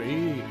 Ori.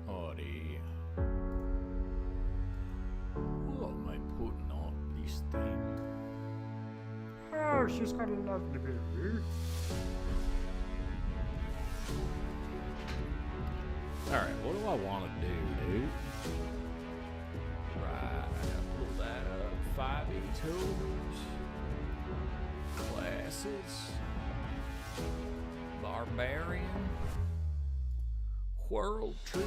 Ori. What am I putting on this thing? Oh, she's got a lovely baby. Alright, what do I want to do, dude? Right, pull that up. 5e tools. Classes. Barbarian. World Tree.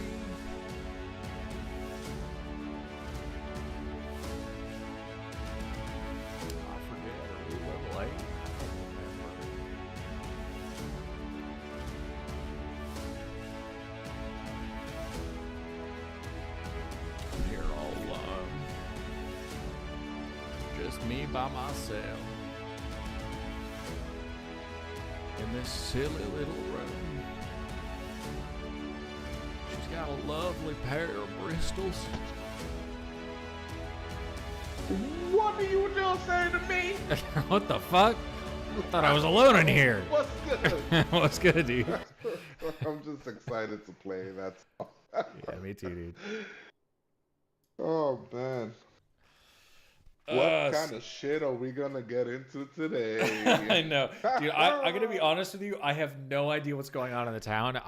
I forget, are we level 8? I don't remember. Here all alone. Just me by myself. In this silly little room. Got a lovely pair of Bristols. What are you just saying to me? What the fuck? I thought I was alone in here. What's good? What's good, dude? I'm just excited to play. That's all. Yeah, me too, dude. Oh man. What kind of shit are we gonna get into today? I know, dude. I gotta be honest with you. I have no idea what's going on in the town.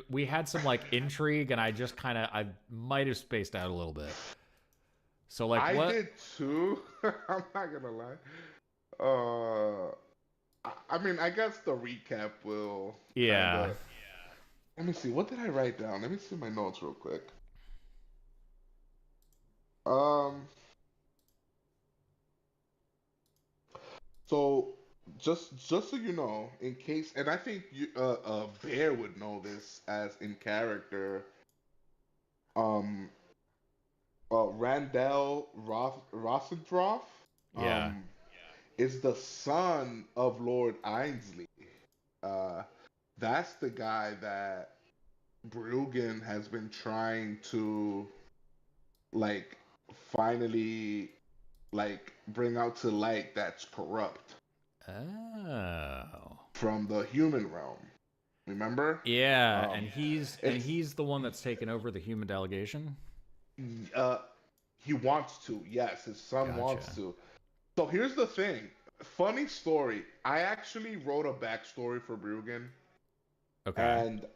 We had some like intrigue, and I might have spaced out a little bit. So like, I what? did too. I'm not gonna lie. I mean, I guess the recap will. Yeah. Kinda... Let me see. What did I write down? Let me see my notes real quick. Um. So just so you know, in case, and I think Bear would know this as in character. Um, Randall Rossendorf, Yeah. is the son of Lord Ainsley. Uh, that's the guy that Bruggen has been trying to like finally like bring out to light that's corrupt Oh. from the human realm. Remember? Yeah, Um, and he's the one that's taken over the human delegation. uh, he wants to. Yes, his son Gotcha. wants to. So here's the thing. Funny story. I actually wrote a backstory for Bruggen, Okay. and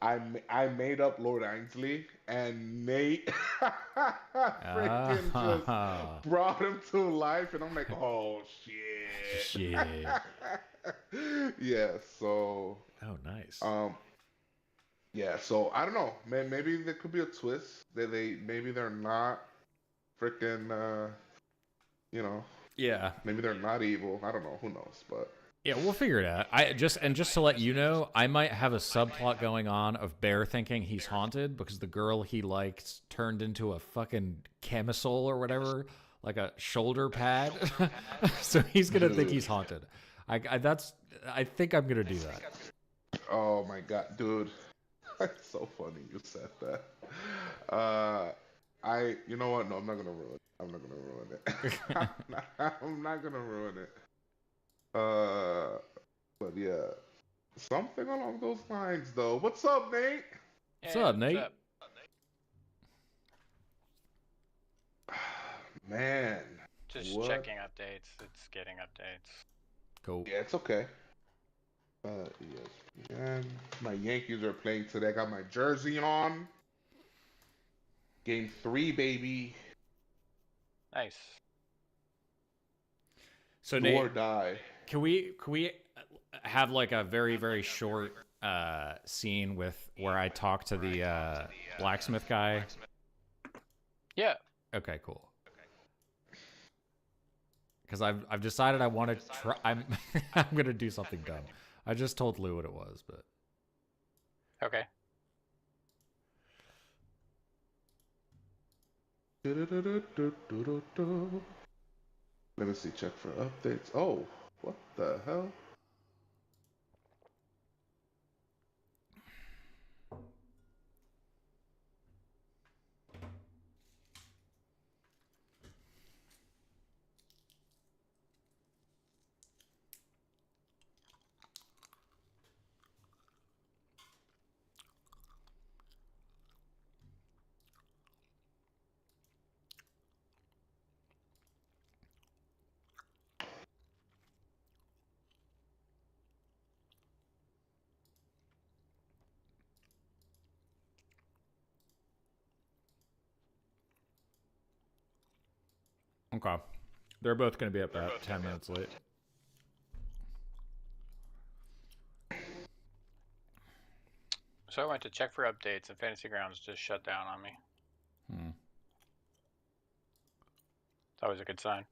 I made up Lord Ainsley, and Nate freaking just Ah. brought him to life, and I'm like, oh shit. Shit. Yeah. So Oh, nice. um, yeah. So I don't know. Maybe there could be a twist. Maybe they're not freaking you know, Yeah. maybe they're not evil. I don't know. Who knows? But Yeah, we'll figure it out. Just to let you know, I might have a subplot going on of Bear thinking he's haunted because the girl he likes turned into a fucking camisole or whatever, like a shoulder pad. So he's gonna think he's haunted. I think I'm gonna do that. Oh my god, dude. It's so funny you said that. You know what? No, I'm not gonna ruin it. I'm not gonna ruin it. I'm not gonna ruin it. But yeah, something along those lines, though. What's up, Nate? What's up, Nate? What's up? Man, Just what? checking updates. It's getting updates. Cool. Yeah, it's okay. ESPN. My Yankees are playing today. I got my jersey on. Game 3, baby. Nice. So Do or Nate, die. can we have like a very very short scene with where I talk to the blacksmith guy? Yeah. Okay, cool. Because I've decided I want to try. I'm I'm gonna do something dumb. I just told Lou what it was, but Okay. Let me see. Check for updates. Oh, what the hell? okay. They're both gonna be about 10 minutes late. So I went to check for updates, and Fantasy Grounds just shut down on me. It's always a good sign.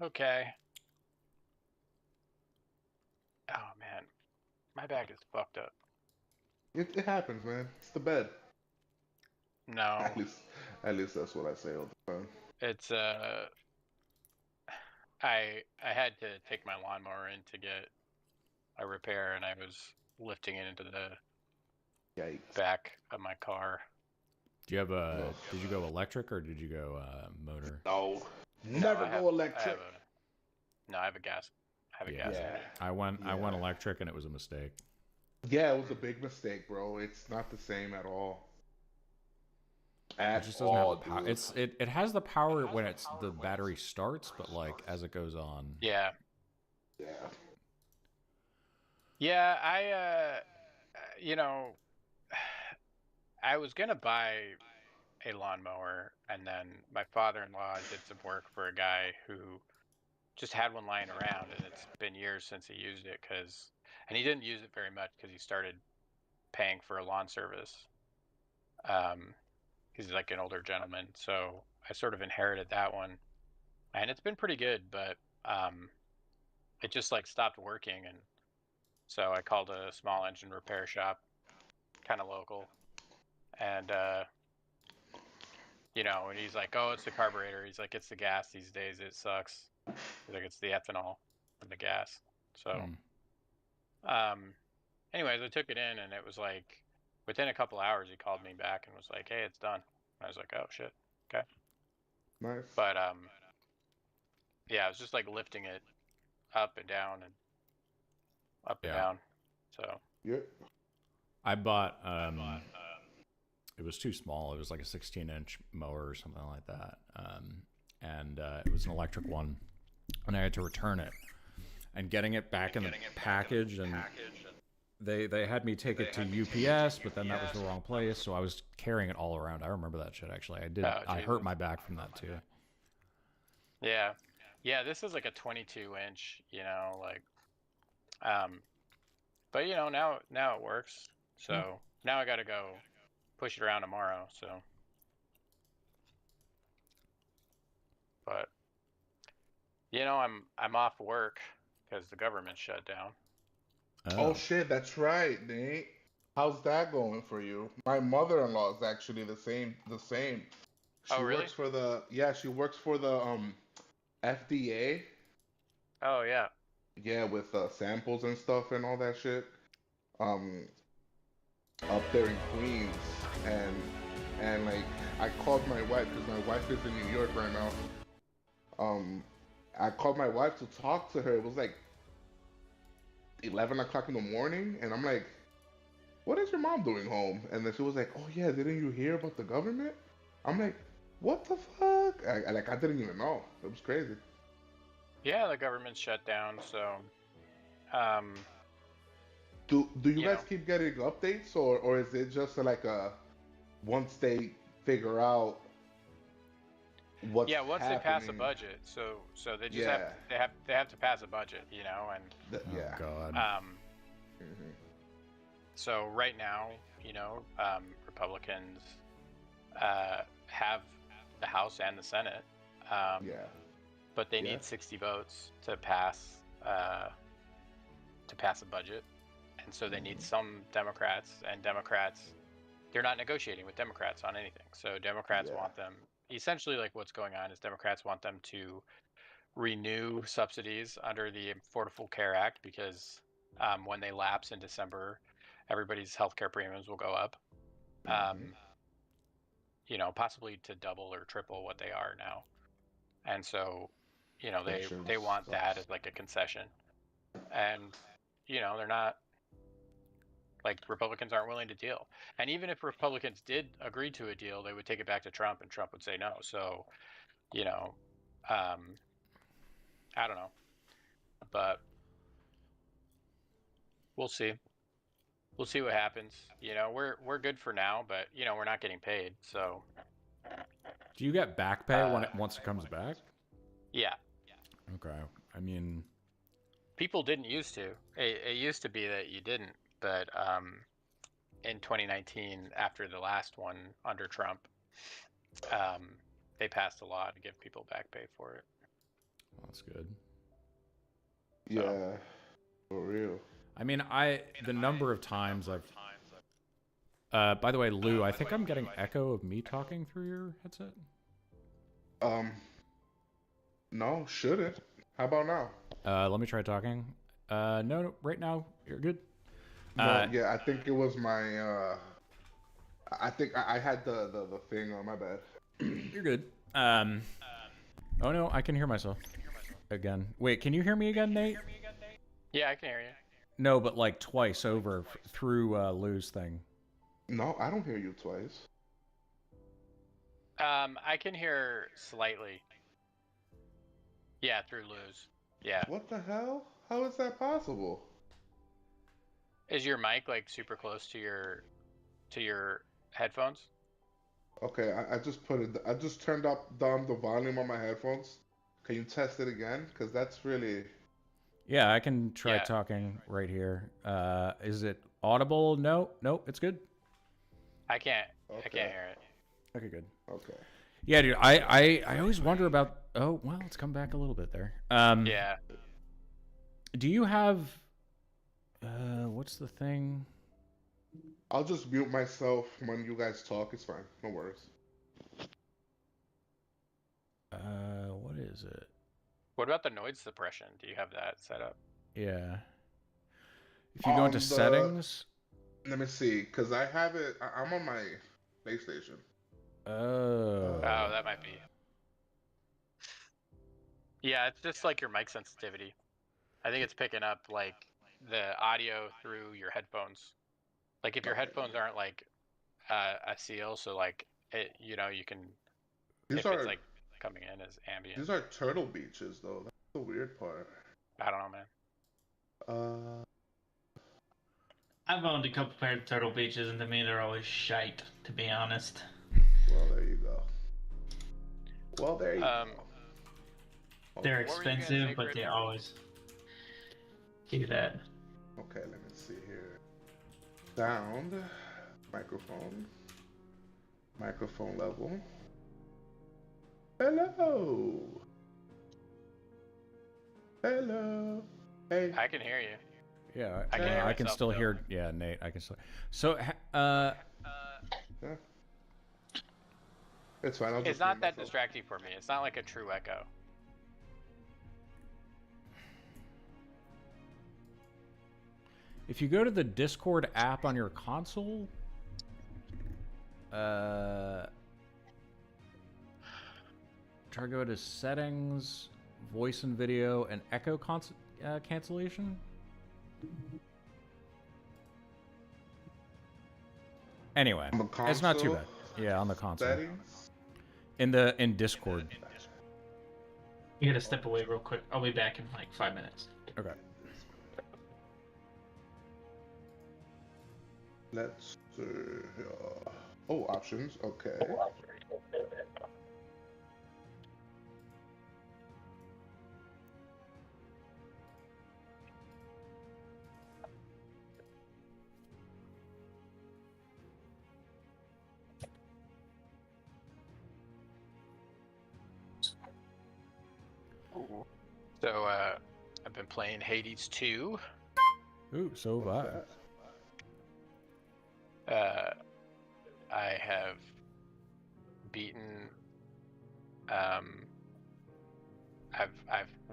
Okay. Oh man, my back is fucked up. It happens, man. It's the bed. No, At least that's what I say all the time. it's I had to take my lawnmower in to get a repair, and I was lifting it into the Yikes. back of my car. Do you have a? Did you go electric or did you go motor? No. No, Never I have- go electric. I have a gas. I have a gas. Yeah. I went electric and it was a mistake. Yeah, it was a big mistake, bro. It's not the same at all. It just doesn't have the power. It has the power when the battery starts, but like as it goes on. Yeah. Yeah. Yeah, I was gonna buy a lawnmower, and then my father-in-law did some work for a guy who just had one lying around, and it's been years since he used it, and he didn't use it very much because he started paying for a lawn service. He's like an older gentleman, so I sort of inherited that one, and it's been pretty good, but it just like stopped working, and so I called a small engine repair shop, kind of local, and and he's like, "Oh, it's the carburetor." He's like, "It's the gas these days. It sucks." He's like, "It's the ethanol in the gas." So, anyways, I took it in, and it was like within a couple hours, he called me back and was like, "Hey, it's done." I was like, "Oh shit, okay." Nice. But yeah, I was just like lifting it up and down and up and down. So. Yep. I bought it was too small. It was like a 16-inch mower or something like that. And it was an electric one, and I had to return it. And getting it back in the package, and they had me take it to UPS, but then that was the wrong place, so I was carrying it all around. I remember that shit actually. I hurt my back from that too. Yeah. Yeah, this is like a 22-inch, like but now it works. So now I got to go push it around tomorrow, so. But I'm off work because the government shut down. Oh shit, that's right, Nate. How's that going for you? My mother-in-law is actually the same. Oh, She really? works for the yeah, she works for the FDA. Oh, yeah. Yeah, with samples and stuff and all that shit. Um, up there in Queens, and like I called my wife because my wife is in New York right now. Um, I called my wife to talk to her. It was like 11 o'clock in the morning, and I'm like, "What is your mom doing home?" And then she was like, "Oh yeah, didn't you hear about the government?" I'm like, "What the fuck?" I didn't even know. It was crazy. Yeah, the government shut down, so um, Do you you guys know, keep getting updates, or is it just like a once they figure out what's yeah, once they pass a happening? budget, so they just have Yeah, they have to pass a budget, and Oh yeah. God. um, Hmm. so right now, Republicans have the House and the Senate, um, Yeah, but they yeah. need 60 votes to pass a budget, and so they need Hmm. some Democrats, and Democrats, they're not negotiating with Democrats on anything. So Democrats Yeah. want them, essentially, like, what's going on is Democrats want them to renew subsidies under the Affordable Care Act because when they lapse in December, everybody's healthcare premiums will go up. Hmm. Possibly to double or triple what they are now. And so, they Insurance want that sucks. as like a concession. And they're not, like, Republicans aren't willing to deal. And even if Republicans did agree to a deal, they would take it back to Trump and Trump would say no. So, you know, um I don't know, but we'll see. We'll see what happens. We're good for now, but we're not getting paid. So, Do you get back pay when uh it once it comes back? yeah. Okay. I mean, People didn't used to. It used to be that you didn't, but in 2019, after the last one under Trump, um, they passed a law to give people back pay for it. that's good. So, Yeah, for real. I mean, the number of times I've. By the way, Lou, I think I'm getting echo of me talking through your headset. Um, no, shouldn't. How about now? Let me try talking. No, right now you're good. No, yeah, I think it was my. I think I had the thing on my bad. You're good. Oh no, I can hear myself again. Wait, can you hear me again, Nate? yeah, I can hear you. No, but like twice over through Lou's thing. No, I don't hear you twice. I can hear slightly. Yeah, through Lou's. Yeah. What the hell? How is that possible? Is your mic like super close to your headphones? Okay, I just put it. I just turned up down the volume on my headphones. Can you test it again? Because that's really. Yeah, I can try Yeah. talking right here. Is it audible? No, nope, it's good. I can't Okay. hear it. Okay, good. Okay. Yeah, dude, I always wonder about. Oh, well, it's come back a little bit there. Yeah. Do you have? What's the thing? I'll just mute myself when you guys talk. It's fine. No worries. What is it? What about the noise suppression? Do you have that set up? Yeah. If you go into The settings. let me see, cause I have it. I'm on my PlayStation. Oh, Oh. that might be. Yeah, it's just like your mic sensitivity. I think it's picking up like the audio through your headphones. Like if your Okay. headphones aren't like a seal, so like you can, These if it's are like coming in as ambient. these are turtle beaches though. That's the weird part. I don't know, man. Uh, I've owned a couple pairs of Turtle Beaches, and to me, they're always shite, to be honest. well, there you go. Well, there you Um, go. They're Okay. what were you gonna say, expensive, but they Christian? always do that. Okay, let me see here. Sound, microphone, microphone level. Hello. Hello. Hey. I can hear you. Yeah, I can hear I can myself, still though. hear. Yeah, Nate, I can still. So, Yeah. It's fine. I'll It's just not mute that myself. distracting for me. It's not like a true echo. if you go to the Discord app on your console, try to go to settings, voice and video, and echo cancellation. Anyway, On the it's not too console bad. Yeah, on the console. settings. In Discord. You gotta step away real quick. I'll be back in like 5 minutes. Okay. Let's see here. Oh, options. Okay. So I've been playing Hades 2. Ooh, so have I. I have beaten. I've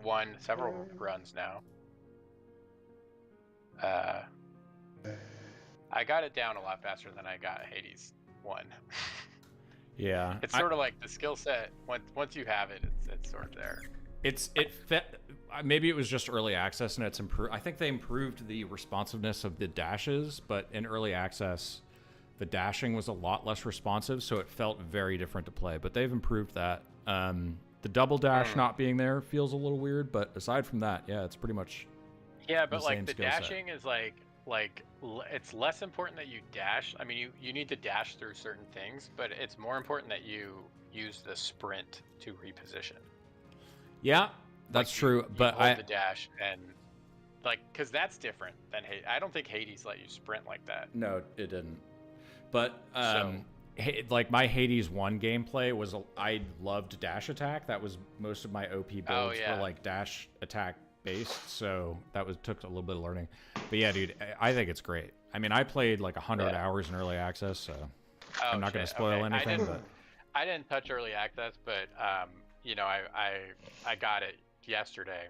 won several runs now. I got it down a lot faster than I got Hades 1. Yeah. It's sort of like the skill set. Once you have it, it's sort of there. Maybe it was just early access and it's improved. I think they improved the responsiveness of the dashes, but in early access, the dashing was a lot less responsive, so it felt very different to play. But they've improved that. The double dash not being there feels a little weird, but aside from that, yeah, it's pretty much. Yeah, but the like same the skill set. dashing is it's less important that you dash. I mean, you need to dash through certain things, but it's more important that you use the sprint to reposition. Yeah, that's true. You But hold the dash and because that's different than Hades. I don't think Hades let you sprint like that. No, it didn't. But So- like my Hades 1 gameplay was I loved dash attack. That was most of my OP builds yeah. were like dash attack based, so that took a little bit of learning. But yeah, dude, I think it's great. I mean, I played like 100 hours in early access, so I'm not going to spoil anything. I didn't touch early access, but I got it yesterday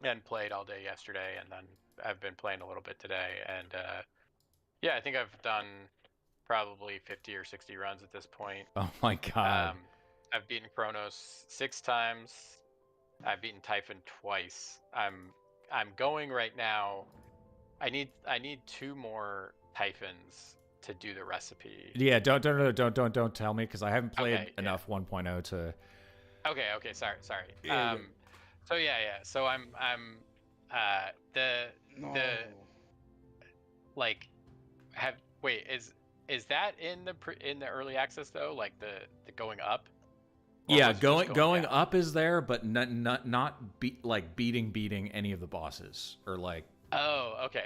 and played all day yesterday, and then I've been playing a little bit today, and yeah, I think I've done probably 50 or 60 runs at this point. Oh my god. I've beaten Chronos 6 times. I've beaten Typhon twice. I'm going right now. I need 2 more Typhons to do the recipe. Yeah, don't tell me because I haven't played enough 1.0 to. Okay. Sorry. Yeah, So yeah. So I'm is that in the early access though? Like the going up? Yeah, going up is there, but not beating any of the bosses or like. Oh, okay.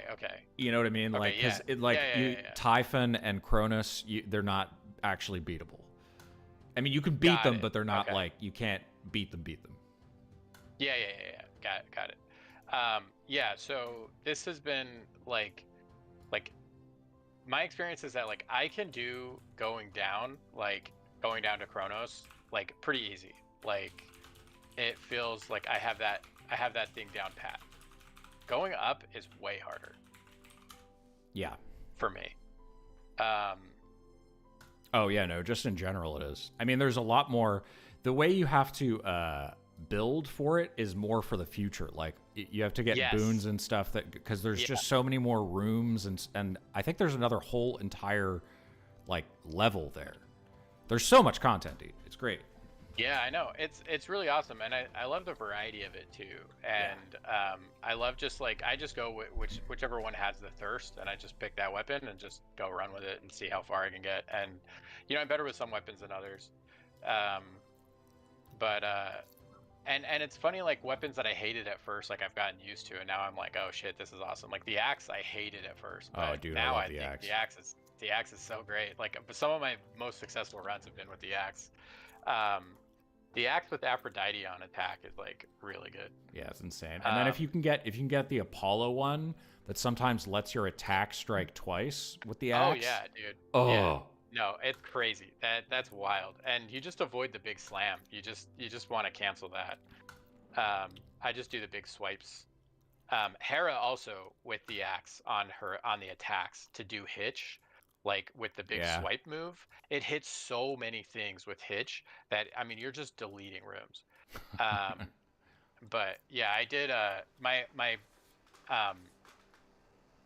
You know what I mean? Okay, like, because Typhon and Cronus, they're not actually beatable. I mean, you can beat them, but they're not like you can't beat them. Yeah. Got it. Yeah. So this has been like my experience is that like I can do going down to Chronos like pretty easy. Like it feels like I have that thing down pat. Going up is way harder. Yeah. For me. Oh yeah, no, just in general it is. I mean, there's a lot more. The way you have to build for it is more for the future. Like you have to get boons and stuff because there's just so many more rooms and I think there's another whole entire like level there. There's so much content, dude. It's great. Yeah, I know. It's really awesome, and I love the variety of it too. And I love just like I just go whichever one has the thirst, and I just pick that weapon and just go run with it and see how far I can get. And I'm better with some weapons than others. And it's funny, like weapons that I hated at first, like I've gotten used to, and now I'm like, oh shit, this is awesome. Like the axe, I hated at first, but dude, now I think the axe is so great. Like some of my most successful runs have been with the axe. The axe with Aphrodite on attack is like really good. Yeah, it's insane. And then if you can get the Apollo one that sometimes lets your attack strike twice with the axe. Oh yeah, dude. Oh. Yeah. No, it's crazy. That's wild. And you just avoid the big slam. You just want to cancel that. I just do the big swipes. Hera also with the axe on the attacks to do hitch, like with the big swipe move. It hits so many things with hitch that I mean you're just deleting rooms. But yeah, I did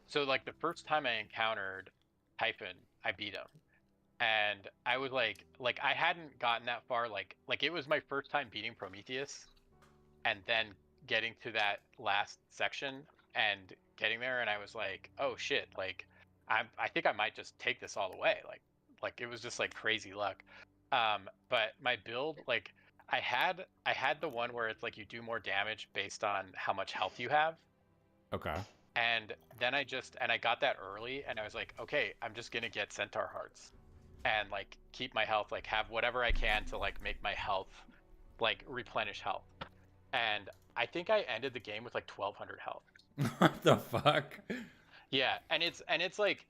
so like the first time I encountered Typhon, I beat him. And I was like I hadn't gotten that far, like it was my first time beating Prometheus and then getting to that last section and getting there, and I was like, oh shit, like I think I might just take this all the way. Like it was just like crazy luck. But my build, like I had the one where it's like you do more damage based on how much health you have. Okay. And then I got that early, and I was like, okay, I'm just gonna get Centaur Hearts and like keep my health, like have whatever I can to like make my health like replenish health. And I think I ended the game with like 1200 health. What the fuck? Yeah, and it's like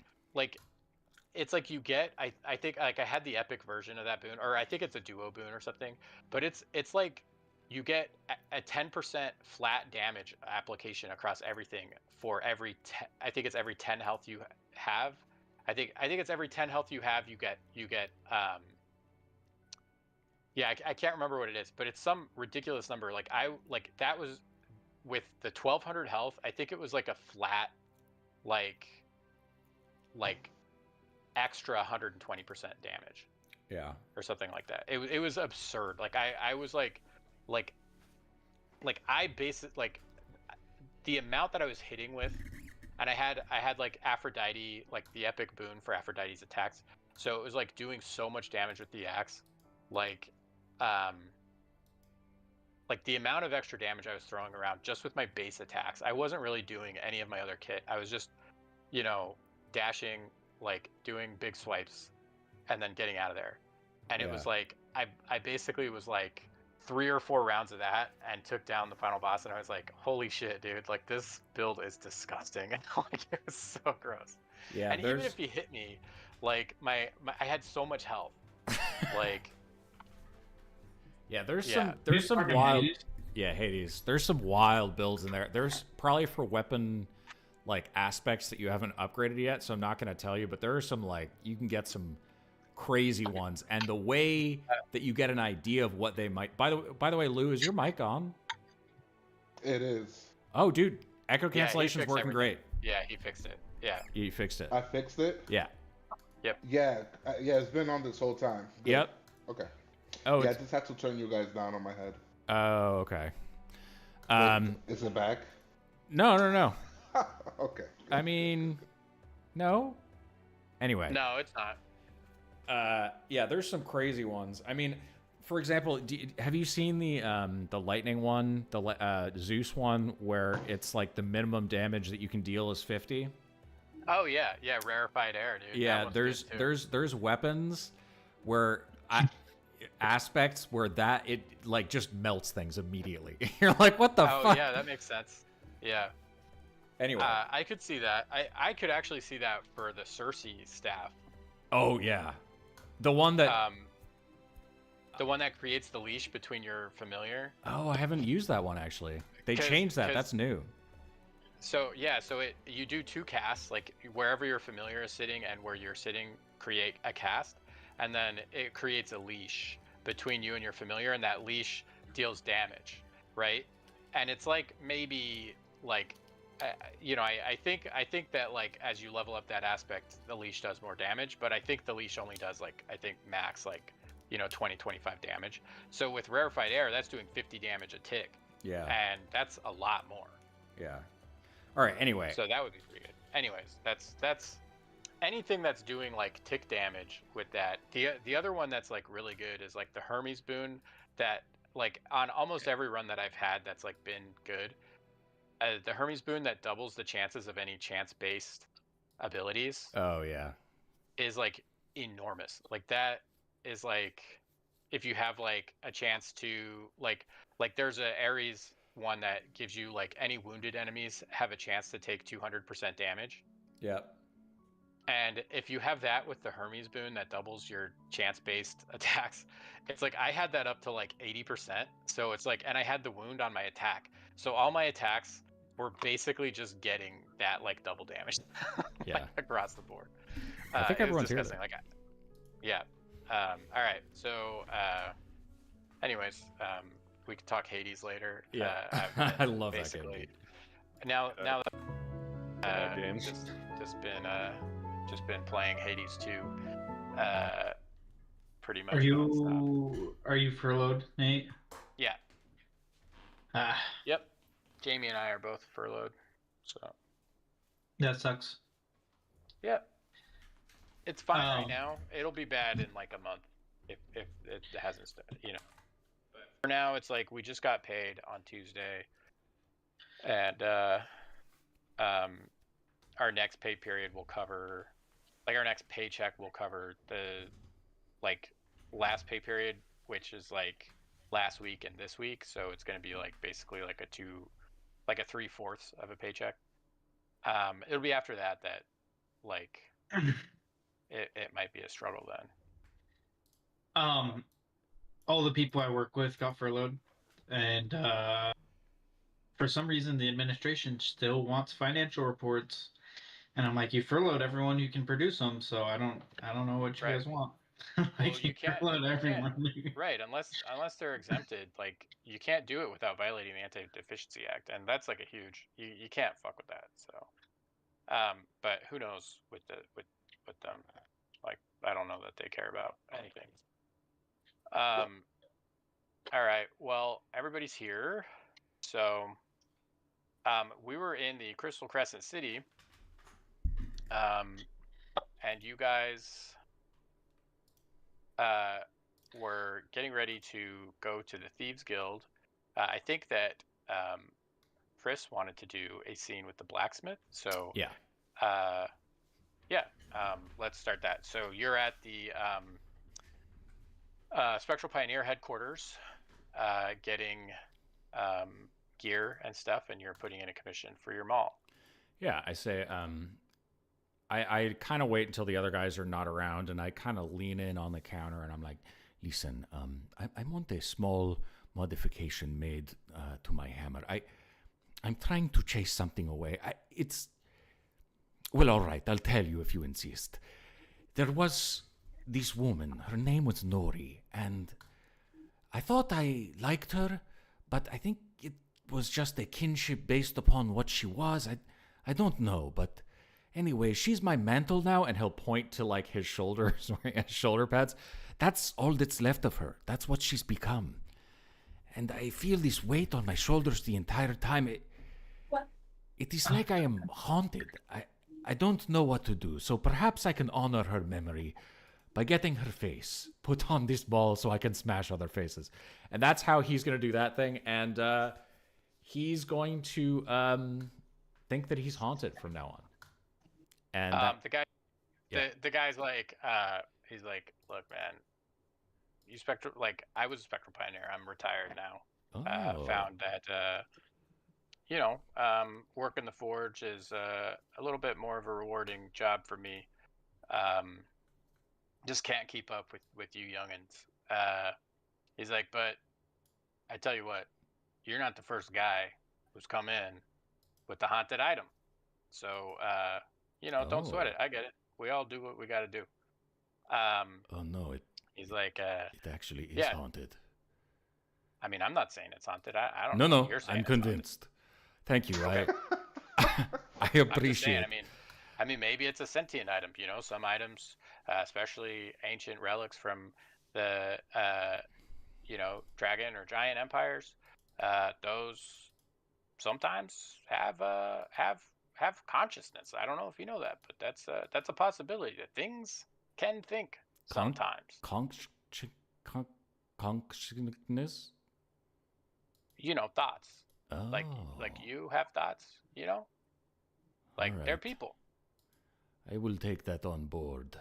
it's like you get I think like I had the epic version of that boon, or I think it's a duo boon or something, but it's like you get a 10% flat damage application across everything for every I think it's every 10 health you have. I think it's every 10 health you have you get yeah, I can't remember what it is, but it's some ridiculous number. Like that was with the 1200 health. I think it was like a flat like extra 120% damage. Yeah. Or something like that. It was absurd. Like I was like I basically like the amount that I was hitting with, and I had like Aphrodite, like the epic boon for Aphrodite's attacks. So it was like doing so much damage with the axe, like the amount of extra damage I was throwing around just with my base attacks. I wasn't really doing any of my other kit. I was just, dashing, like doing big swipes, and then getting out of there. And it was like I basically was like 3 or 4 rounds of that and took down the final boss, and I was like, holy shit, dude, like this build is disgusting. Like it was so gross. Yeah. And even if he hit me, like my I had so much health. Like yeah, there's some wild Hades. There's some wild builds in there. There's probably for weapon like aspects that you haven't upgraded yet, so I'm not gonna tell you, but there are some like you can get some crazy ones, and the way that you get an idea of what they might. By the way, Lou, is your mic on? It is. Oh, dude, echo cancellation's working everything. great. Yeah, he fixed it. Yeah, you fixed it. I fixed it. Yeah. Yep. Yeah, it's been on this whole time. Good. Yep. Okay. Oh, yeah, I just had to turn you guys down on my head. Oh, okay. Wait, is it back? No. Okay. I mean, no. Anyway. No, it's not. Yeah, there's some crazy ones. I mean, for example, have you seen the lightning one, the Zeus one, where it's like the minimum damage that you can deal is 50? Oh yeah, rarefied air, dude. Yeah, there's weapons where aspects where that it like just melts things immediately. You're like, what the fuck? Oh yeah, that makes sense. Yeah. Anyway, I could see that. I could actually see that for the Cersei staff. Oh yeah, the one that creates the leash between your familiar. Oh, I haven't used that one actually. They changed that. That's new. So yeah, you do 2 casts, like wherever your familiar is sitting and where you're sitting, create a cast, and then it creates a leash between you and your familiar, and that leash deals damage, right? And it's like maybe like, I think that like as you level up that aspect, the leash does more damage, but I think the leash only does like I think max like 20-25 damage. So with rarefied air, that's doing 50 damage a tick. Yeah. And that's a lot more. Yeah. All right. Anyway. So that would be pretty good. Anyways, that's anything that's doing like tick damage with that. The other one that's like really good is like the Hermes boon that like on almost every run that I've had that's like been good. The Hermes boon that doubles the chances of any chance-based abilities. Oh yeah. Is like enormous. Like that is like if you have like a chance to like there's a Ares one that gives you like any wounded enemies have a chance to take 200% damage. Yep. And if you have that with the Hermes boon that doubles your chance-based attacks, it's like I had that up to like 80%. So it's like, and I had the wound on my attack. So all my attacks were basically just getting that like double damage Yeah. across the board. I think it was everyone's here. disgusting. Like, yeah. All right. So, anyways, we can talk Hades later. Yeah. I love that game. Now, games. just been playing Hades 2, pretty much. Are nonstop. you furloughed, Nate? Yeah. Ah, Yep. Jamie and I are both furloughed, so that sucks. yeah. It's fine right now. It'll be bad in like a month if it hasn't started, you know. But for now, it's like we just got paid on Tuesday, and our next pay period will cover, like our next paycheck will cover the like last pay period, which is like last week and this week. So it's going to be like basically like a 3/4 of a paycheck. It'll be after that like it might be a struggle then. All the people I work with got furloughed, and for some reason the administration still wants financial reports, and I'm like, you furloughed everyone who can produce them, so I don't know what you guys want. Like, you can't furloughed everyone. Right, unless they're exempted, like you can't do it without violating the Anti-Deficiency Act, and that's like a huge you can't fuck with that. So but who knows with them, like I don't know that they care about anything. All right, well, everybody's here, so we were in the Crystal Crescent City, and you guys were getting ready to go to the Thieves Guild. I think that Chris wanted to do a scene with the blacksmith, so Yeah. Let's start that. So you're at the Spectral Pioneer headquarters, getting gear and stuff, and you're putting in a commission for your mall. Yeah, I say, I kind of wait until the other guys are not around, and I kind of lean in on the counter, and I'm like, listen, I want a small modification made to my hammer. I'm trying to chase something away. Well, all right, I'll tell you if you insist. There was this woman, her name was Nori, and I thought I liked her, but I think it was just a kinship based upon what she was. I don't know, but anyway, she's my mantle now, and he'll point to like his shoulders, his shoulder pads. That's all that's left of her. That's what she's become. And I feel this weight on my shoulders the entire time. It is like I am haunted. I don't know what to do, so perhaps I can honor her memory by getting her face put on this ball so I can smash other faces. And that's how he's going to do that thing. And he's going to think that he's haunted from now on. And the guy's like, he's like, look, man, you Spectral, like I was a Spectral Pioneer. I'm retired now. Found that, working the forge is a little bit more of a rewarding job for me. Just can't keep up with you youngins. He's like, but I tell you what, you're not the first guy who's come in with the haunted item. So, don't sweat it. I get it. We all do what we got to do. oh no, He's like, it actually is haunted. I mean, I'm not saying it's haunted. I don't know. No, you're saying I'm convinced. Thank you. I appreciate it. I mean, maybe it's a sentient item. Some items, especially ancient relics from the, dragon or giant empires, those sometimes have consciousness. I don't know if you know that, but that's a possibility that things can think sometimes. Consciousness? Thoughts. Oh. Like you have thoughts, like right. they're people. I will take that on board.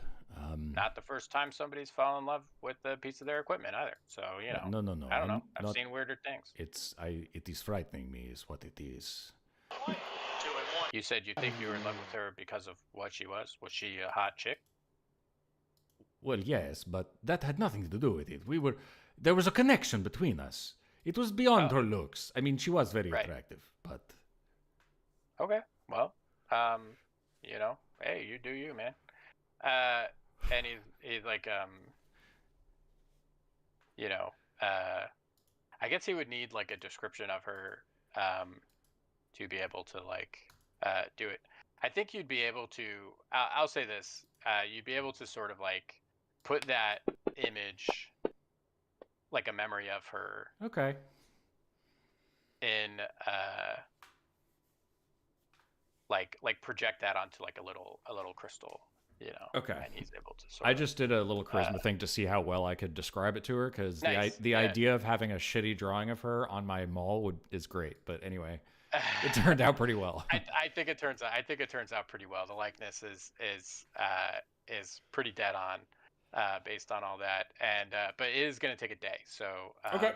not the first time somebody's fallen in love with a piece of their equipment either. So you know, no, no, no. I don't know. I'm I've seen weirder things. It is frightening me, is what it is. You said you think you were in love with her because of what she was. Was she a hot chick? Well, yes, but that had nothing to do with it. There was a connection between us. It was beyond her looks. I mean, she was very attractive, but. Okay, well, you know, hey, you do you, man. And he's like, you know, I guess he would need like a description of her, to be able to like, do it. I think you'd be able to. I'll say this: you'd be able to sort of like put that image, like a memory of her, Okay. in like project that onto like a little crystal, you know. Okay. And he's able to sort I of, just did a little charisma thing to see how well I could describe it to her, because Nice, the yeah. idea of having a shitty drawing of her on my mall is great. But anyway, it turned out pretty well. I think it turns out pretty well. The likeness is pretty dead on, based on all that, and but it is going to take a day, so Okay.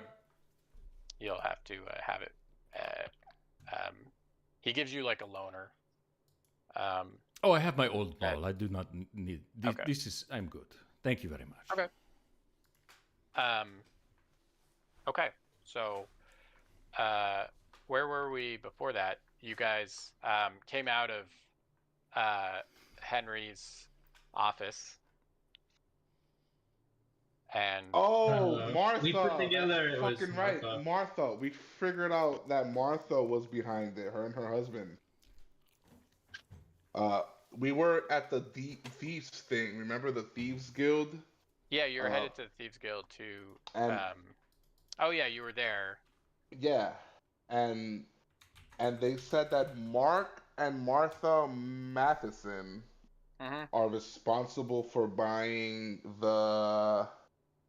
you'll have to have it. He gives you like a loaner. Oh, I have my old mall. I do not need this. Okay. This is. I'm good. Thank you very much. Okay. Okay. So, where were we before that? You guys came out of Henry's office, and Martha. We put together That's it was fucking right, Martha. Martha. We figured out that Martha was behind it. Her and her husband. We were at the Thieves thing. Remember the Thieves Guild? yeah, you're headed to the Thieves Guild to. And Oh yeah, you were there. yeah, and they said that Mark and Martha Matheson Mm-hmm. are responsible for buying the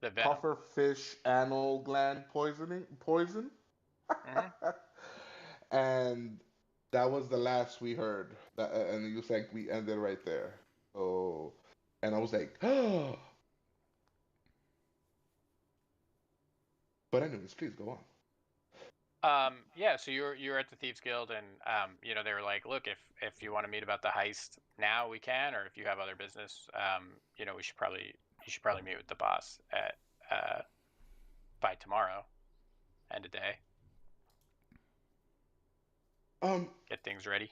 The venom. pufferfish anal gland poison. Mm-hmm. And that was the last we heard. And you was like, we ended right there. So, and I was like, oh. But anyways, please go on. Yeah, so you're at the Thieves Guild, and you know, they were like, look, if you want to meet about the heist now, we can, or if you have other business, you know, you should probably meet with the boss at by tomorrow, end of day, get things ready.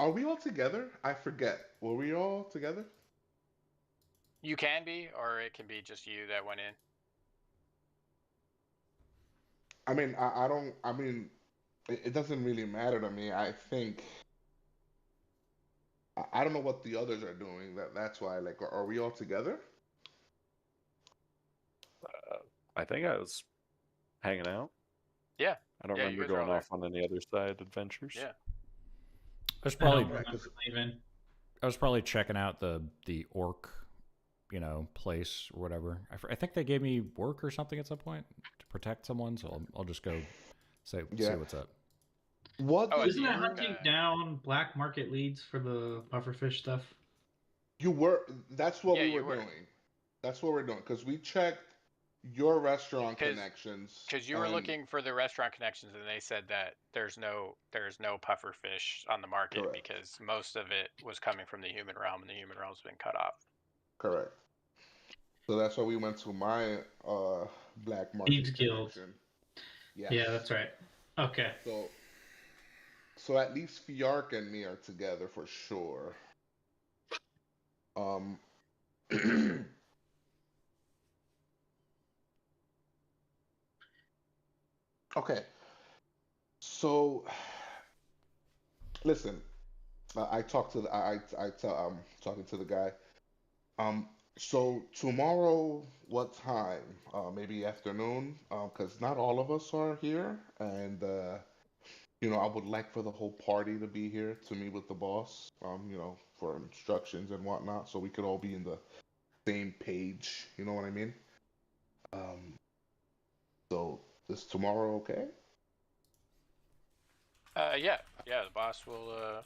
Are we all together? I forget. Were we all together? You can be, or it can be just you that went in. I mean, I don't. I mean, it doesn't really matter to me. I think. I don't know what the others are doing. That's why. Like, are we all together? I think I was hanging out. Yeah. I don't Yeah, you remember guys are all going off on any other side adventures. Yeah. I was I don't probably remember leaving. I was probably checking out the orc, place or whatever. I think they gave me work or something at some point to protect someone, so I'll just go see what's up. What? Oh, Isn't you that were, hunting down black market leads for the pufferfish stuff? You were. That's what Yeah, we you were were. doing. That's what we're doing because we checked your restaurant 'Cause- connections. Because you were and- looking for the restaurant connections, and they said that there's no puffer fish on the market Correct. because most of it was coming from the human realm, and the human realm's been cut off. Correct. So that's why we went to my black market Thieves Guild. connection. Yes. Yeah, that's right. Okay. So at least Fiark and me are together for sure. Okay. So listen, I talked to the I tell I'm talking to the guy. So tomorrow, what time? Maybe afternoon, because not all of us are here, and I would like for the whole party to be here to meet with the boss, for instructions and whatnot, so we could all be in the same page. You know what I mean? So is tomorrow okay? Yeah. The boss will.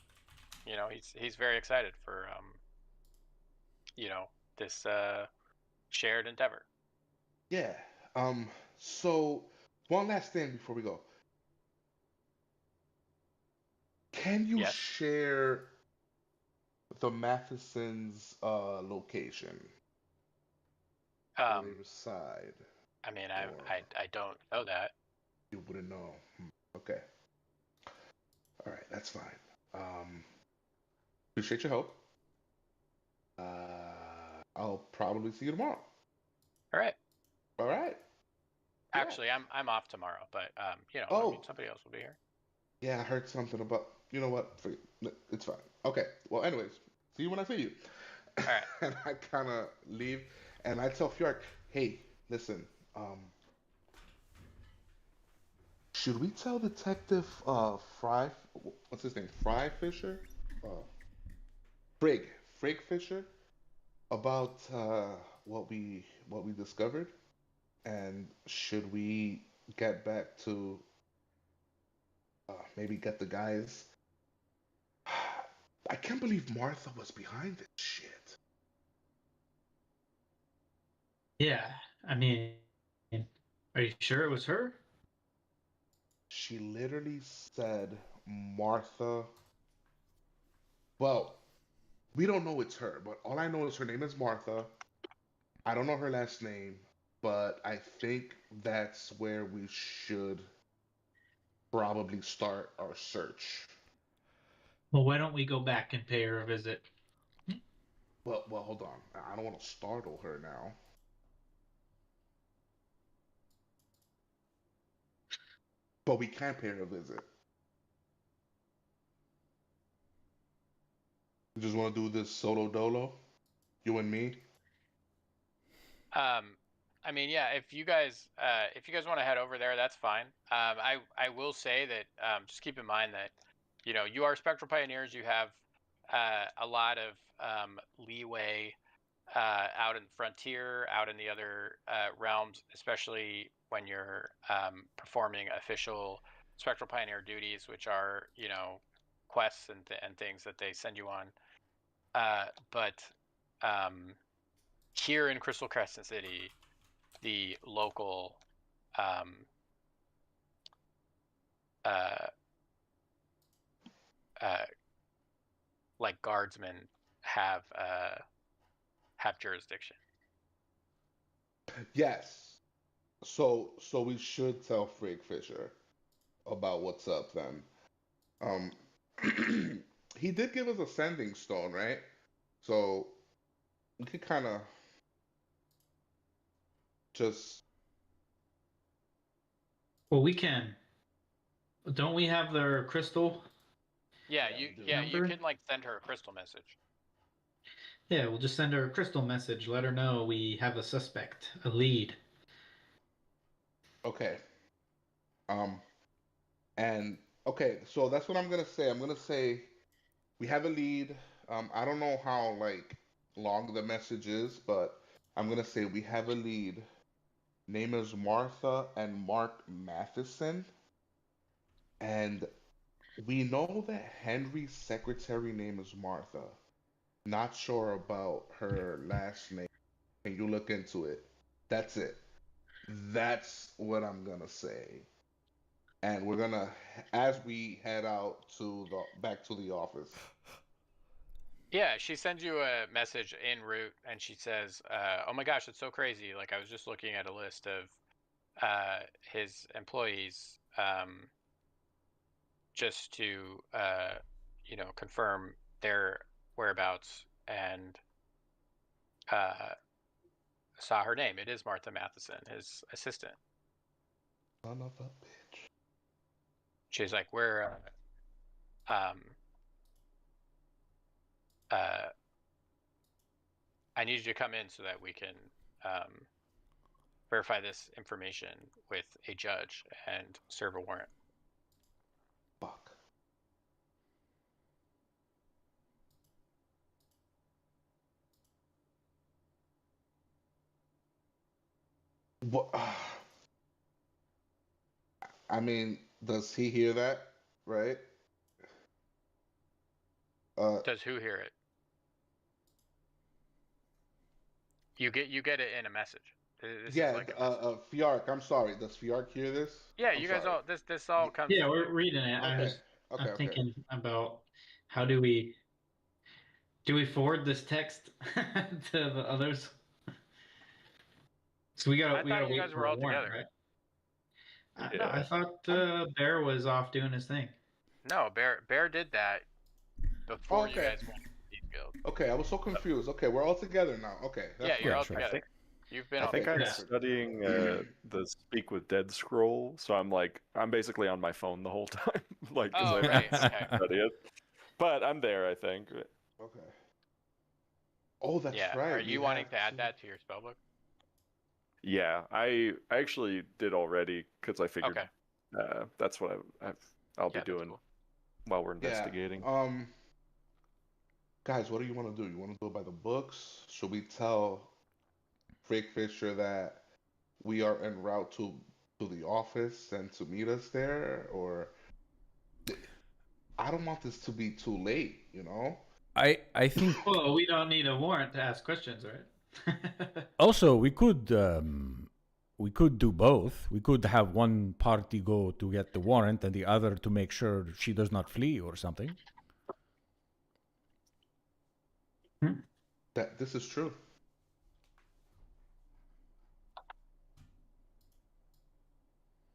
He's very excited for this shared endeavor. Yeah. So one last thing before we go. Can you Yes. share the Matheson's location where they reside? I mean, Or I don't know that. you wouldn't know. Okay. All right, that's fine. Appreciate your help. I'll probably see you tomorrow. All right. All right. Yeah. Actually, I'm off tomorrow, but you know, I Oh, mean, somebody else will be here. yeah, I heard something about. You know what? It's fine. Okay. Well, anyways, see you when I see you. All right. And I kind of leave, and I tell Fjord, "Hey, listen. Should we tell Detective Fry? What's his name? Fry Fisher? Uh, Frig. Frig Fisher about what we discovered, and should we get back to maybe get the guys? I can't believe Martha was behind this shit. Yeah, I mean, are you sure it was her? She literally said Martha. Well, we don't know it's her, but all I know is her name is Martha. I don't know her last name, but I think that's where we should probably start our search. Well, why don't we go back and pay her a visit? Well, hold on. I don't want to startle her now. But we can pay her a visit. You just want to do this solo dolo? You and me? I mean, yeah, if you guys want to head over there, that's fine. I will say that just keep in mind that you know you are spectral pioneers. You have a lot of leeway out in the frontier, out in the other realms, especially when you're performing official spectral pioneer duties, which are you know quests and things that they send you on. But here in Crystal Crescent City, the local um, uh, uh, like guardsmen have jurisdiction. Yes. So we should tell Frig Fisher about what's up then. Um, he did give us a sending stone, right? So we could kind of just. Well, we can. Don't we have their crystal Yeah, Yeah, we do. you number? can like send her a crystal message. Yeah, we'll just send her a crystal message. Let her know we have a suspect, a lead. Okay. Um, and okay, so that's what I'm gonna say. I'm gonna say we have a lead. I don't know how like long the message is, but I'm gonna say we have a lead. Name is Martha and Mark Matheson, and we know that Henry's secretary name is Martha. Not sure about her last name. Can you look into it? That's it. That's what I'm gonna say. And we're gonna, as we head out to the back to the office. Yeah, she sends you a message en route, and she says, "Oh my gosh, it's so crazy! Like I was just looking at a list of his employees, just to you know confirm their whereabouts, and uh, saw her name. It is Martha Matheson, his assistant." Son of a bitch. She's like, "We're um, uh, I need you to come in so that we can um, verify this information with a judge and serve a warrant." Fuck. What? I mean, does he hear that? Right? Uh, Does who hear it? You get it in a message. This is Yeah, like a message. Fiark. I'm sorry. Does Fiark hear this? Yeah, I'm you guys sorry. all this all comes. Yeah, to we're you. reading it. Okay. Okay. I'm Okay. thinking about how do we forward this text to the others? So we I gotta thought you wait guys for were a all warrant, together. right? No, I Yeah. thought Bear was off doing his thing. No, Bear did that Oh, before you okay. guys went to Thief Guild. Okay. I was so confused. Okay, we're all together now. Okay, that's Yeah, you're fine. all sure. together. think- You've been I all think together. I'm Yeah. studying the Speak with Dead scroll, so I'm basically on my phone the whole time, like because Oh, I right, have okay. to study it. But I'm there, I think. Okay. Oh, that's Yeah. right. Are we you wanting have to add that to your spellbook? Yeah, I actually did already because I figured Okay. that's what I'll be Yeah, that's doing cool. while we're Yeah. investigating. Guys, what do you want to do? You want to do it by the books? Should we tell Frank Fisher that we are en route to the office and to meet us there, or I don't want this to be too late, you know? I think Well, we don't need a warrant to ask questions, right? also we could do both. We could have one party go to get the warrant and the other to make sure she does not flee or something. That this is true.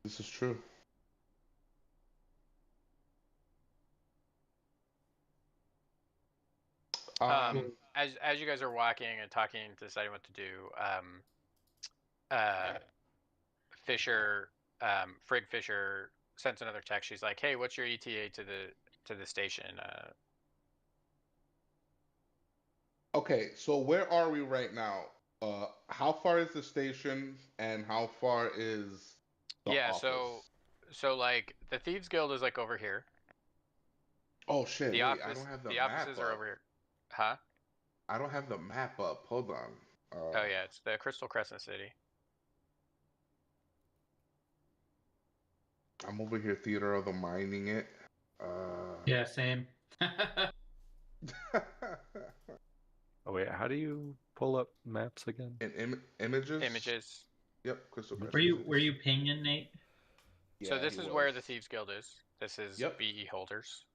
This is true. Um, As you guys are walking and talking and deciding what to do, Fisher, Frig Fisher sends another text. She's like, "Hey, what's your ETA to the station?" okay, so where are we right now? How far is the station and how far is the Yeah, office? so like the Thieves Guild is like over here. Oh shit, The wait, I don't office, have the the map offices are up. over here. Huh? I don't have the map up. Hold on. Oh yeah, it's the Crystal Crescent City. I'm over here, Theater of the Minding it. Yeah, same. Oh wait, how do you pull up maps again? In images. Images. Yep, Crystal Were Crescent. Were you pinging, Nate? So Yeah, this he is where the was. Thieves Guild is. This is Yep. BE holders.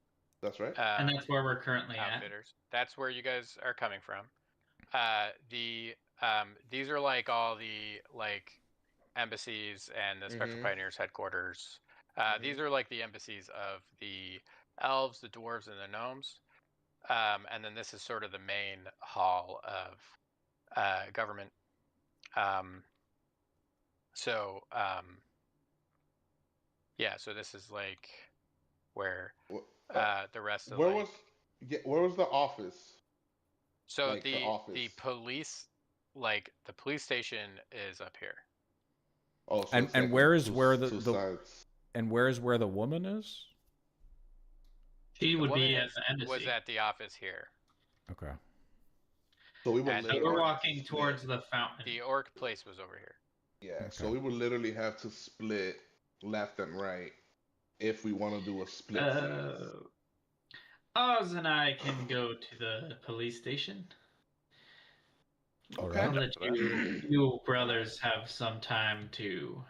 That's right. And that's where we're currently at. Outfitters. That's where you guys are coming from. These are like all the like embassies and the Spectral Mhm. Pioneers headquarters. These Mhm. are like the embassies of the elves, the dwarves, and the gnomes. And then this is sort of the main hall of government. So yeah, so this is like where the rest of Where like. was where was the office? So Like the office. the police, like the police station, is up here. Oh, so And it's like where is two, where two the sides. and where is where the woman is? She The would woman be at the was embassy. at the office here. Okay. So we would And literally We're have to walking split. towards the fountain. The orc place was over here. Yeah, so Okay. we would literally have to split left and right if we want to do a split series. Oz and I can go to the police station. All Okay. I'll right. let you brothers have some time to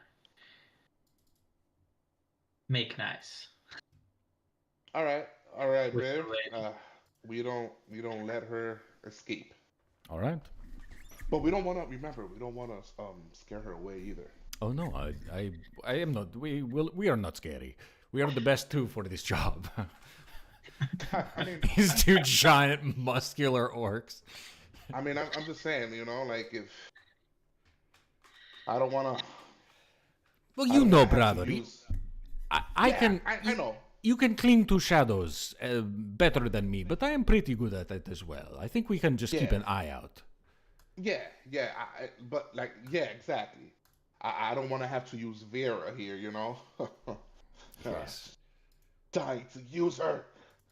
make nice. All right, With Bear. the lady. We don't let her escape, All right. but we don't want to remember. We don't want to scare her away either. Oh no, I am not. We are not scary. We are the best two for this job. I mean, These two giant muscular orcs. I'm just saying, you know, like if I don't want to. Well, you know, brother, I Yeah, can. I know. You can cling to shadows better than me, but I am pretty good at it as well. I think we can just keep Yeah. an eye out. Yeah, yeah, but like, yeah, exactly. I don't want to have to use Vera here, you know. Yes. Dying to use her.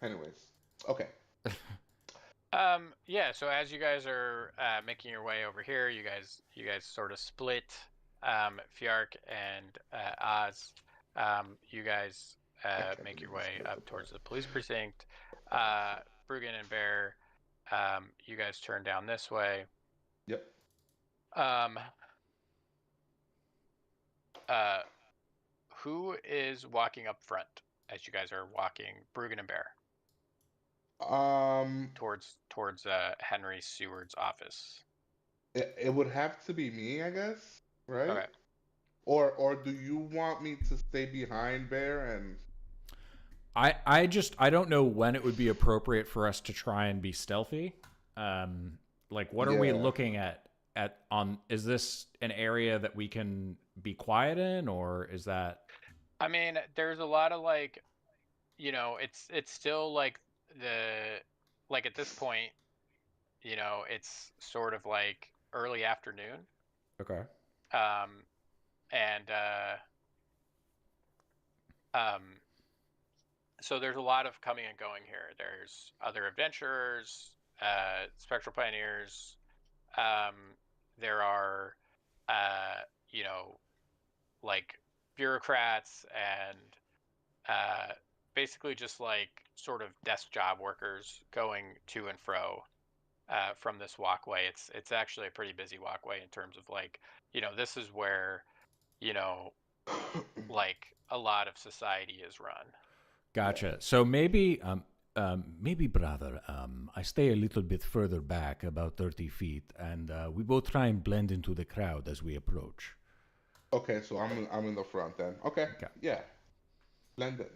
Anyways, okay. Yeah. So as you guys are making your way over here, you guys sort of split. Fjark and Oz, you guys make your way up towards the police precinct. Bruggen and Bear, you guys turn down this way. Yep. Um. Uh. Who is walking up front as you guys are walking, Bruggen and Bear, Um, towards Henry Seward's office? it would have to be me, I guess, right? Okay. Or do you want me to stay behind Bear and? I don't know when it would be appropriate for us to try and be stealthy. Like what are we Yeah. looking at on is this an area that we can be quiet in, or is that I mean, there's a lot of like, it's still like the like at this point, it's sort of like early afternoon. okay? Um, and um, so there's a lot of coming and going here. There's other adventurers, spectral pioneers. Um, there are, uh, you know, like bureaucrats and basically just like sort of desk job workers going to and fro from this walkway. It's actually a pretty busy walkway in terms of like, this is where, you know, like a lot of society is run. Gotcha. So maybe, brother, I stay a little bit further back, about 30 feet, and we both try and blend into the crowd as we approach. Okay, so I'm in the front then. Okay, Okay. yeah, blend it.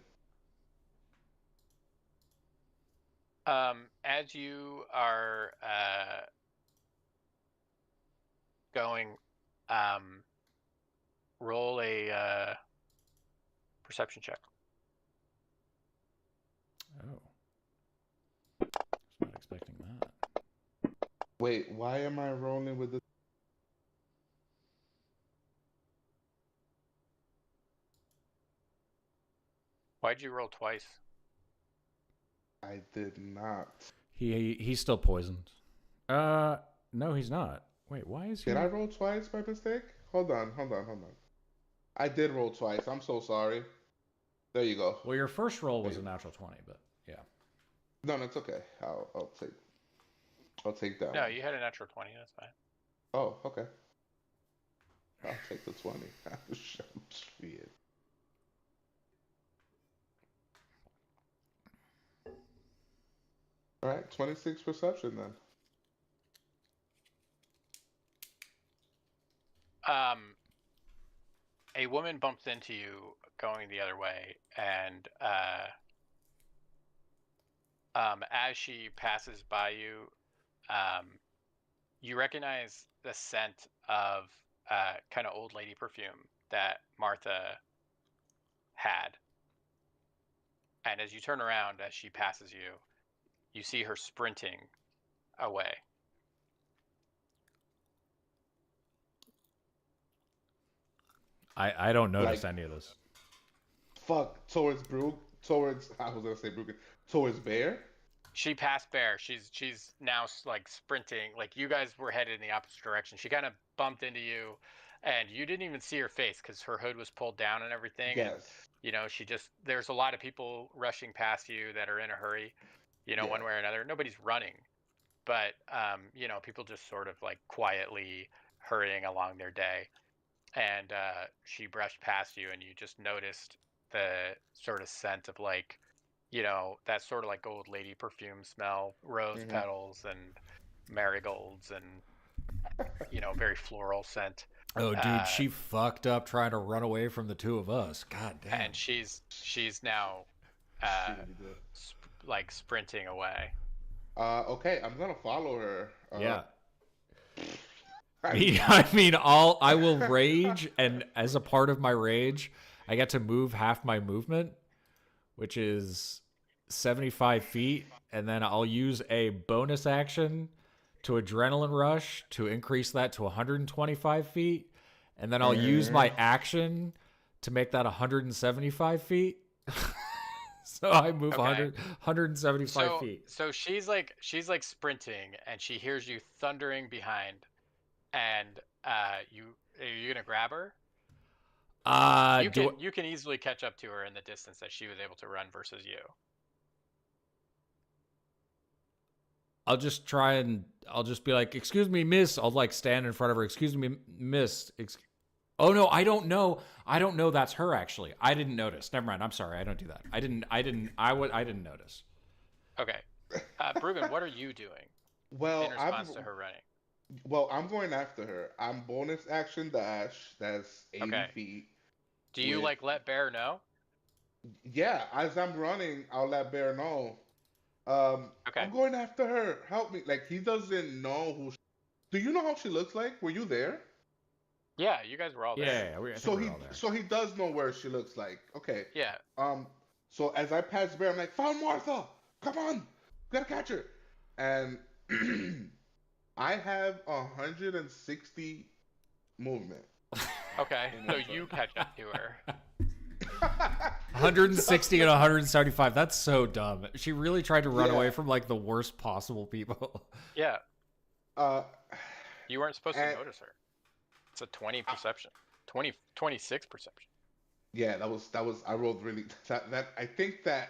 As you are going, roll a perception check. Oh. I was not expecting that. Wait, why am I rolling with this? Why'd you roll twice? I did not. He's still poisoned. No, he's not. Wait, why is he? Did I roll twice by mistake? Hold on. I did roll twice. I'm so sorry. There you go. Well, your first roll was a natural 20, but yeah. No, it's okay. I'll take that No, one. you had a natural 20. That's fine. Oh, okay. I'll take the 20. Shit. All right, 26 perception then. A woman bumps into you going the other way, and as she passes by you, you recognize the scent of kind of old lady perfume that Martha had. And as you turn around, as she passes you, you see her sprinting away. I don't notice Like- any of this. Fuck, towards I was gonna say Bruggen. Towards Bear? She passed Bear. She's now like sprinting. Like you guys were headed in the opposite direction. She kind of bumped into you, and you didn't even see her face because her hood was pulled down and everything. Yes. And there's a lot of people rushing past you that are in a hurry, Yeah. one way or another. Nobody's running, but people just sort of like quietly hurrying along their day. And she brushed past you, and you just noticed the sort of scent of like, that sort of like old lady perfume smell, rose petals and marigolds and, very floral scent. Oh, dude, she fucked up trying to run away from the two of us. God damn. And she's now like sprinting away. Okay, I'm gonna follow her. Yeah. I mean, I will rage, and as a part of my rage, I get to move half my movement, which is 75 feet, and then I'll use a bonus action to adrenaline rush to increase that to 125 feet, and then I'll use my action to make that 175 feet. So I move Okay. 175 feet. So she's like sprinting, and she hears you thundering behind, and are you gonna grab her? You can easily catch up to her in the distance that she was able to run versus you. I'll just try and I'll just be like, "Excuse me, miss." I'll like stand in front of her. "Excuse me, miss." Oh no, I don't know. I don't know that's her actually. I didn't notice. Never mind. I'm sorry. I don't do that. I didn't notice. Okay. Bruggen, what are you doing Well, in response to her running? I'm going after her. I'm bonus action dash. That's 80 Okay. feet. Do you with- like let Bear know? Yeah, as I'm running, I'll let Bear know. Okay. I'm going after her. Help me. Like he doesn't know who. Do you know how she looks like? Were you there? Yeah, you guys were all there. Yeah, I think we're all there. So he does know where she looks like. Okay. Yeah. So as I pass Bear, I'm like, found Martha. Come on, we gotta catch her. And I have 160 movement. Okay. So you catch up to her. 160 and 175. That's so dumb. She really tried to run Yeah. away from like the worst possible people. Yeah. Uh, You weren't supposed to and- notice her. It's a 20 perception. 26 perception. yeah, that was I rolled really that I think that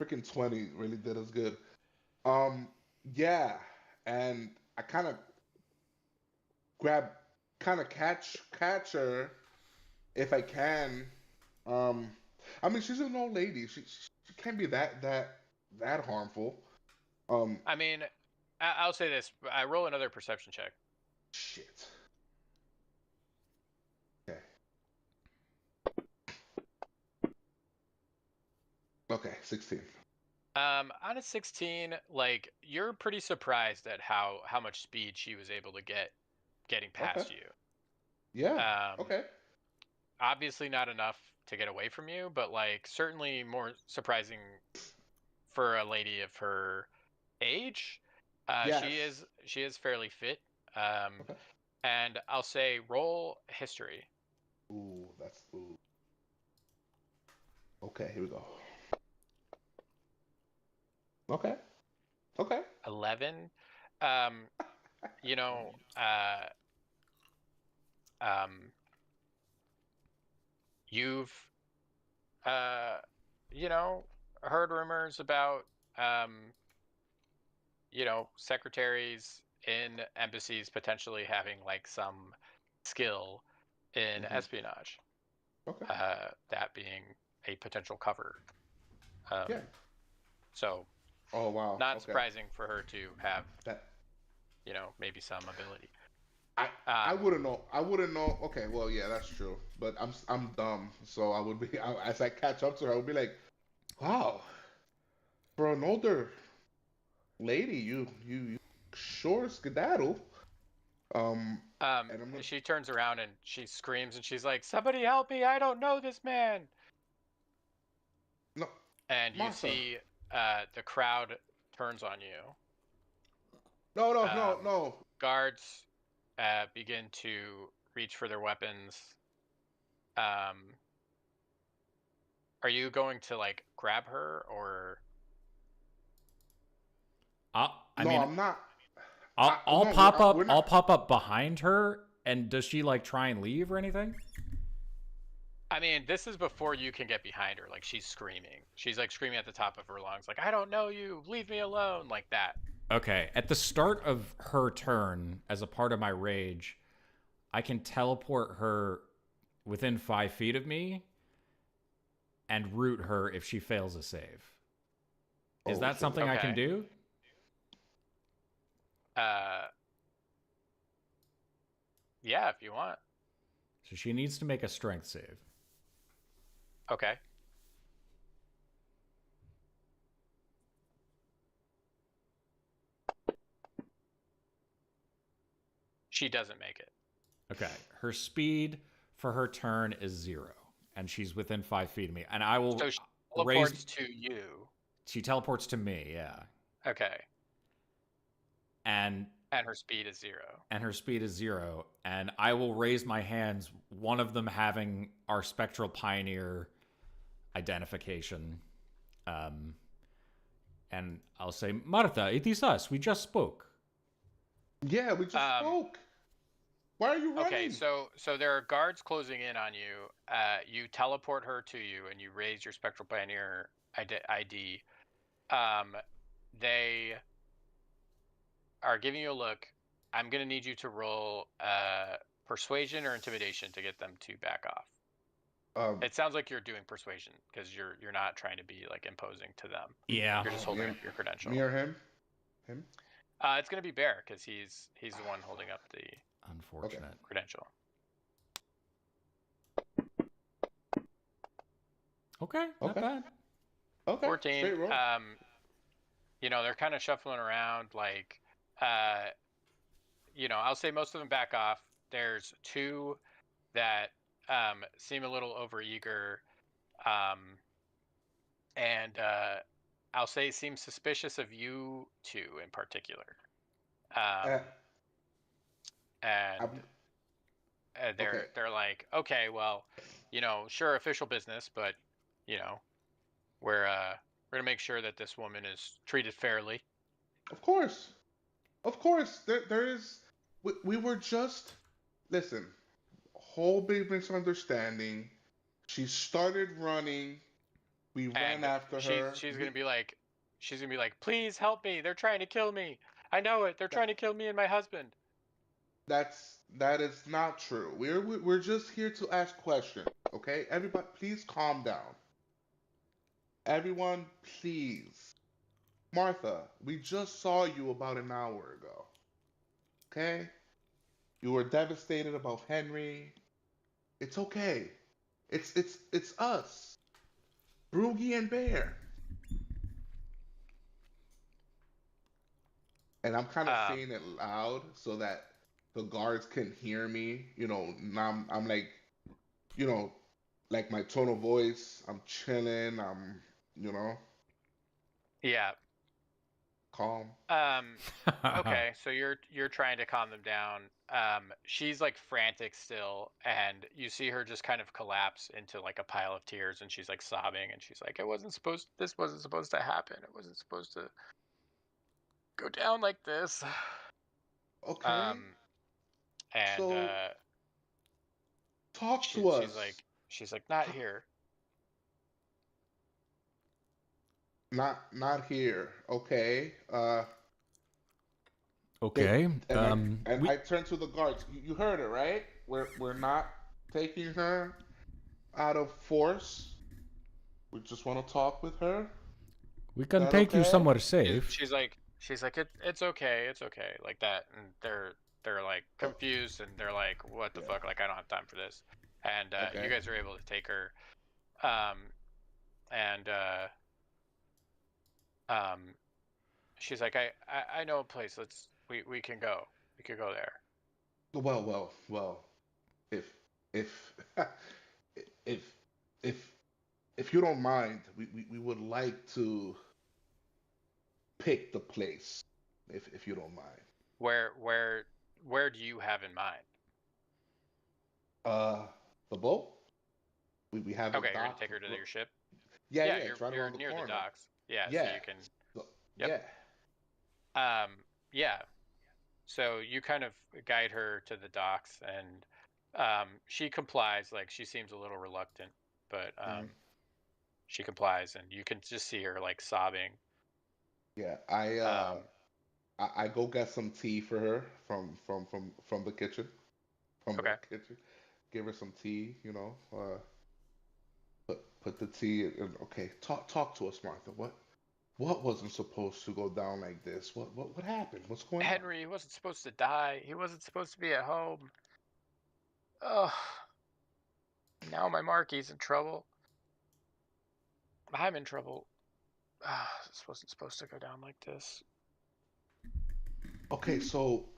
freaking 20 really did us good. Yeah, and I kind of catch her if I can. I mean, she's an old lady. She can't be that harmful. I mean, I'll say this. I roll another perception check. Shit. Okay. Okay, 16. On a 16, like you're pretty surprised at how much speed she was able to getting past Okay. you. Yeah. Okay. Obviously not enough to get away from you, but like certainly more surprising for a lady of her age. Yes. She is fairly fit. Okay. And I'll say roll history. Ooh. Okay, here we go. Okay. 11. You know, you've you know, heard rumors about secretaries in embassies potentially having like some skill in Mhm. espionage. Okay. That being a potential cover. Yeah. So Oh wow. not Okay. surprising for her to have, That maybe some ability. I wouldn't know. I wouldn't know. Okay, well, yeah, that's true. But I'm dumb, so I would be as I catch up to her, I would be like, "Wow, for an older lady, you sure skedaddle." And I'm She turns around and she screams and she's like, "Somebody help me! I don't know this man!" no, And you Martha. see the crowd turns on you. No. Guards begin to reach for their weapons. Are you going to like grab her or? No, I'm not. I'll no, pop up. we're not. I'll pop up behind her. And does she like try and leave or anything? I mean, this is before you can get behind her. Like she's screaming. She's like screaming at the top of her lungs, like, "I don't know you. Leave me alone!" Like that. Okay. At the start of her turn, as a part of my rage, I can teleport her within 5 feet of me and root her if she fails a save. Is Oh, that shit. something I can Okay. do? Yeah, if you want. So she needs to make a strength save. Okay. She doesn't make it. Okay. Her speed for her turn is 0. And she's within 5 feet of me. And I will So she raise. teleports to you. She teleports to me, yeah. Okay. And And her speed is 0. her speed is 0. And I will raise my hands, one of them having our Spectral Pioneer identification. And I'll say, "Martha, it is us. We just spoke." Yeah, we just spoke. Why are you running? Okay, so there are guards closing in on you. You teleport her to you, and you raise your Spectral Pioneer ID. They are giving you a look, I'm gonna need you to roll persuasion or intimidation to get them to back off. It sounds like you're doing persuasion because you're not trying to be like imposing to them. Yeah. You're just holding up your credential. Me or him? Him? It's gonna be Bear because he's the one holding up the Unfortunate. credential. Okay, not Okay. bad. Okay. 14. Straight roll. You know, they're kind of shuffling around. Like, you know, I'll say most of them back off. There's two that seem a little overeager, and I'll say seem suspicious of you two in particular. Uh, And I'm- they're okay. like, okay, well, you know, sure, official business, but you know, we're gonna make sure that this woman is treated fairly. Of course. Of course. There is. We were just. Listen. Whole big misunderstanding. She started running. We ran And after her. she's gonna be like, please help me. They're trying to kill me. I know it. They're trying to kill me and my husband. That is not true. We're just here to ask questions, okay? Everybody, please calm down. Everyone, please. Martha, we just saw you about an hour ago. Okay? You were devastated about Henry. It's okay. It's us. Broogie and Bear. And I'm kind of saying it loud so that the guards can hear me. You know, now I'm like, you know, like my tone of voice. I'm chilling. I'm, you know, Yeah. calm. Okay, so you're trying to calm them down. She's like frantic still, and you see her just kind of collapse into like a pile of tears, and she's like sobbing, and she's like, this wasn't supposed to happen. It wasn't supposed to go down like this. Okay. And So talk to us. she's like, not here. Not here. Okay. Okay. I turned to the guards. You heard it, right? We're not taking her out of force. We just want to talk with her. we can That take you okay? somewhere safe. She's like it's okay, like that, and they're like confused, and they're like, what the Yeah. fuck? Like, I don't have time for this. And Okay. you guys are able to take her, and she's like, I know a place. We can go. We could go there. Well. If if if if if you don't mind, we would like to pick the place. If you don't mind. Where do you have in mind? The boat. We have Okay, a you're gonna dock. take her to your ship. Yeah, You're it's right around the near corner. the docks. Yeah, so Yeah. you can. So, Yep. Yeah. Yeah. So you kind of guide her to the docks, and she complies. Like, she seems a little reluctant, but she complies, and you can just see her like sobbing. Yeah. I go get some tea for her from the kitchen. From Okay. the kitchen. Give her some tea, you know. Put the tea in. Okay, talk to us, Martha. What wasn't supposed to go down like this? What happened? What's going on? Henry, he wasn't supposed to die. He wasn't supposed to be at home. Ugh. Now my Marky's in trouble. I'm in trouble. This wasn't supposed to go down like this. Okay, so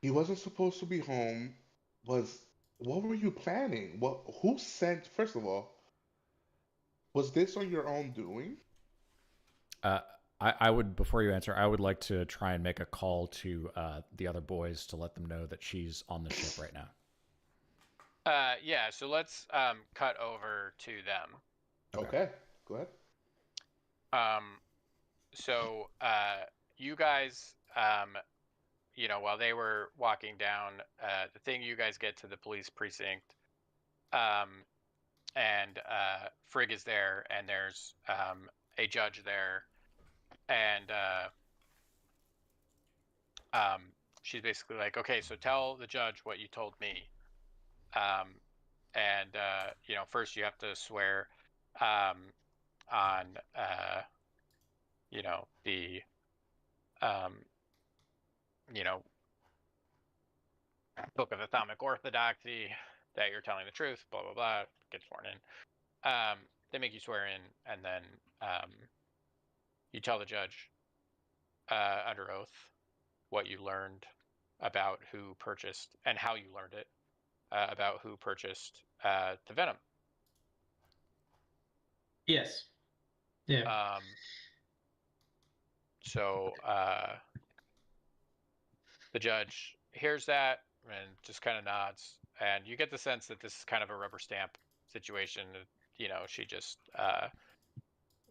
he wasn't supposed to be home. What were you planning? Who sent? First of all, was this on your own doing? I would, before you answer, I would like to try and make a call to the other boys to let them know that she's on the ship right now. Yeah, so let's cut over to them. Okay, go ahead. So you guys, you know, while they were walking down, the thing, you guys get to the police precinct, and Frigg is there, and there's a judge there, and she's basically like, okay, so tell the judge what you told me. And first you have to swear on the Book of Atomic Orthodoxy that you're telling the truth, blah blah blah. Get sworn in. They make you swear in, and then you tell the judge under oath what you learned about who purchased and how you learned it, about who purchased the venom. Yes. Yeah. So the judge hears that and just kind of nods, and you get the sense that this is kind of a rubber stamp situation. She just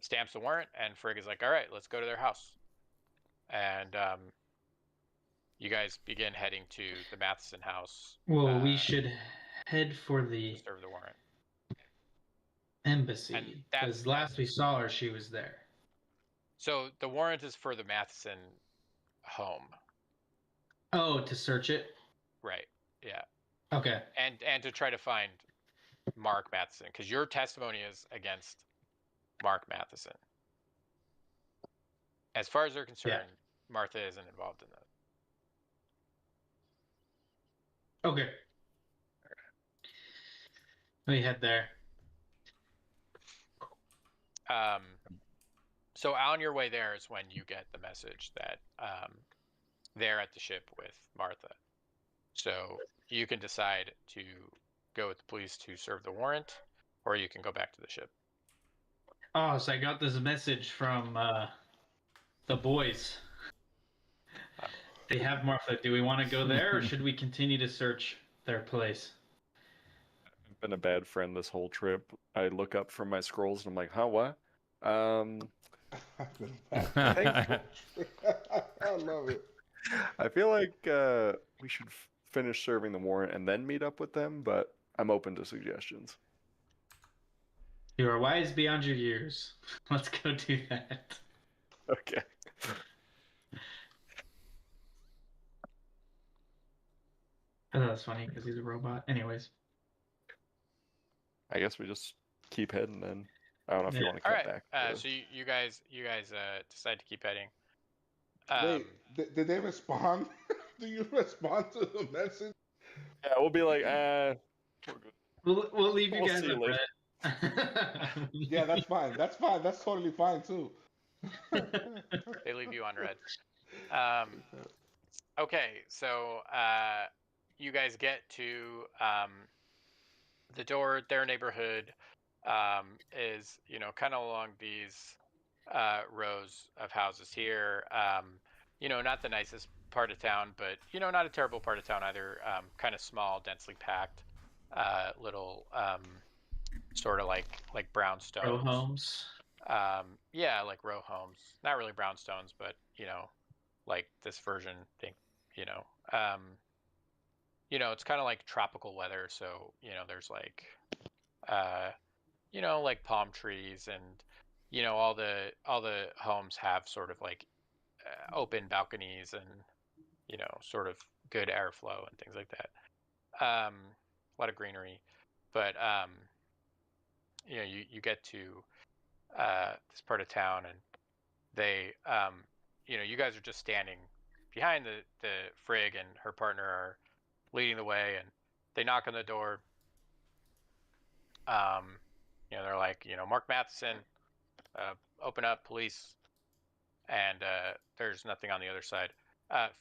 stamps the warrant, and Frigg is like, all right, let's go to their house. And you guys begin heading to the Matheson house. Well, we should head for to the serve the warrant. embassy, because last we saw her, she was there. So the warrant is for the Matheson home. Oh, to search it? Right. Yeah. Okay. And to try to find Mark Matheson, because your testimony is against Mark Matheson. As far as they're concerned, Martha isn't involved in that. Okay. We head there. So on your way there is when you get the message that they're at the ship with Martha. So you can decide to go with the police to serve the warrant, or you can go back to the ship. Oh, so I got this message from the boys. They have Martha. Do we want to go there, or should we continue to search their place? I've been a bad friend this whole trip. I look up from my scrolls and I'm like, huh, what? I love it. I feel like we should finish serving the warrant and then meet up with them, but I'm open to suggestions. You are wise beyond your years. Let's go do that. Okay. I thought it was funny because he's a robot. Anyways. I guess we just keep heading then. I don't know if you want to cut back. So you guys decide to keep heading. Wait, did they respond? Do you respond to the message? Yeah, we'll be like, We'll leave you guys see you later. Yeah, that's fine. That's fine. That's totally fine too. They leave you on red. Okay, so you guys get to the door. Their neighborhood is, kind of along these rows of houses here. Not the nicest part of town, but not a terrible part of town either. Kind of small, densely packed, little sort of like brownstones. Row homes. Yeah, like row homes. Not really brownstones, but like this version thing. It's kind of like tropical weather, so there's like like palm trees, and all the homes have sort of like open balconies and sort of good airflow and things like that. A lot of greenery, but you get to this part of town, and they you guys are just standing behind the Frigg, and her partner are leading the way, and they knock on the door. They're like, Mark Matheson, open up, police. And there's nothing on the other side.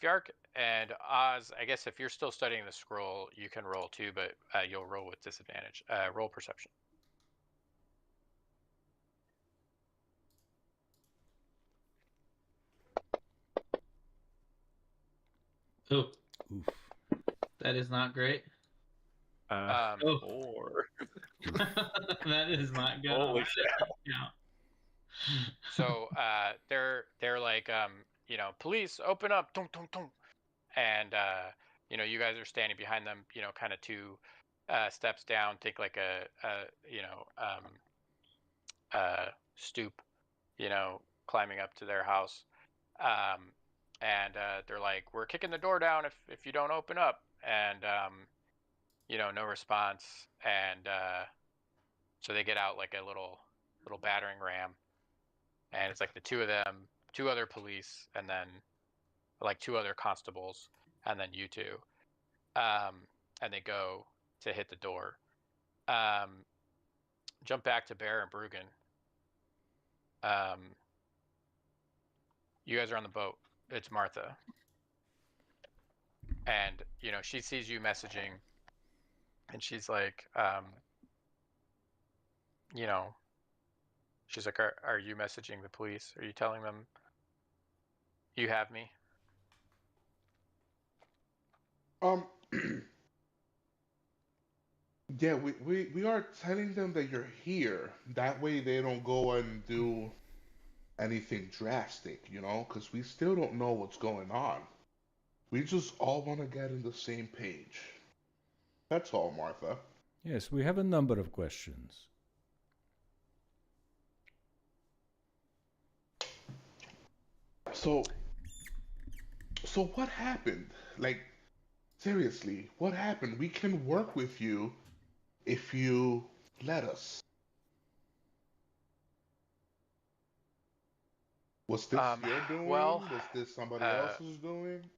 Fjark and Oz, I guess if you're still studying the scroll, you can roll too, but you'll roll with disadvantage. Roll perception. Ooh. That is not great. Or that is not good. Holy Yeah. So they're like, police, open up, tum, tum, tum. And you guys are standing behind them, kind of 2 steps down, take like a stoop, climbing up to their house, and they're like, "We're kicking the door down if you don't open up," and no response, and so they get out like a little battering ram, and it's like the two of them, two other police, and then like two other constables, and then you two, and they go to hit the door. Jump back to Bear and Bruggen. You guys are on the boat. It's Martha, and she sees you messaging, and she's like, she's like, are you messaging the police? Are you telling them you have me? Yeah, we are telling them that you're here. That way they don't go and do anything drastic, because we still don't know what's going on. We just all want to get on the same page. That's all, Martha. Yes, we have a number of questions. So what happened? Like, seriously, what happened? We can work with you if you let us. Was this your doing? Well, Was this somebody else's doing?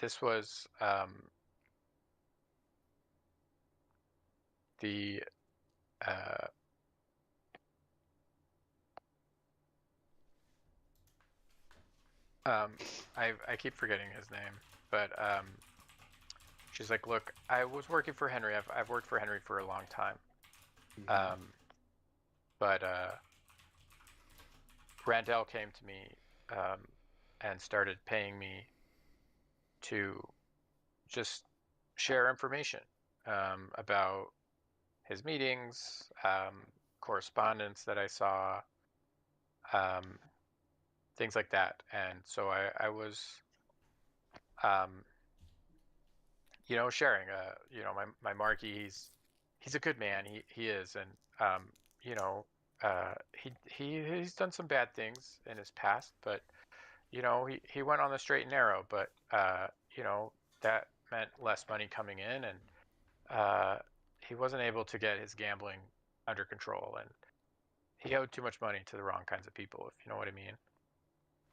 this was the I keep forgetting his name, but she's like, look, I was working for Henry. I've worked for Henry for a long time. But Randall came to me and started paying me to just share information about his meetings, correspondence that I saw, things like that. And so I was, sharing. My Marky, he's a good man. He is, and he's done some bad things in his past, but he went on the straight and narrow. But that meant less money coming in, and he wasn't able to get his gambling under control, and he owed too much money to the wrong kinds of people, if you know what I mean.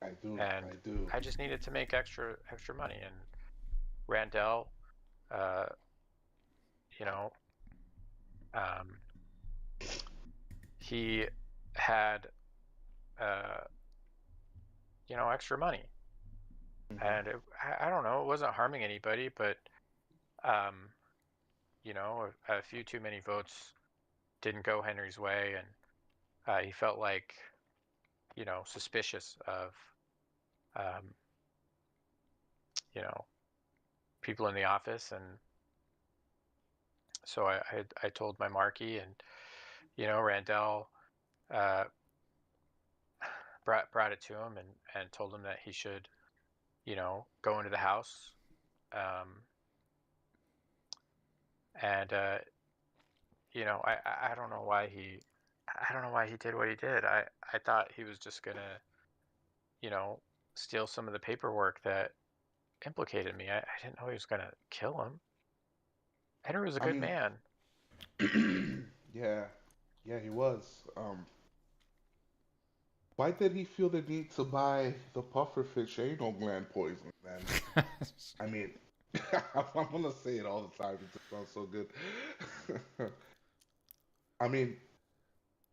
I do. And I do. I just needed to make extra money, and Randall, he had extra money, and I don't know, it wasn't harming anybody, but a few too many votes didn't go Henry's way, and he felt like suspicious of people in the office, and so I told my Marquis, and Randall brought it to him, and told him that he should go into the house, and I don't know why he did what he did. I thought he was just gonna steal some of the paperwork that implicated me. I didn't know he was gonna kill him. Henry was a good man. Yeah, he was. Why did he feel the need to buy the pufferfish anal gland poison, man? I mean, I'm gonna say it all the time. It just sounds so good. I mean,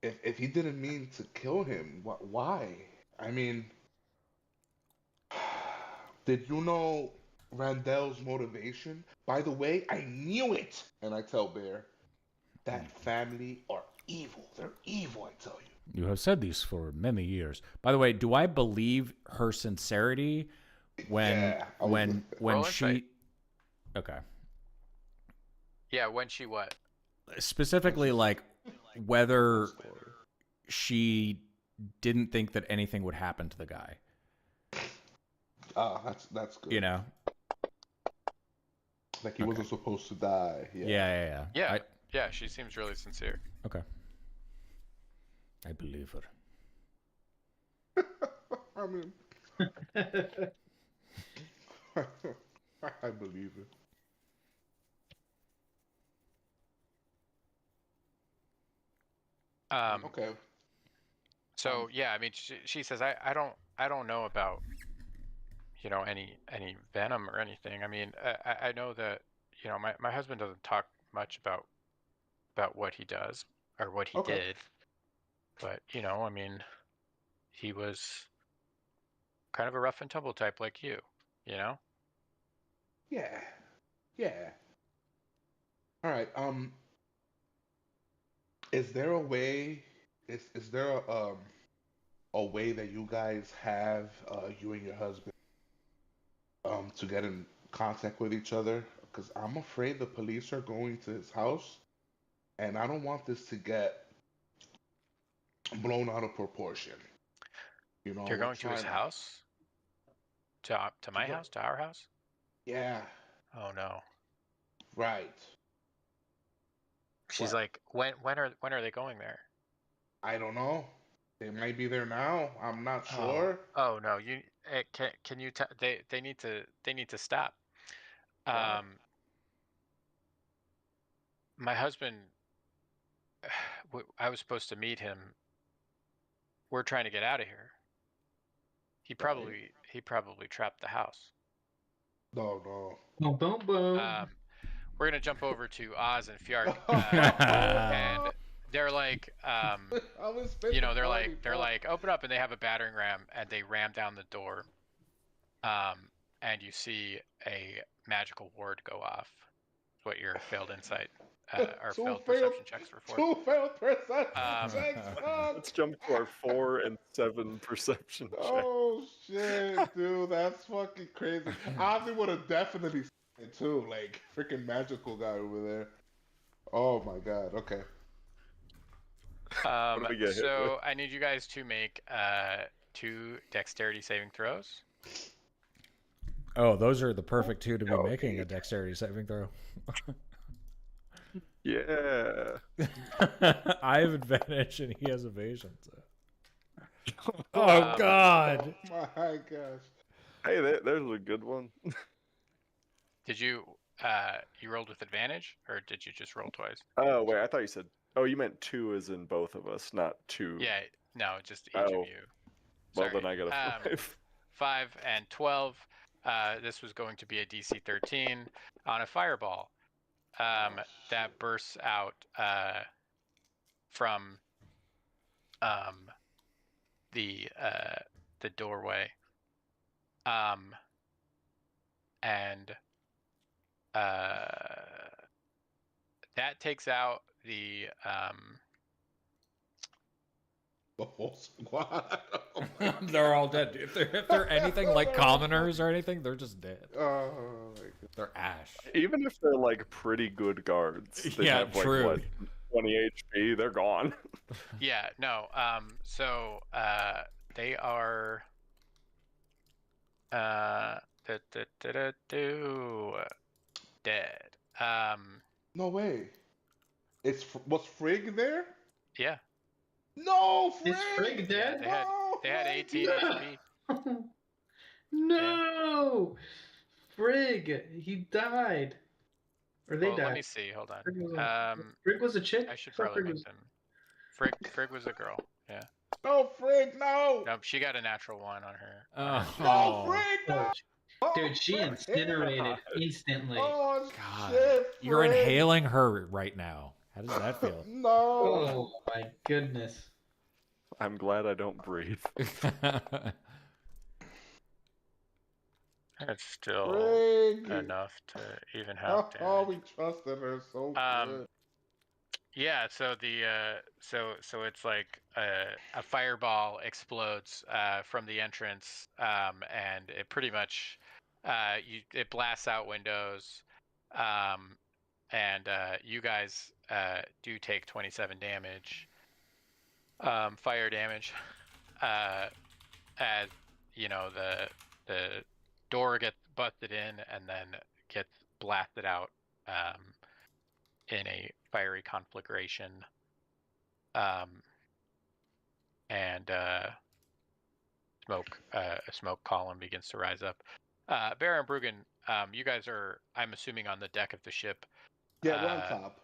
if he didn't mean to kill him, why? I mean, did you know Randall's motivation? By the way, I knew it, and I tell Bear, that family are evil. They're evil, I tell you. You have said this for many years. By the way, do I believe her sincerity when she? Okay. Yeah, when she what? Specifically, like whether she didn't think that anything would happen to the guy. That's good. Like he wasn't supposed to die. Yeah. Yeah, she seems really sincere. Okay. I believe her. I mean, I believe it. Okay. So yeah, I mean, she says I don't know about any venom or anything. I mean, I know that my husband doesn't talk much about what he does or what he Okay. did, but I mean, he was kind of a rough and tumble type like you, you know. Yeah. Yeah. All right. Is there a way? Is there a way that you guys have you and your husband to get in contact with each other? Because I'm afraid the police are going to his house, and I don't want this to get blown out of proportion. You're We're going to his trying house, to to my go. house, to our house. Yeah. Oh no. Right. She's What? like, when are they going there? I don't know. They might be there now. I'm not Oh, sure. oh no, can you they need to stop. Why? Um, my husband, I was supposed to meet him. We're trying to get out of here. He Right? probably he probably trapped the house. No, no. Boom, boom, boom. We're gonna jump over to Oz and Fjark, and I they're like, was spent the they're party, fuck. like, open up, and they have a battering ram, and they ram down the door, and you see a magical ward go off. That's what your failed insight or Two failed failed, perception checks were for. two failed perception Um, checks. Fuck. Let's jump to our 4 and 7 perception check. Oh shit, dude, that's fucking crazy. Ozzy would have definitely said it too, like freaking magical guy over there. Oh my god. Okay. What do we get hit with? so I need you guys to make 2 dexterity saving throws. Oh, those are the perfect two to be Oh, making a neat. dexterity saving throw. Yeah. I have advantage and he has evasion. So. Oh Um, God! Oh my gosh. Hey, there's a good one. Did you you rolled with advantage, or did you just roll twice? Oh, wait, I thought you said. Oh, you meant 2 as in both of us, not 2. Yeah, no, just each Oh, of you. well, Sorry. then I got a 5. 5 and 12. This was going to be a DC 13 on a fireball that bursts out from the doorway, and that takes out the The whole squad. They're all dead. If they're anything like commoners or anything, they're just dead. Oh my god. They're ash. Even if they're like pretty good guards, they Yeah, have like true. what 20 HP, they're gone. yeah, no. So they are dead. No way. Was Frigg there? Yeah. No, Is Frigg. Frigg dead? They had 18 No. HP. No! Frigg, he died. Or they Well, died. let me see. Hold Frigg was on. a, Frigg was a chick? I should I thought probably Frigg make was... them. Frigg was a girl. Yeah. No, Frigg. No. No, she got a natural 1 on her. No, Frigg. No. Oh, dude, she Frig. incinerated instantly. Oh God, shit. you're Frig. inhaling her right now. How does that feel? No. Oh my goodness. I'm glad I don't breathe. It's still Frig. enough to even have Oh, damage. we trusted her so good. Yeah, so the so it's like a fireball explodes from the entrance, and it pretty much it blasts out windows, and you guys do take 27 damage, fire damage, as the door gets busted in and then gets blasted out in a fiery conflagration. and a smoke column begins to rise up. Baron Bruggen, you guys are, I'm assuming, on the deck of the ship. Yeah, we're on top.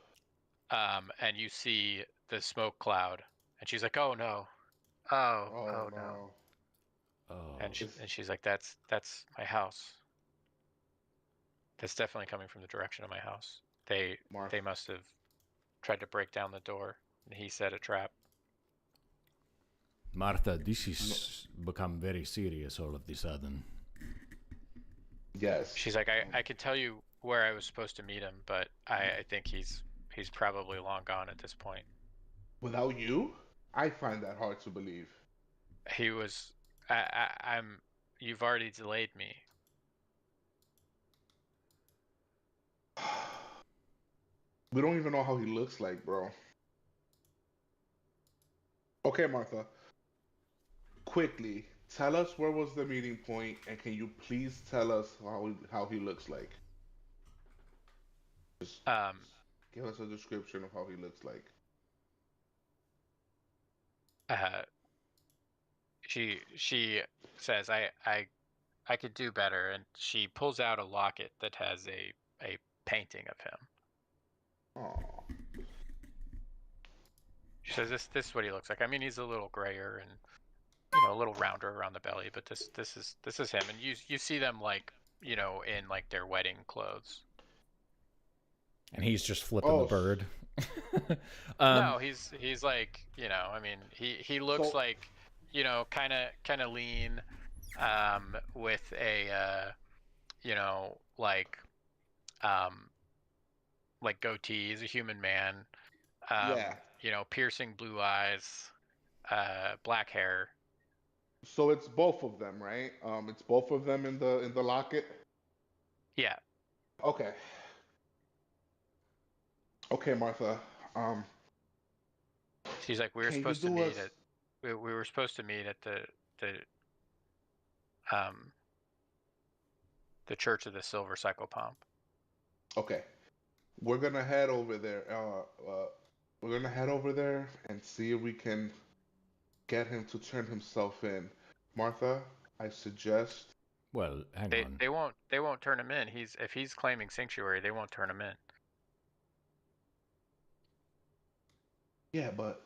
And you see the smoke cloud, and she's like, "Oh no, oh no." No. Oh. And she's like, "That's my house. That's definitely coming from the direction of my house. They must have tried to break down the door, and he set a trap." Martha, this is become very serious all of the sudden. Yes. She's like, I could tell you where I was supposed to meet him, but I think he's probably long gone at this point. Without you? I find that hard to believe. He was. I'm. You've already delayed me. We don't even know how he looks like, bro. Okay, Martha. Quickly, tell us where was the meeting point, and can you please tell us how he looks like? Just give us a description of how he looks like. She says, I could do better, and she pulls out a locket that has a painting of him. Oh. She says, this is what he looks like. I mean, he's a little grayer and a little rounder around the belly, but this is him. And you see them like in like their wedding clothes. And he's just flipping the bird. No, he's like, I mean, he looks like, kind of lean, with a, like goatee. He's a human man. Yeah. Piercing blue eyes, black hair. So it's both of them, right? It's both of them in the locket. Yeah. Okay. Okay, Martha. She's like, we were supposed to meet at we were supposed to meet at the Church of the Silver Cycle Pump. Okay. We're gonna head over there. We're gonna head over there and see if we can get him to turn himself in. Martha, I suggest. Well, hang on. They won't turn him in. If he's claiming sanctuary, they won't turn him in. Yeah, but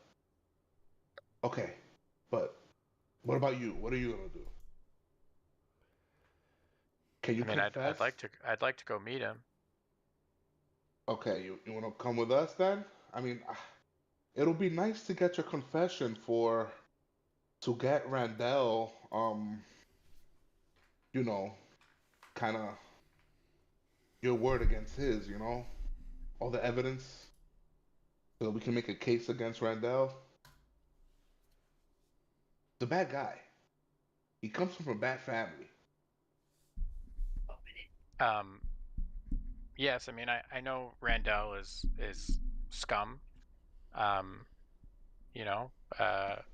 okay. But what about you? What are you gonna do? Can you confess? I'd like to go meet him. Okay, you want to come with us then? I mean, it'll be nice to get your confession to get Randall, kind of your word against his, all the evidence, so that we can make a case against Randall. The bad guy. He comes from a bad family. Yes, I mean, I know Randall is scum.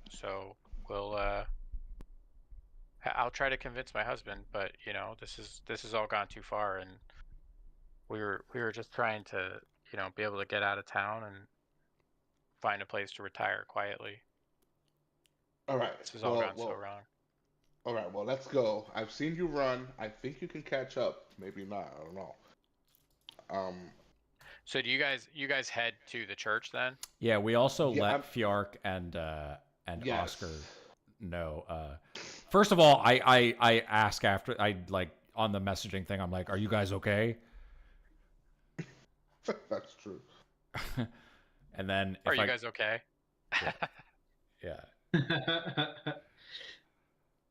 So we'll I'll try to convince my husband, but this has all gone too far, and we were just trying to be able to get out of town and find a place to retire quietly. All right. This has all gone so wrong. All right, well, let's go. I've seen you run. I think you can catch up. Maybe not. I don't know. So do you guys head to the church then? Yeah, we also let Fjark and yes. Oscar know. First of all, I ask after on the messaging thing. I'm like, "Are you guys okay?" That's true. And then, are you guys okay? Yeah.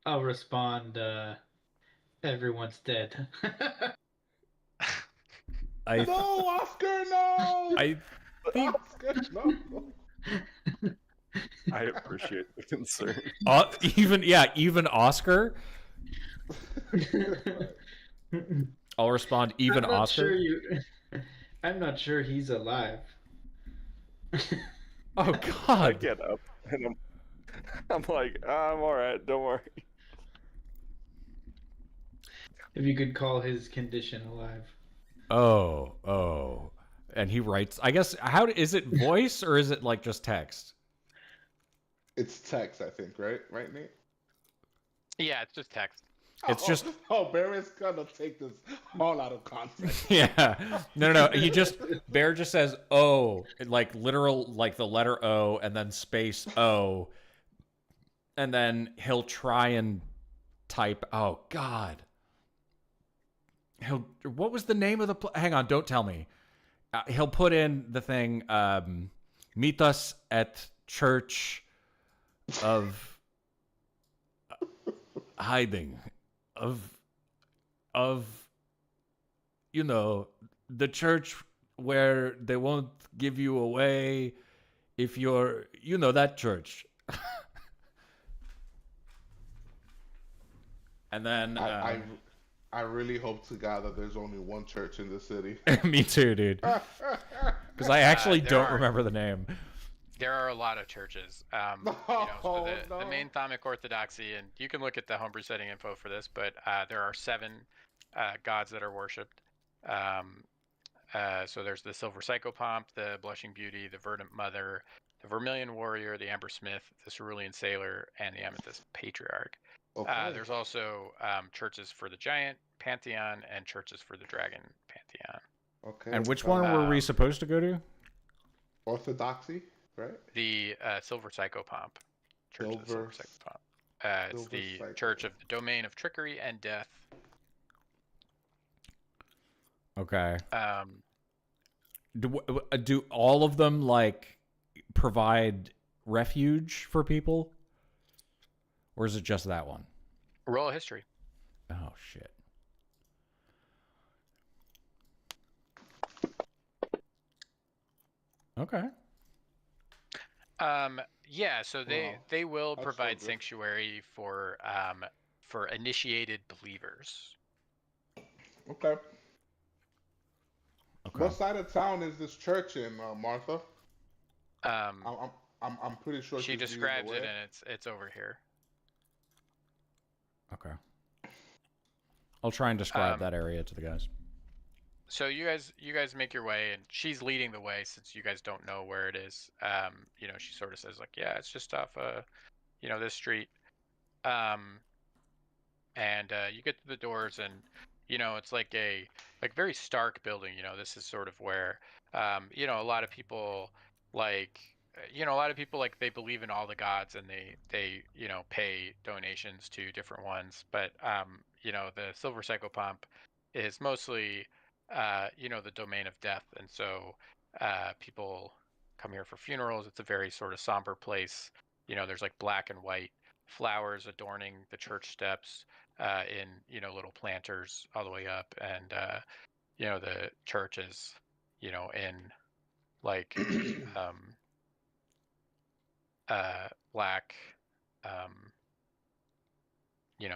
I'll respond. Everyone's dead. No, Oscar, no! Oscar, no! I appreciate the concern. Even Oscar. I'll respond. Even Oscar. I'm not sure he's alive. Oh God! I get up and I'm like, I'm all right. Don't worry. If you could call his condition alive. Oh. And he writes, I guess, how is it voice or is it like just text? It's text, I think, right? Right, Nate? Yeah, it's just text. It's Oh, just oh, Barrett's gonna take this all out of context. yeah. No. He just Bear just says O, like literal, like the letter O, and then space O, and then he'll try and type. Oh God. What was the name of the? Hang on, don't tell me. He'll put in the thing. Meet us at church of hiding of the church where they won't give you away if you're that church. And then I really hope to God that there's only one church in the city. me too, dude, because I actually don't remember the name. There are a lot of churches. So the main Thamic Orthodoxy, and you can look at the homebrew setting info for this, but there are 7 gods that are worshipped. So there's the Silver Psychopomp, the Blushing Beauty, the Verdant Mother, the Vermilion Warrior, the Amber Smith, the Cerulean Sailor, and the Amethyst Patriarch. Okay. There's also churches for the Giant Pantheon and churches for the Dragon Pantheon. Okay. And which one were we supposed to go to? Orthodoxy, right? The Silver Psychopomp. Church of the Silver Psychopomp. It's the Church of the Domain of Trickery and Death. Okay. Do all of them like provide refuge for people, or is it just that one? Roll of history. Oh shit. Okay. Yeah, so they will That's provide so good. sanctuary for initiated believers. Okay. Okay. What side of town is this church in, Martha? Um, I'm pretty sure she she's leading the describes it, way. and it's over here. Okay. I'll try and describe that area to the guys. So you guys make your way, and she's leading the way since you guys don't know where it is. She sort of says like, yeah, it's just off this street. And you get to the doors, and it's like a very stark building. This is sort of where a lot of people like they believe in all the gods, and they pay donations to different ones. But the Silver Psychopomp is mostly the domain of death, and so people come here for funerals. It's a very sort of somber place. There's like black and white flowers adorning the church steps in little planters all the way up, and the church is in like black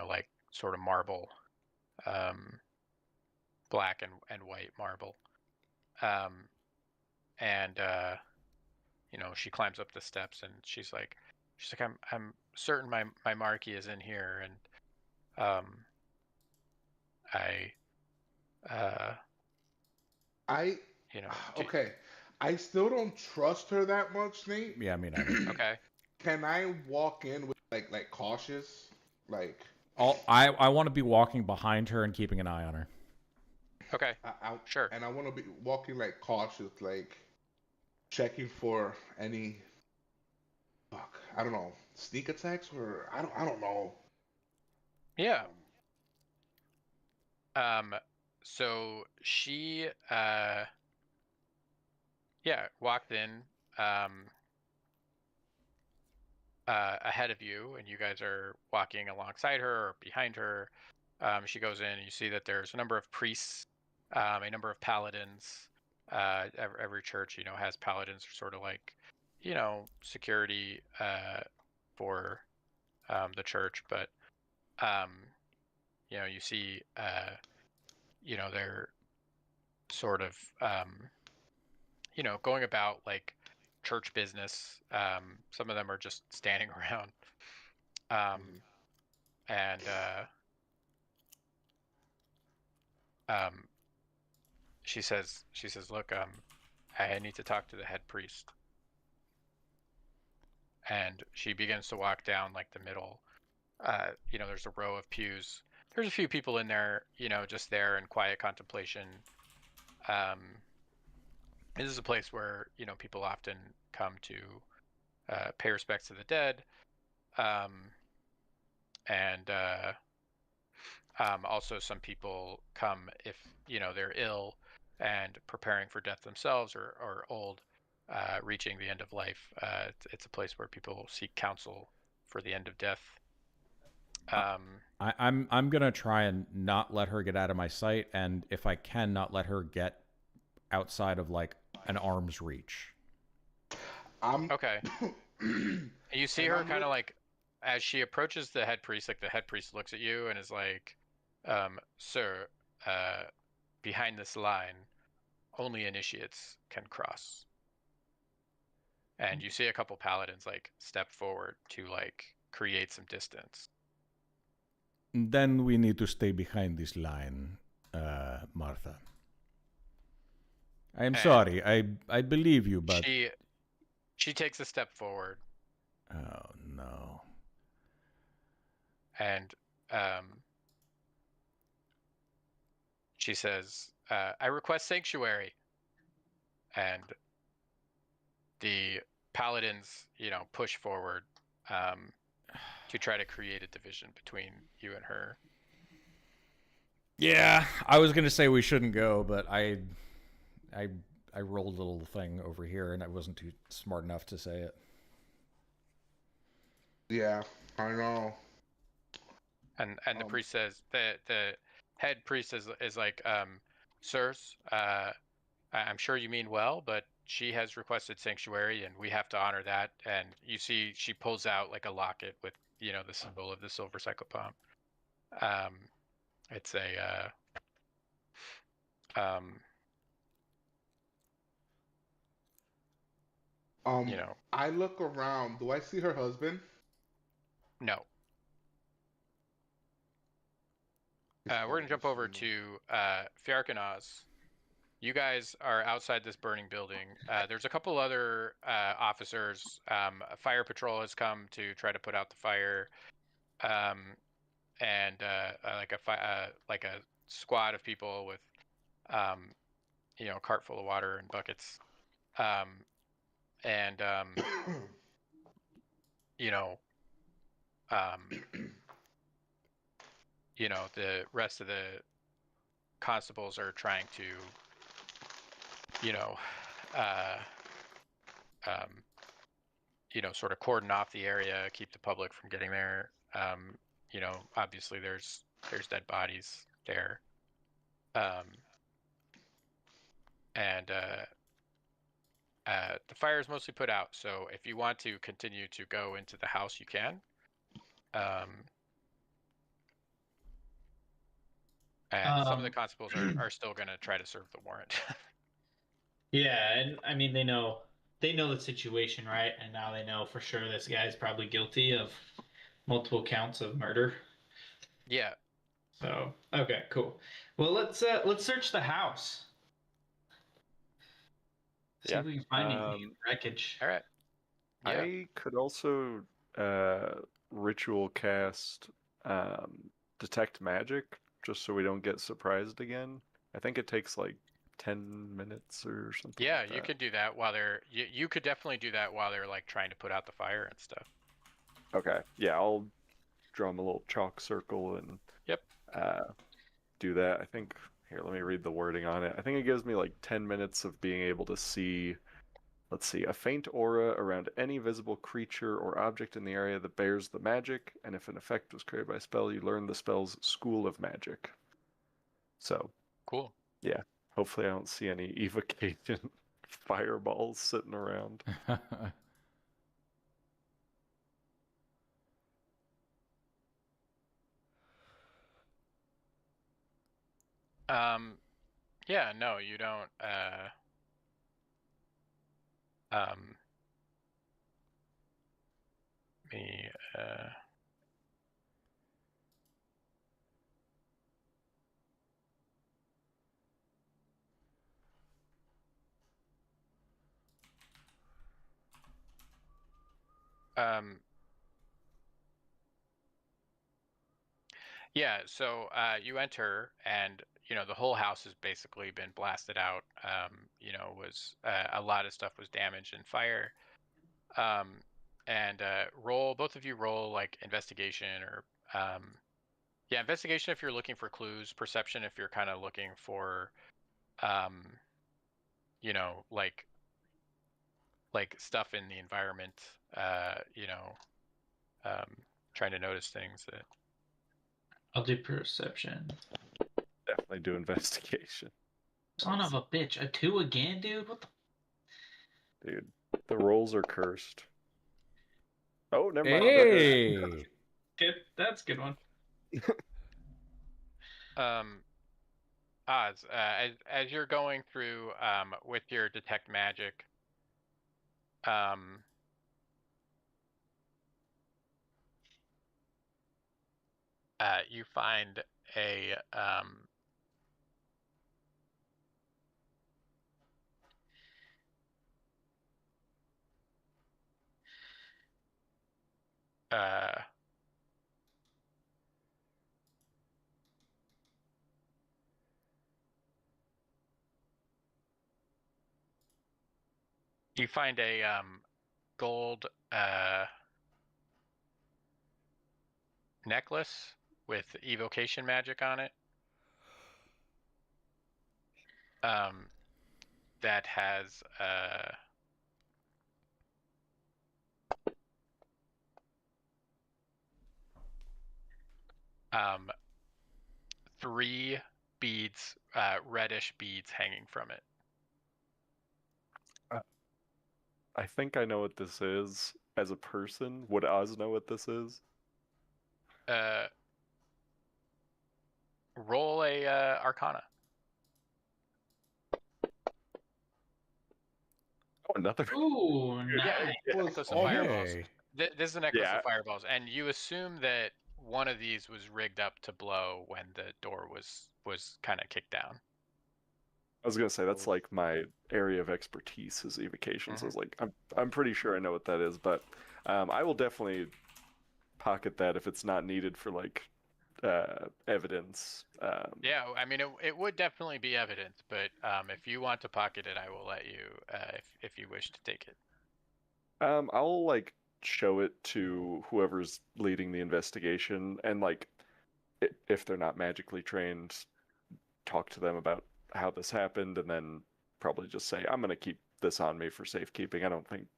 like sort of marble, black and white marble, and she climbs up the steps, and she's like I'm certain my marquee is in here, and Okay. I still don't trust her that much, Nate. Yeah, I mean, okay. Can I walk in with like cautious, like? I want to be walking behind her and keeping an eye on her. Okay. Sure. And I want to be walking like cautious, like checking for any. I don't know, sneak attacks, or I don't know. Yeah. So she walked in ahead of you, and you guys are walking alongside her or behind her. She goes in, and you see that there's a number of priests, a number of paladins. Every church, has paladins, sort of like, security for the church. But you see, they're sort of, going about like church business. Some of them are just standing around. And she says, look, I need to talk to the head priest. and she begins to walk down like the middle. There's a row of pews. There's a few people in there, just there in quiet contemplation. This is a place where people often come to pay respects to the dead, and also some people come if they're ill and preparing for death themselves or old, reaching the end of life. It's a place where people seek counsel for the end of death. I'm gonna try and not let her get out of my sight, and if I can, not let her get outside of like an arm's reach. Okay. You see her kind of like, as she approaches the head priest, like the head priest looks at you and is like, "Sir, behind this line, only initiates can cross." And you see a couple paladins like step forward to like create some distance. Then we need to stay behind this line, Martha. I am sorry. I believe you, but she takes a step forward. Oh no. And she says, "I request sanctuary." And the paladins, push forward to try to create a division between you and her. Yeah, I was gonna say we shouldn't go, but I rolled a little thing over here, and I wasn't too smart enough to say it. Yeah, I know. And the priest says, the head priest is like, "Sirs, I'm sure you mean well, but she has requested sanctuary, and we have to honor that." And you see, she pulls out like a locket with the symbol of the silver cyclopomp. It's a I look around. Do I see her husband? No. We're gonna jump over to Fiarkanos. You guys are outside this burning building. There's a couple other officers. A fire patrol has come to try to put out the fire, and like a squad of people with a cart full of water and buckets, and you know, um, the rest of the constables are trying to, uh, sort of cordon off the area, keep the public from getting there. Obviously there's dead bodies there, and the fire is mostly put out. So if you want to continue to go into the house, you can. And some of the constables are still going to try to serve the warrant. Yeah, and I mean they know the situation, right? And now they know for sure this guy's probably guilty of multiple counts of murder. Yeah. So okay, cool. Well, let's search the house. See if we can find anything in wreckage. All right. Yeah. I could also ritual cast detect magic just so we don't get surprised again. I think it takes like 10 minutes or something. Yeah, like you could do that while they're. You could definitely do that while they're like trying to put out the fire and stuff. Okay. Yeah, I'll draw them a little chalk circle and Yep. Do that. I think here, let me read the wording on it. I think it gives me like 10 minutes of being able to see, let's see, a faint aura around any visible creature or object in the area that bears the magic, and if an effect was created by a spell, you learn the spell's school of magic. So, cool. Yeah, hopefully I don't see any evocation fireballs sitting around. Yeah, no, you don't. Me. Yeah, so you enter, and the whole house has basically been blasted out. Was a lot of stuff was damaged in fire. And both of you roll like investigation or yeah, investigation if you're looking for clues, perception if you're kind of looking for um, like stuff in the environment. Um, trying to notice things that. I'll do perception. Definitely do investigation. Son of a bitch. A 2 again, dude? What the? Dude, the rolls are cursed. Oh, never mind. Hey. Good. That's a good one. Oz, as you're going through with your detect magic, you find a gold necklace with evocation magic on it. That has 3 beads, reddish beads hanging from it. I think I know what this is. As a person, would Oz know what this is? Roll a Arcana. Oh, another. Ooh, nice. Necklace of Oh, fireballs. Hey. This is a necklace Yeah. of fireballs, and you assume that one of these was rigged up to blow when the door was kind of kicked down. I was gonna say that's like my area of expertise is evocation. So I was like, I'm pretty sure I know what that is, but I will definitely pocket that if it's not needed for like evidence. Yeah, I mean it would definitely be evidence, but if you want to pocket it, I will let you if you wish to take it. I'll like show it to whoever's leading the investigation, and like if they're not magically trained, talk to them about how this happened, and then probably just say, I'm gonna keep this on me for safekeeping. I don't think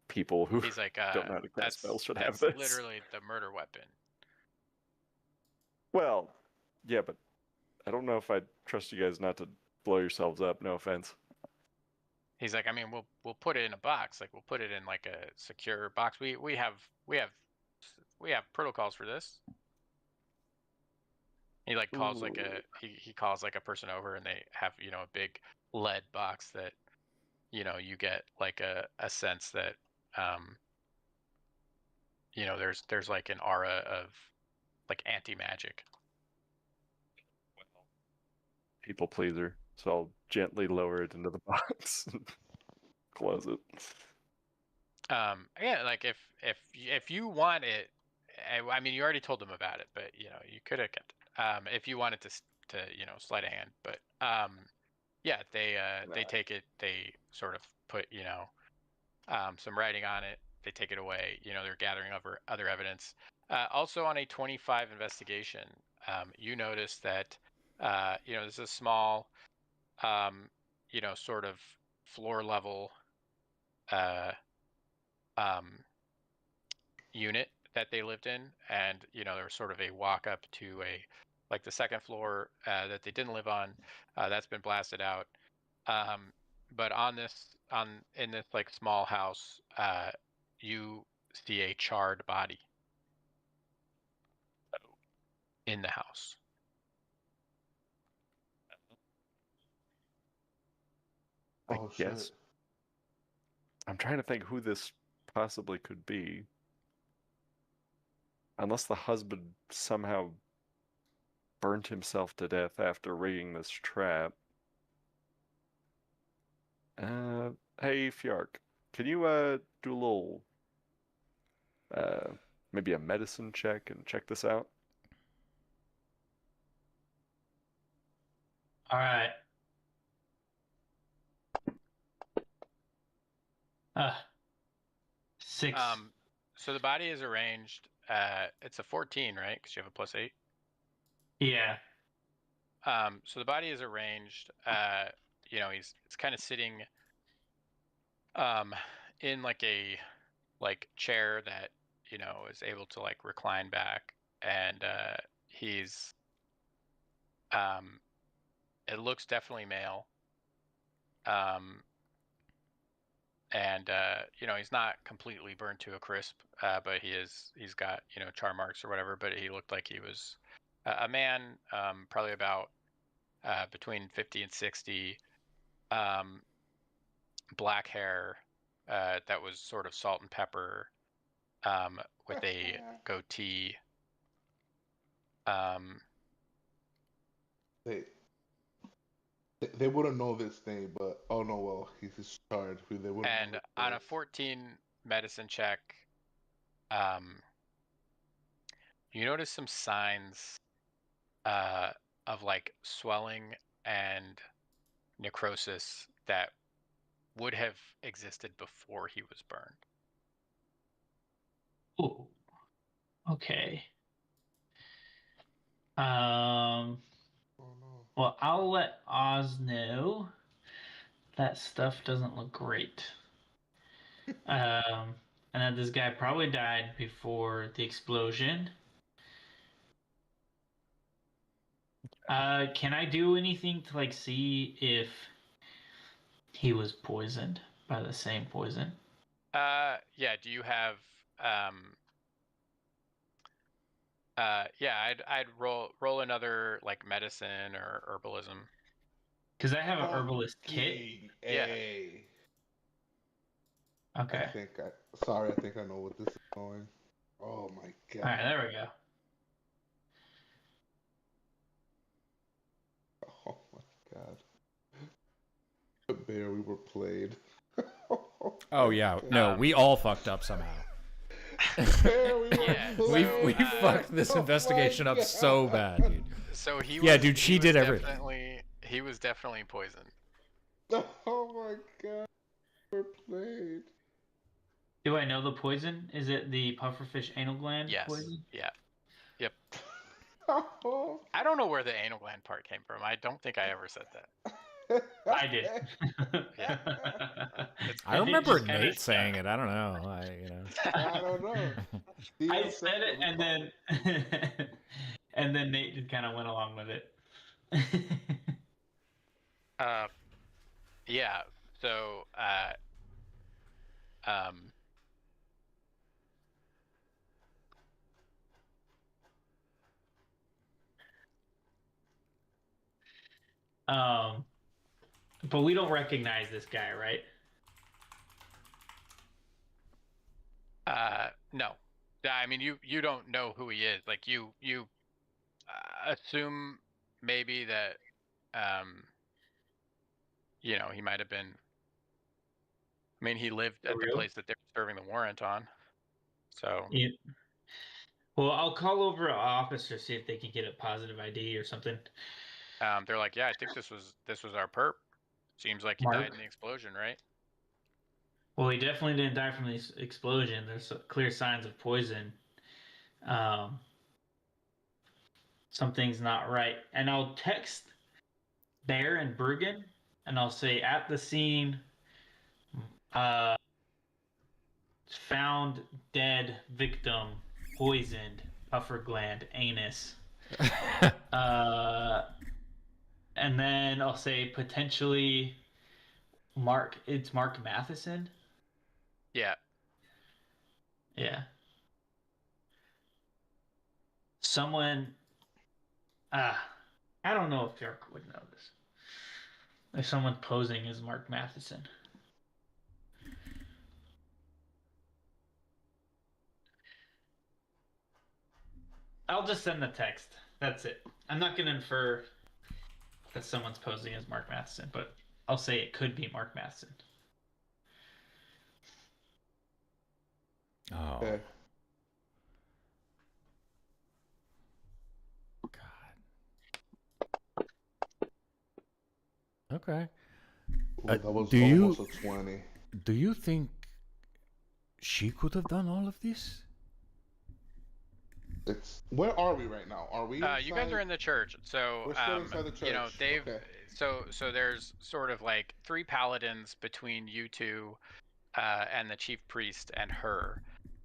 people who He's like, don't know how to cast spells should have that's this. literally the murder weapon. Well, yeah, but I don't know if I'd trust you guys not to blow yourselves up. No offense. He's like, I mean, we'll put it in a box, like we'll put it in like a secure box. We have protocols for this. He like calls like he calls like a person over, and they have a big lead box that you get like a sense that there's like an aura of like anti-magic. People pleaser, so I'll gently lower it into the box and close it. Yeah, like if you want it, I mean, you already told them about it, but you could have kept it if you wanted to sleight of hand. But yeah, they take it, they sort of put some writing on it, they take it away. They're gathering other evidence. Also on a 25 investigation, you notice that there's a small sort of floor level um, unit that they lived in, and there was sort of a walk up to the second floor that they didn't live on, that's been blasted out. But in this like small house, you see a charred body in the house. I Oh, guess. shit. I'm trying to think who this possibly could be. Unless the husband somehow burnt himself to death after rigging this trap. Hey, Fjark, can you do a little maybe a medicine check and check this out. All right. Uh, 6. So the body is arranged. It's a 14, right? Because you have a +8. Yeah. So the body is arranged. It's kind of sitting in like a chair that is able to like recline back, and he's it looks definitely male. And he's not completely burned to a crisp, but he's got char marks or whatever. But he looked like he was a man, probably about between 50 and 60, black hair that was sort of salt and pepper, with a goatee. They wouldn't know this thing, but oh no, well, he's just charred. They wouldn't And know on a 14 medicine check, you notice some signs of like swelling and necrosis that would have existed before he was burned. Ooh. Okay. Oh no. Well, I'll let Oz know that stuff doesn't look great. And that this guy probably died before the explosion. Can I do anything to like see if he was poisoned by the same poison? Yeah. Do you have yeah, I'd roll another like medicine or herbalism. Because I have an herbalist kit. Yeah. Okay. I think I know what this is going. Oh my god. All right, there we go. Oh my god. Bear, we were played. Oh yeah, no, we all fucked up somehow. Bear, we were Yeah, played. we fucked this Oh investigation my up so bad, dude. So he Yeah, was, dude, she did everything. He was definitely poisoned. Oh my god. We're played. Do I know the poison? Is it the pufferfish anal gland Yes. poison? Yeah. Yep. Oh. I don't know where the anal gland part came from. I don't think I ever said that. I did. Yeah. I remember Just kinda Nate saying it. I don't know. I don't know. I said it, and then and then Nate just kind of went along with it. Yeah. So But we don't recognize this guy, right? no. I mean, you don't know who he is. Like you assume maybe that he might have been. I mean, he lived at the place that they were serving the warrant on. So Yeah. Well, I'll call over an officer, see if they can get a positive ID or something. they're like, yeah, I think this was our perp. Seems like he died in the explosion, right? Well, he definitely didn't die from the explosion. There's clear signs of poison. Something's not right. And I'll text Bear and Bergen, and I'll say, at the scene, found dead victim, poisoned, puffer gland, anus. And then I'll say potentially it's Mark Matheson. Yeah. Yeah. Someone, I don't know if York would know this. If someone posing as Mark Matheson. I'll just send the text. That's it. I'm not going to infer that someone's posing as Mark Matheson, but I'll say it could be Mark Matheson. Oh. Okay. Okay. Ooh, that was do you- almost a 20. Do you think she could have done all of this? Where are we right now? Are we inside? You guys are in the church, so We're still inside the you know, church. they've Okay. so there's sort of like 3 paladins between you two, and the chief priest and her.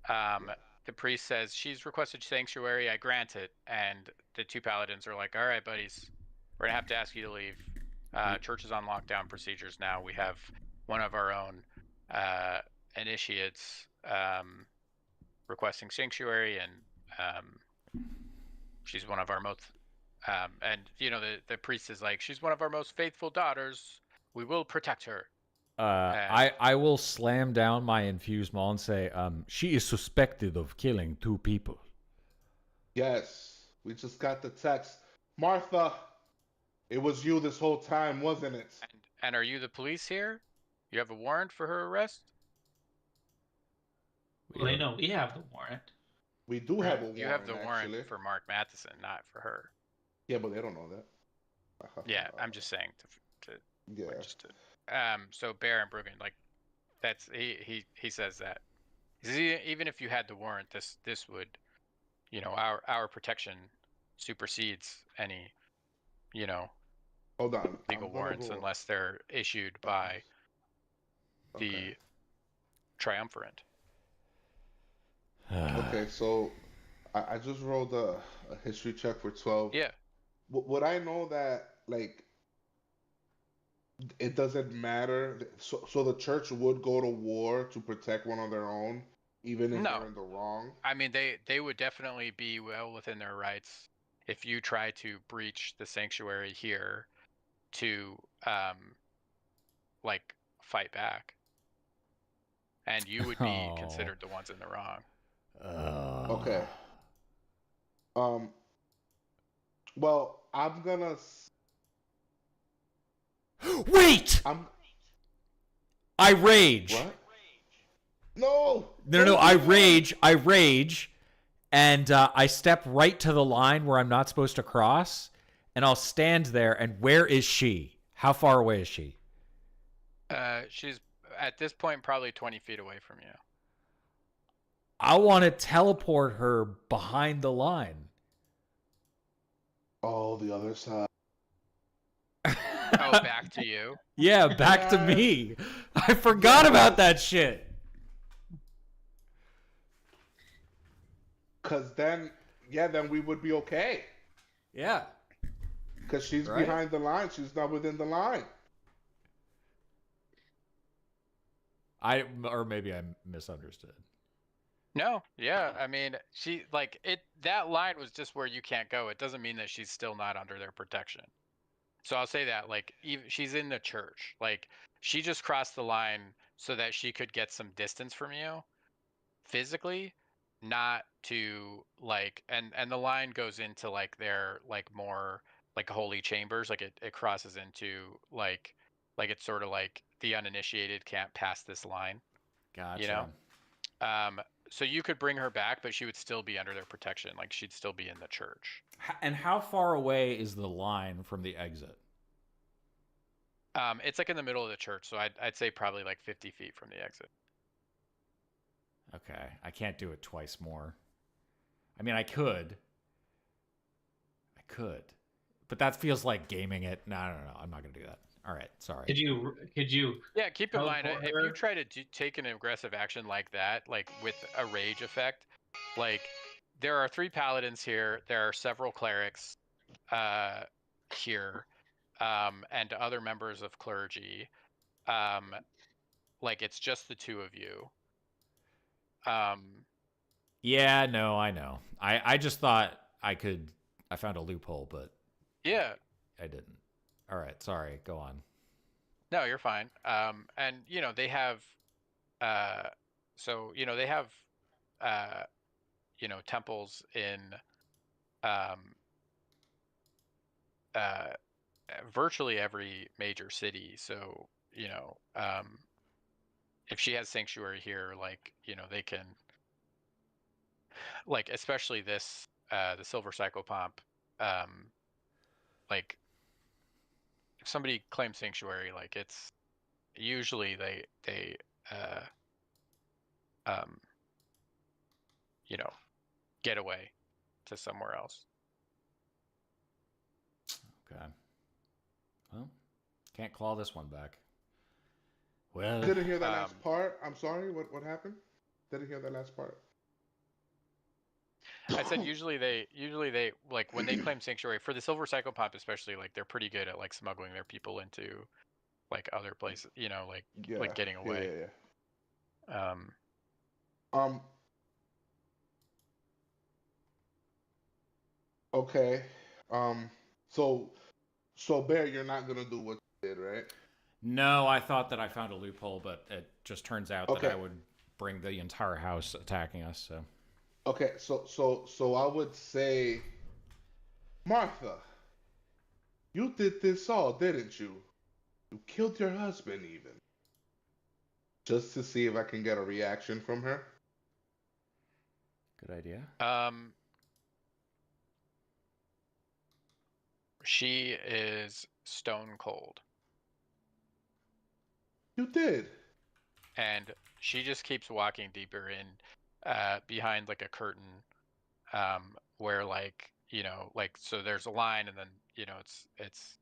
The priest says she's requested sanctuary. I grant it, and the 2 paladins are like, "All right, buddies, we're gonna have to ask you to leave. Church is on lockdown procedures now. We have one of our own initiates requesting sanctuary, and she's one of our most and you know the priest is like, she's one of our most faithful daughters. We will protect her." I will slam down my infused maul and say, she is suspected of killing 2 people. Yes, we just got the text. Martha, it was you this whole time, wasn't it? And are you the police here? You have a warrant for her arrest? Well, they know we have the warrant. We do have a warrant. You have the warrant actually. for Mark Matheson, not for her. Yeah, but they don't know that. Yeah, I'm just saying to Yeah. just to so Bear and Bruggen, like, that's he says that. Even if you had the warrant, this would, you know, our protection supersedes any, you know, Hold on. legal warrants unless they're issued by the triumvirate. Okay, so I just rolled a history check for 12. Yeah. Would I know that, like, it doesn't matter? So the church would go to war to protect one of their own, even if No. they're in the wrong? I mean, they would definitely be well within their rights if you try to breach the sanctuary here to like fight back, and you would be considered the ones in the wrong. Okay. Well, I'm gonna. Wait! I rage. What? No! No, I rage, and I step right to the line where I'm not supposed to cross, and I'll stand there, and where is she? How far away is she? She's at this point probably 20 feet away from you. I want to teleport her behind the line. Oh, the other side. Oh, back to you? Yeah, back to me. I forgot about that shit. Cause then we would be okay. Yeah. Cause she's Right? behind the line. She's not within the line. Or maybe I misunderstood. No, yeah. I mean, she like it. That line was just where you can't go. It doesn't mean that she's still not under their protection. So I'll say that, like, even she's in the church. Like, she just crossed the line so that she could get some distance from you physically, not to like, and the line goes into like their like more like holy chambers. Like it crosses into like it's sort of like the uninitiated can't pass this line. Gotcha. You know? So you could bring her back, but she would still be under their protection. Like, she'd still be in the church. And how far away is the line from the exit? It's like in the middle of the church, so I'd say probably like 50 feet from the exit. Okay, I can't do it twice more. I mean, I could, but that feels like gaming it. No, I'm not gonna do that. All right, sorry. Could you? Yeah, keep in mind, teleport if her? you try to take an aggressive action like that, like with a rage effect, like, there are 3 paladins here, there are several clerics here, and other members of clergy. Like, it's just the 2 of you. Yeah, no, I know. I just thought I found a loophole, but Yeah. I didn't. All right, sorry. Go on. No, you're fine. And you know, they have so, you know, they have you know, temples in um virtually every major city. So, you know, if she has sanctuary here, like, you know, they can, like, especially this the Silver Psychopomp, like, somebody claims sanctuary, like it's usually they um you know, get away to somewhere else. Okay. Well, can't claw this one back. I Well, didn't hear that last part. I'm sorry. What happened? Didn't hear that last part. I said usually they like when they claim sanctuary for the silver cycle pop especially, like they're pretty good at like smuggling their people into like other places, you know, like Yeah. getting away. Yeah. Um Okay. Um. So Bear, you're not gonna do what you did, right? no, I thought that I found a loophole, but it just turns out that Okay. I would bring the entire house attacking us. So Okay. So I would say, Martha, you did this all, didn't you? You killed your husband, even. Just to see if I can get a reaction from her. good idea. she is stone cold. You did. And she just keeps walking deeper in behind like a curtain where like, you know, like so there's a line and then, you know, it's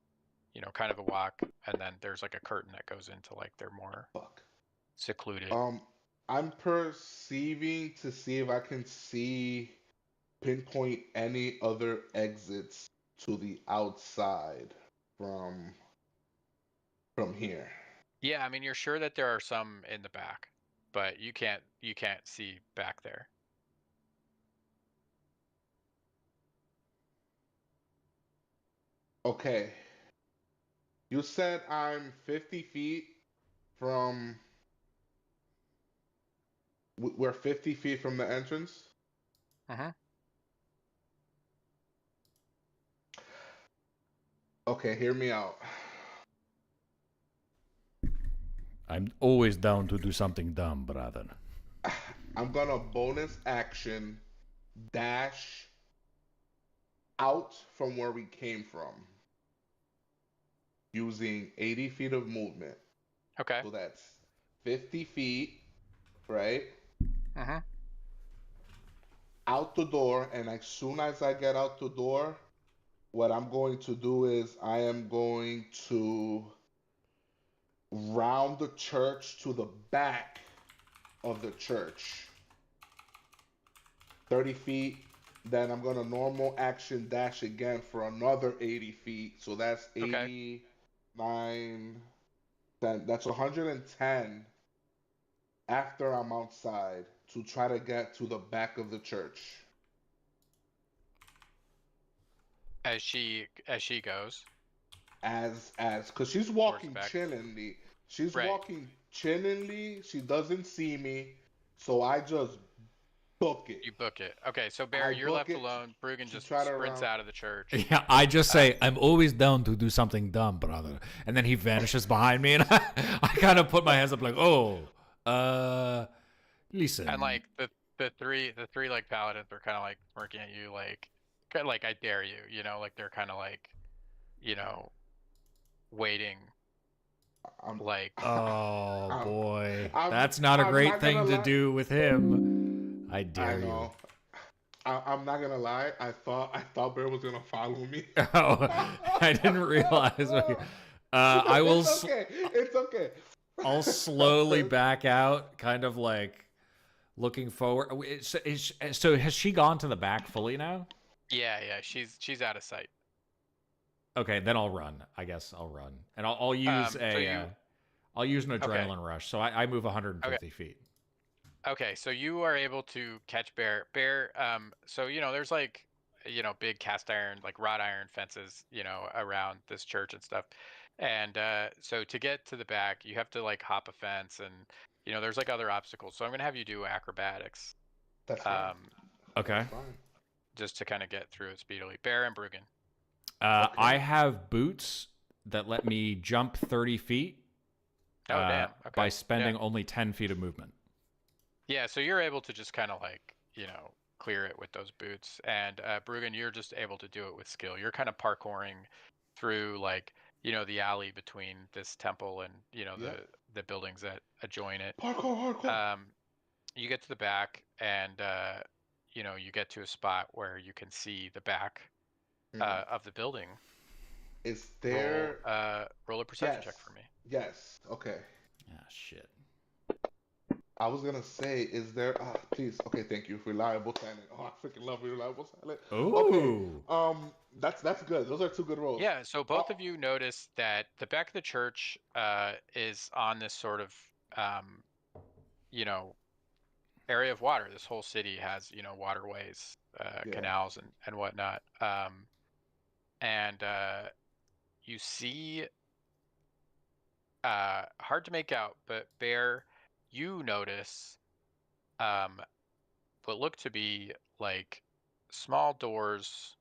you know, kind of a walk and then there's like a curtain that goes into like their more Fuck. secluded. I'm perceiving to see if I can pinpoint any other exits to the outside from here. Yeah, I mean you're sure that there are some in the back, but you can't see back there. Okay. You said I'm 50 feet from. We're 50 feet from the entrance? Uh-huh. Okay, hear me out. I'm always down to do something dumb, brother. I'm gonna bonus action dash out from where we came from using 80 feet of movement. Okay. So that's 50 feet, right? Uh-huh. Out the door, and as soon as I get out the door, what I'm going to do is I am going to round the church to the back of the church. 30 feet. Then I'm going to normal action dash again for another 80 feet. So that's 89, 10. That's 110 after I'm outside to try to get to the back of the church. As she goes. Because she's walking chillingly. She's walking chillingly. She doesn't see me. So I just book it. You book it. Okay, so Barry, you're left alone. Bruggen just sprints out of the church. Yeah, I just say, I'm always down to do something dumb, brother. And then he vanishes behind me, and I kind of put my hands up like, listen. And like the three like paladins are kind of like smirking at you, like I dare you, you know, like they're kind of like, you know, waiting. Oh boy, that's not a great thing to do with him. I dare you. I'm not gonna lie. I thought Bear was gonna follow me. Oh, I didn't realize. I will. It's okay. It's okay. I'll slowly back out, kind of like looking forward. So has she gone to the back fully now? Yeah, she's out of sight. Okay, then I'll run. I guess I'll run, and I'll use I'll use an adrenaline rush. So I move 150 feet. Okay, so you are able to catch Bear. So you know, there's like, you know, big cast iron, like wrought iron fences, you know, around this church and stuff. And so to get to the back, you have to like hop a fence, and you know, there's like other obstacles. So I'm gonna have you do acrobatics. That's fine. Okay. That's fine. Just to kind of get through it speedily. Bear and Bruggen. I have boots that let me jump 30 feet. Oh damn! Okay. By spending only 10 feet of movement. Yeah, so you're able to just kind of like, you know, clear it with those boots. And Bruggen, you're just able to do it with skill. You're kind of parkouring through like, the alley between this temple and Yeah. the buildings that adjoin it. Parkour. You get to the back, and you get to a spot where you can see the back of the building. Is Roll there? roll a perception Yes. check for me. Yes. Okay. Ah, shit. I was gonna say, is there? Please. Okay, thank you. Reliable silent. Oh, I freaking love reliable silent. Okay. Ooh. That's good. Those are two good rolls. Yeah, so both of you notice that the back of the church is on this sort of you know area of water. This whole city has waterways, Yeah. canals, and whatnot. And you see, hard to make out, but Bear, you notice what look to be like small doors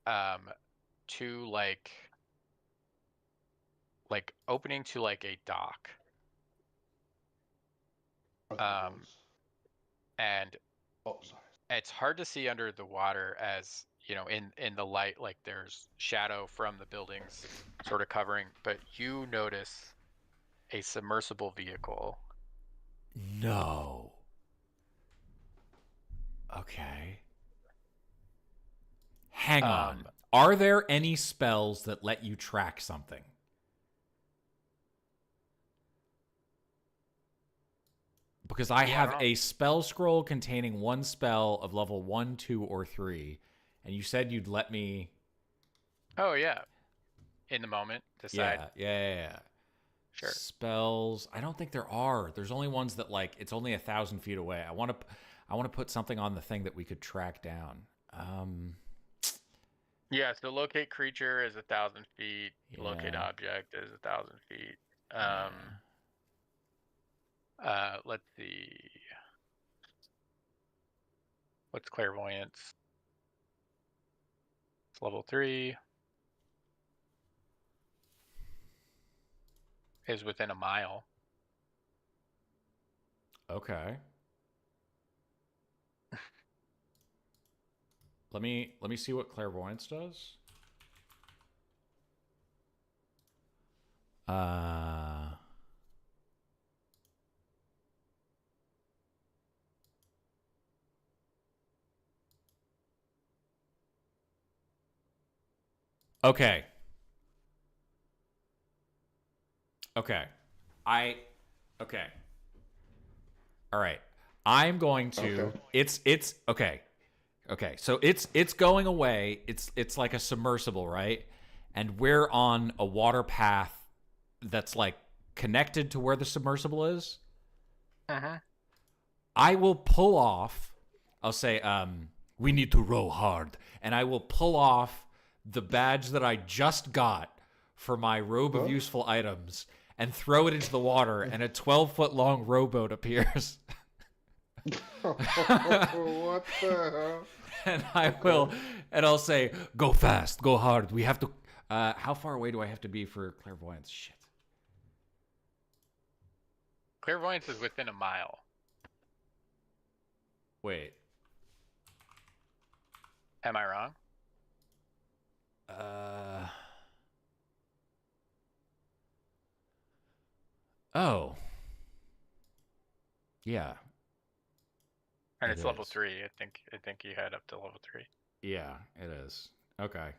to like opening to like a dock. Are there Um, those? and Oh, sorry. it's hard to see under the water, as in the light, like there's shadow from the buildings sort of covering, but you notice a submersible vehicle. No. Okay. Hang on. Are there any spells that let you track something? Because I have a spell scroll containing one spell of level 1, 2, or 3, and you said you'd let me. Oh yeah, in the moment decide. Yeah. Sure. Spells. I don't think there are. There's only ones that like it's only 1,000 feet away. I want to put something on the thing that we could track down. Yeah. So locate creature is 1,000 feet. Yeah. Locate object is 1,000 feet. Let's see. What's clairvoyance? It's level 3. Is within a mile. Okay. Let me see what clairvoyance does. Okay. Okay. Okay. All right. I'm going to Okay. it's okay. Okay. So it's going away. It's like a submersible, right? And we're on a water path that's like connected to where the submersible is. Uh-huh. I will pull off. I'll say we need to row hard, and I will pull off the badge that I just got for my robe of useful items and throw it into the water, and a 12-foot long rowboat appears. What the hell? And I'll say, go fast, go hard. We have to. How far away do I have to be for clairvoyance? Shit. Clairvoyance is within a mile. Wait. Am I wrong? Oh. Yeah. And It it's level is. 3. I think you had up to level 3. Yeah, it is. Okay.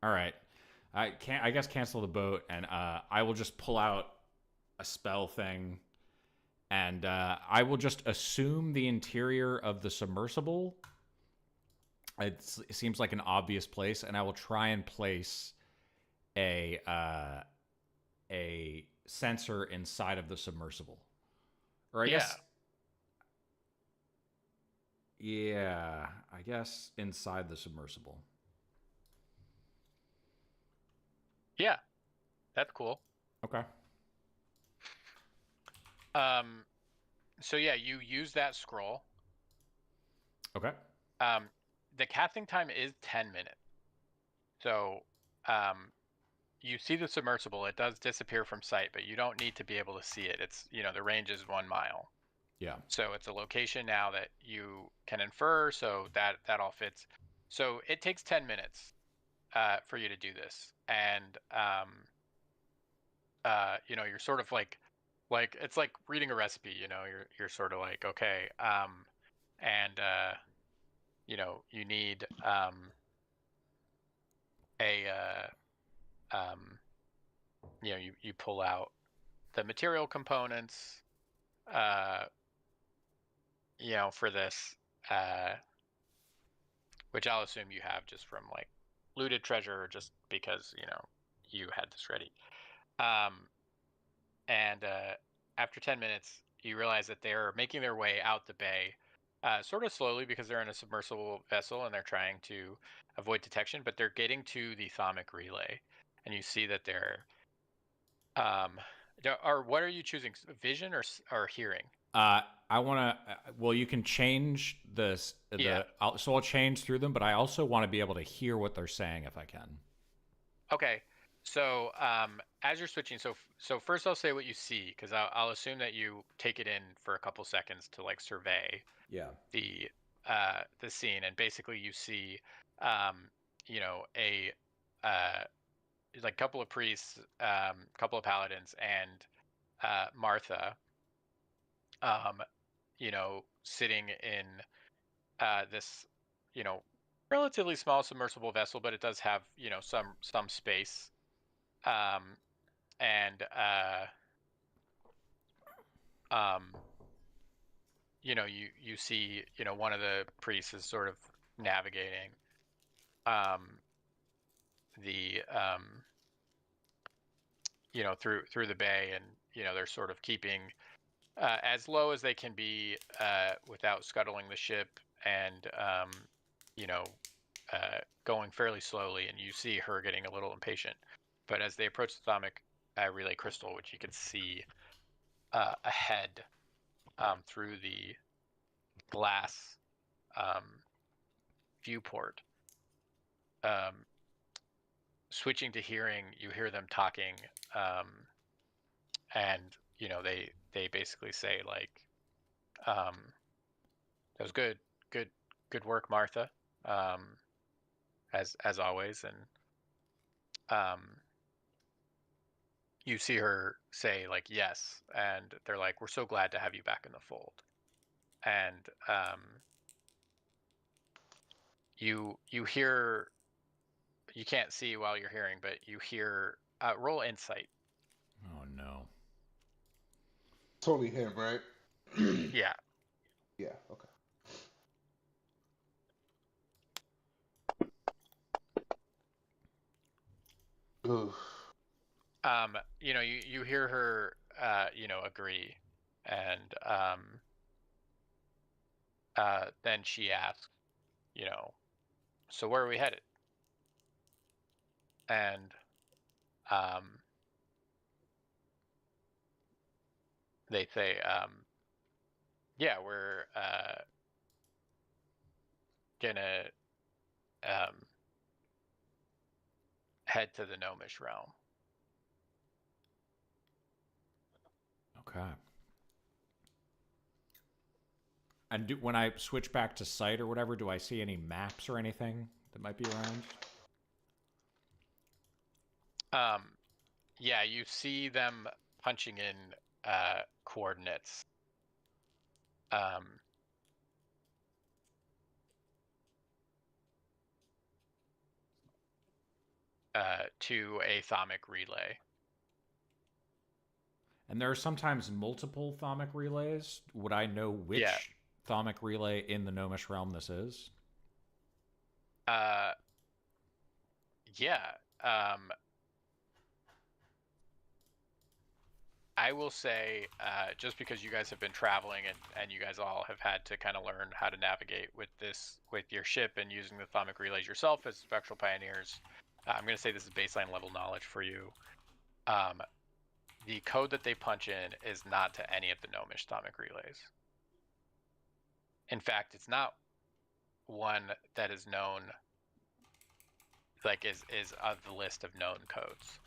All right. I guess cancel the boat, and I will just pull out a spell thing, and I will just assume the interior of the submersible. It seems like an obvious place, and I will try and place a sensor inside of the submersible. Or I guess I guess inside the submersible. Yeah, that's cool. Okay. So yeah, you use that scroll. Okay. The casting time is 10 minutes. So, you see the submersible. It does disappear from sight, but you don't need to be able to see it. It's, the range is 1 mile. Yeah. So it's a location now that you can infer. So that all fits. So it takes 10 minutes. for you to do this, and you know, you're sort of like it's like reading a recipe. You know, you're sort of like, okay, and you know, you need a you know, you pull out the material components, you know, for this, which I'll assume you have just from like looted treasure, or just because, you know, you had this ready. And after 10 minutes, you realize that they're making their way out the bay, sort of slowly because they're in a submersible vessel and they're trying to avoid detection, but they're getting to the thaumic relay, and you see that they're or what are you choosing, vision or hearing? I want to. Well, you can change this. Yeah. So I'll change through them, but I also want to be able to hear what they're saying if I can. Okay. So as you're switching, so first I'll say what you see, because I'll assume that you take it in for a couple seconds to like survey Yeah. the scene, and basically you see you know, a like couple of priests, couple of paladins, and Martha, you know, sitting in this, you know, relatively small submersible vessel, but it does have, you know, some space. Um, and um, you know, you see, you know, one of the priests is sort of navigating the you know, through the bay, and you know, they're sort of keeping as low as they can be without scuttling the ship, and you know, going fairly slowly. And you see her getting a little impatient. But as they approach the thaumic relay crystal, which you can see ahead through the glass viewport, switching to hearing, you hear them talking, and you know, they basically say like, that was good work, Martha, as always. And you see her say like, yes, and they're like, we're so glad to have you back in the fold. And you hear, you can't see while you're hearing, but you hear, roll insight. Oh no. It's only him, right? Yeah. Yeah. Okay. Ugh. You know, you hear her, you know, agree, and then she asks, you know, so where are we headed? And they say, yeah, we're gonna head to the gnomish realm. Okay. And when I switch back to sight or whatever, do I see any maps or anything that might be around? Yeah, you see them punching in coordinates. To a thaumic relay. And there are sometimes multiple thaumic relays. Would I know which Yeah. thaumic relay in the gnomish realm this is? Yeah. I will say, just because you guys have been traveling, and you guys all have had to kind of learn how to navigate with your ship and using the thaumic relays yourself as spectral pioneers, I'm going to say this is baseline level knowledge for you. The code that they punch in is not to any of the gnomish thaumic relays. In fact, it's not one that is known, like is of the list of known codes.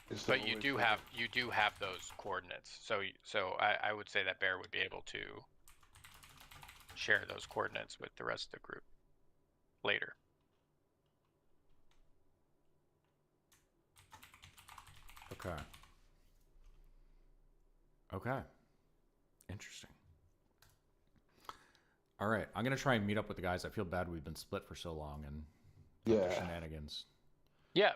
It's the But you only do thing. have those coordinates. So I would say that Bear would be able to share those coordinates with the rest of the group later. Okay. Okay. Interesting. All right, I'm gonna try and meet up with the guys. I feel bad we've been split for so long and Yeah. shenanigans. Yeah.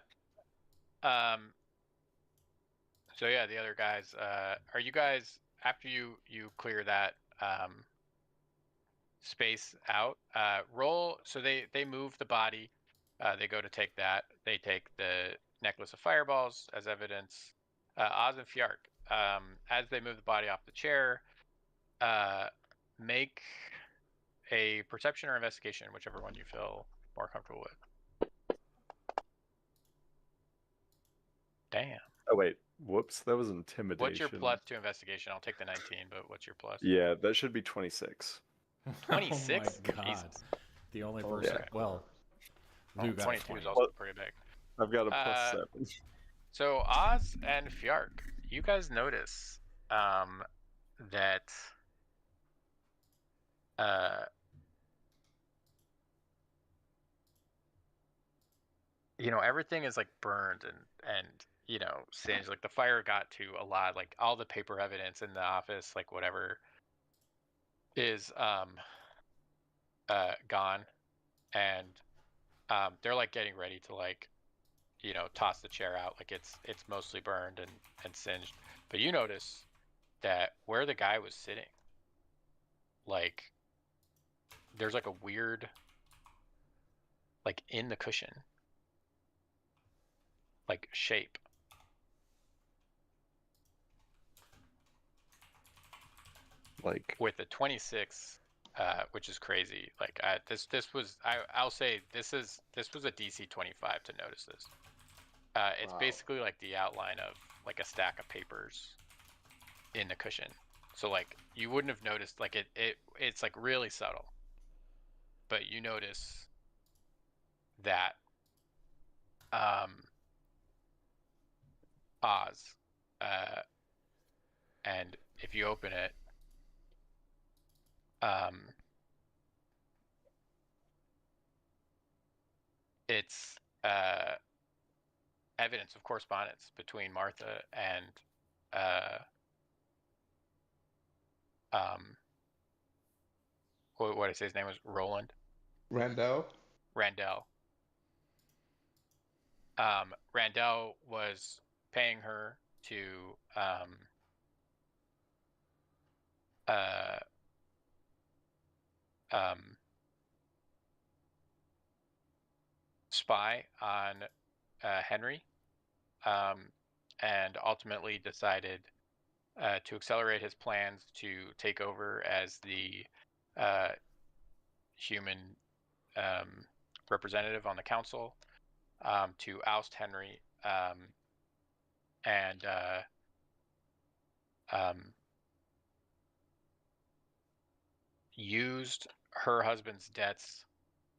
So yeah, the other guys. Are you guys after you clear that space out? Roll. So they move the body. They go to take that. They take the necklace of fireballs as evidence. Oz and Fjark. As they move the body off the chair, make a perception or investigation, whichever one you feel more comfortable with. Damn. Oh wait, whoops, that was intimidation. What's your plus to investigation? I'll take the 19, but what's your plus? Yeah, that should be 26. 26? Oh my god. Jesus. The only Oh, person. yeah. Well, Oh, Lou got 22 20. is also pretty big. I've got a plus 7. So Oz and Fjark, you guys notice that everything is like burned and singed. Like the fire got to a lot, like all the paper evidence in the office, like whatever is gone, and they're like getting ready to like toss the chair out. Like it's mostly burned and singed. But you notice that where the guy was sitting, like there's like a weird, like in the cushion, like shape. Like, With a 26, which is crazy. Like this was I'll say this was a DC 25 to notice this. It's Wow. basically like the outline of like a stack of papers in the cushion. So like you wouldn't have noticed, like it's like really subtle. But you notice that Oz, and if you open it, it's evidence of correspondence between Martha and what did I say his name was? Roland Randall. Randell. Randell was paying her to spy on Henry, and ultimately decided to accelerate his plans to take over as the human representative on the council, to oust Henry, and used her husband's debts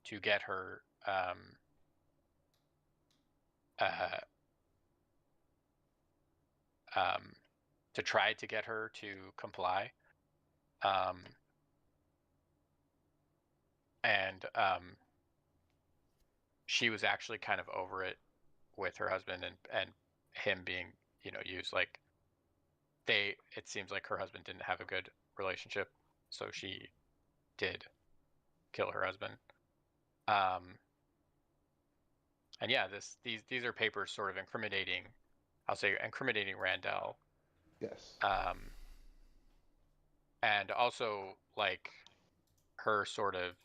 to get her to try to get her to comply, and she was actually kind of over it with her husband and him being used. Like it seems like her husband didn't have a good relationship, so she did kill her husband. And yeah, these are papers sort of incriminating, I'll say incriminating Randell. Yes. And also like her sort of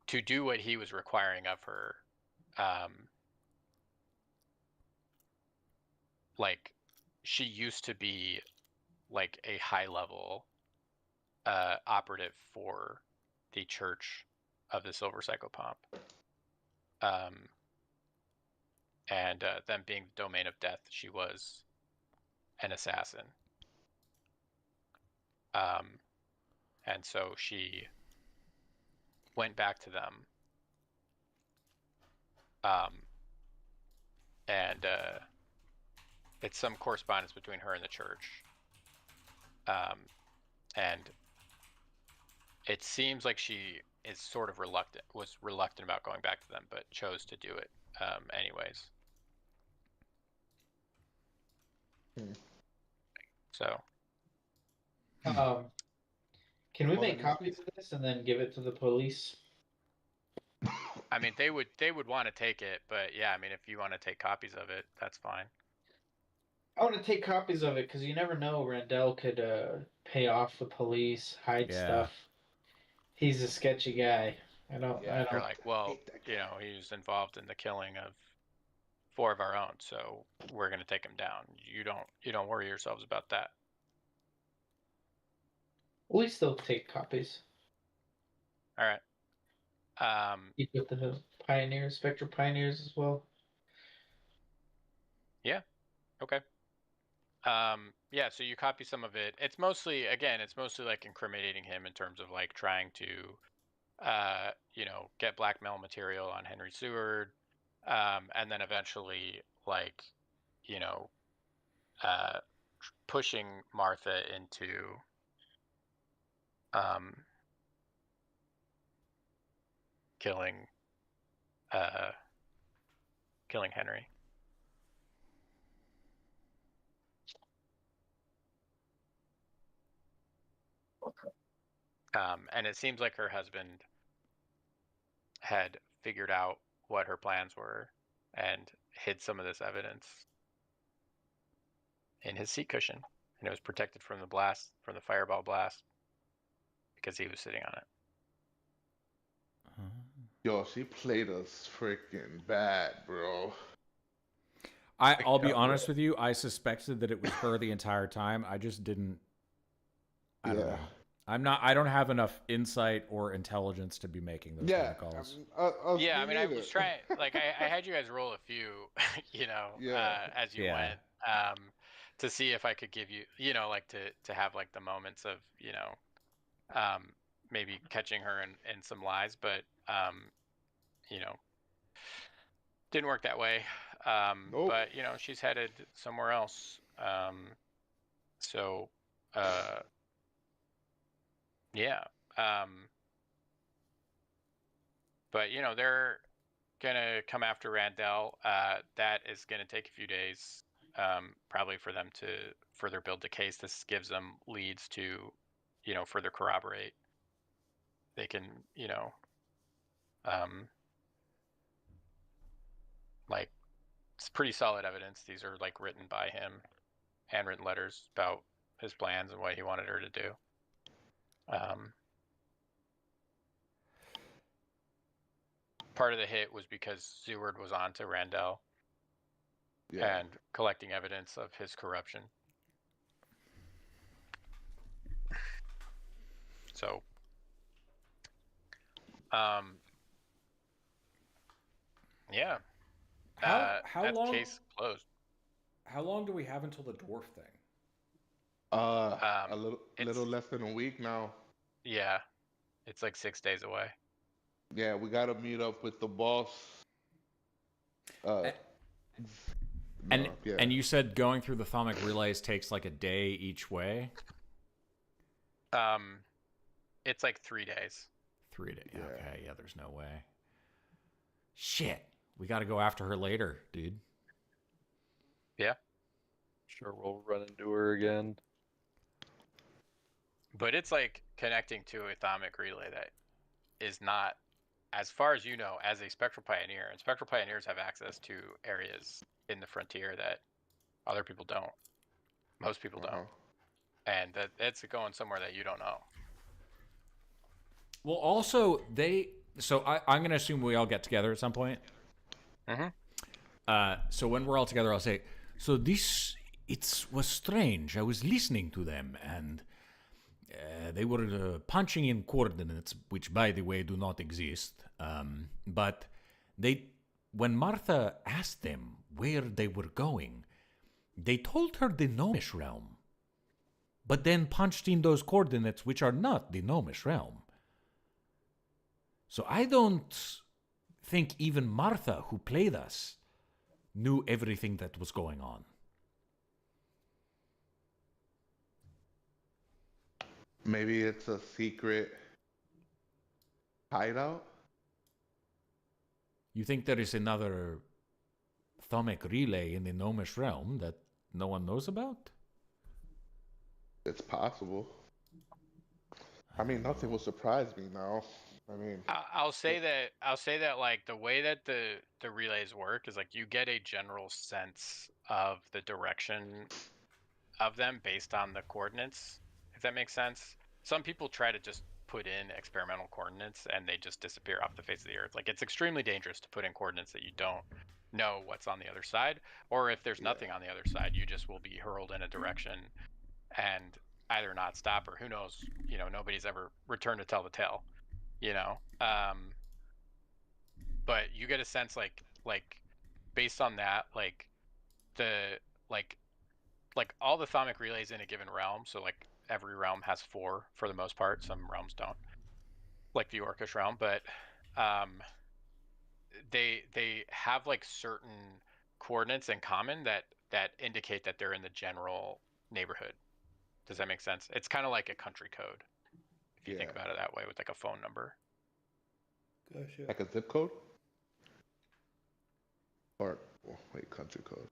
to do what he was requiring of her, like she used to be like a high level operative for the Church of the Silver Psychopomp, and them being the domain of death, she was an assassin, and so she went back to them, and it's some correspondence between her and the church. And it seems like she is sort of was reluctant about going back to them, but chose to do it anyways. So, Can we Well, make then copies of this and then give it to the police? I mean, they would want to take it, but yeah, I mean, if you want to take copies of it, that's fine. I want to take copies of it because you never know. Randall could pay off the police, hide Yeah. stuff. He's a sketchy guy. I don't. You're like, well, you know, he was involved in the killing of 4 of our own, so we're gonna take him down. You don't worry yourselves about that. We still take copies. All right. Keep with the pioneers, Spectral Pioneers as well. Yeah. Okay. Yeah, so you copy some of it. It's mostly like incriminating him in terms of like trying to you know, get blackmail material on Henry Seward, and then eventually like, you know, pushing Martha into killing Henry. And it seems like her husband had figured out what her plans were and hid some of this evidence in his seat cushion, and it was protected from the fireball blast, because he was sitting on it. Yo, she played us freaking bad, bro. I'll be honest with you. I suspected that it was her the entire time. I just didn't. I don't know. I don't have enough insight or intelligence to be making those kind of calls. I mean, I was trying. Like, I had you guys roll a few, you know, as you went, to see if I could give you, you know, like to have like the moments of, you know, maybe catching her in some lies, but you know, didn't work that way. Nope. But you know, she's headed somewhere else. So, yeah. But you know, they're gonna come after Randall. That is gonna take a few days, probably for them to further build the case. This gives them leads to, you know, further corroborate. They can, you know, like, it's pretty solid evidence. These are like written by him, handwritten letters about his plans and what he wanted her to do. Part of the hit was because Seward was on to Randall and collecting evidence of his corruption. So, yeah. How that long? Case closed. How long do we have until the dwarf thing? A little less than a week now. Yeah, it's like 6 days away. Yeah, we gotta meet up with the boss. And you said going through the thaumic relays takes like a day each way? It's like 3 days. 3 days. Yeah. Okay, yeah, there's no way. Shit. We got to go after her later, dude. Yeah. Sure, we'll run into her again. But it's like connecting to a thaumic relay that is not, as far as you know, as a Spectral Pioneer. And Spectral Pioneers have access to areas in the frontier that other people don't. Most people don't. And that it's going somewhere that you don't know. Well, also, so I'm going to assume we all get together at some point. So when we're all together, I'll say, so it was strange. I was listening to them, and they were punching in coordinates, which, by the way, do not exist. But when Martha asked them where they were going, they told her the Gnomish realm, but then punched in those coordinates, which are not the Gnomish realm. So I don't think even Martha, who played us, knew everything that was going on. Maybe it's a secret hideout. You think there is another Thaumic relay in the Gnomish realm that no one knows about? It's possible. I mean, nothing will surprise me now. I mean, I'll say that like the way that the relays work is like you get a general sense of the direction of them based on the coordinates, if that makes sense. Some people try to just put in experimental coordinates and they just disappear off the face of the earth. Like it's extremely dangerous to put in coordinates that you don't know what's on the other side, or if there's nothing on the other side, you just will be hurled in a direction and either not stop, or who knows, nobody's ever returned to tell the tale, you know. But you get a sense like based on that, like the like all the Thaumic relays in a given realm, so like every realm has 4 for the most part, some realms don't, like the Orcish realm, but they have like certain coordinates in common that indicate that they're in the general neighborhood. Does that make sense? It's kind of like a country code if you think about it that way, with like a phone number. Gotcha. like a zip code? Or, wait, country code.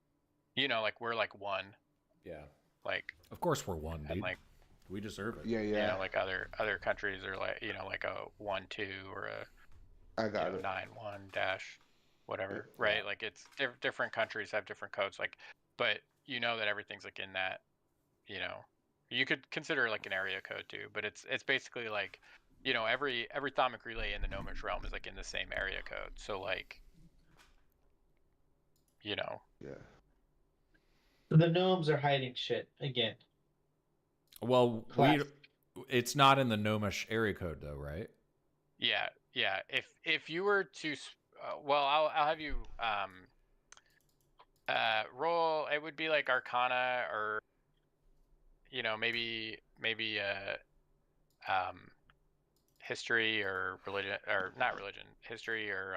Like we're like 1, Yeah. like, Of course we're one, dude. and like, We deserve it. Yeah. like other countries are like, like a 1-2 or a I got it. 9-1 dash whatever, right? Like it's different countries have different codes, like, but that everything's like in that, you could consider like an area code too, but it's basically like, every Thaumic relay in the Gnomish realm is like in the same area code. So like, Yeah. The gnomes are hiding shit again. Well, Classic. it's not in the Gnomish area code though, right? yeah. If you were to, well, I'll have you roll. It would be like Arcana, or maybe history or religion, or not religion, history, or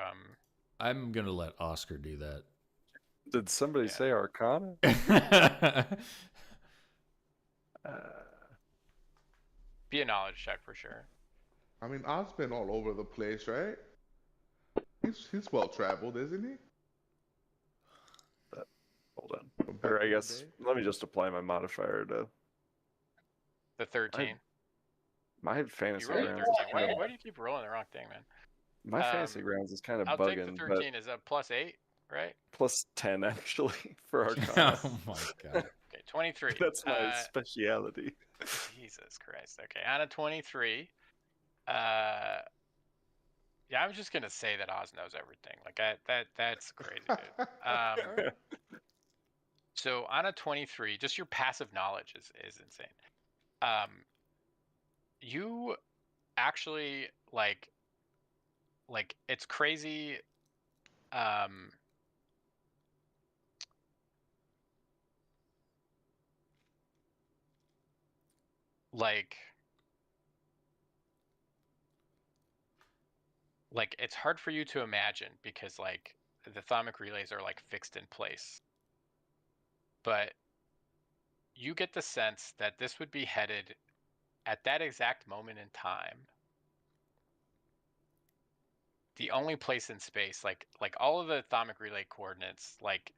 I'm gonna let Oscar do that. Did somebody say Arcana? be a knowledge check for sure. I mean, Oz's been all over the place, right? He's well traveled, isn't he? Hold on. Or I guess let me just apply my modifier to The 13. my fantasy You rolled a grounds. 13. Why do you keep rolling the wrong thing, man? My fantasy grounds is kind of I'll take the bugging, 13 as a +8, right? but +10 actually for Arcana. Oh my god. Okay, 23. That's my speciality. Jesus Christ. Okay, on a 23. Yeah, I'm just gonna say that Oz knows everything. Like that's crazy, dude. So on a 23, just your passive knowledge is insane. You actually like it's crazy. Like it's hard for you to imagine because like the Thaumic relays are like fixed in place. But you get the sense that this would be headed at that exact moment in time. The only place in space, like all of the Thaumic relay coordinates, like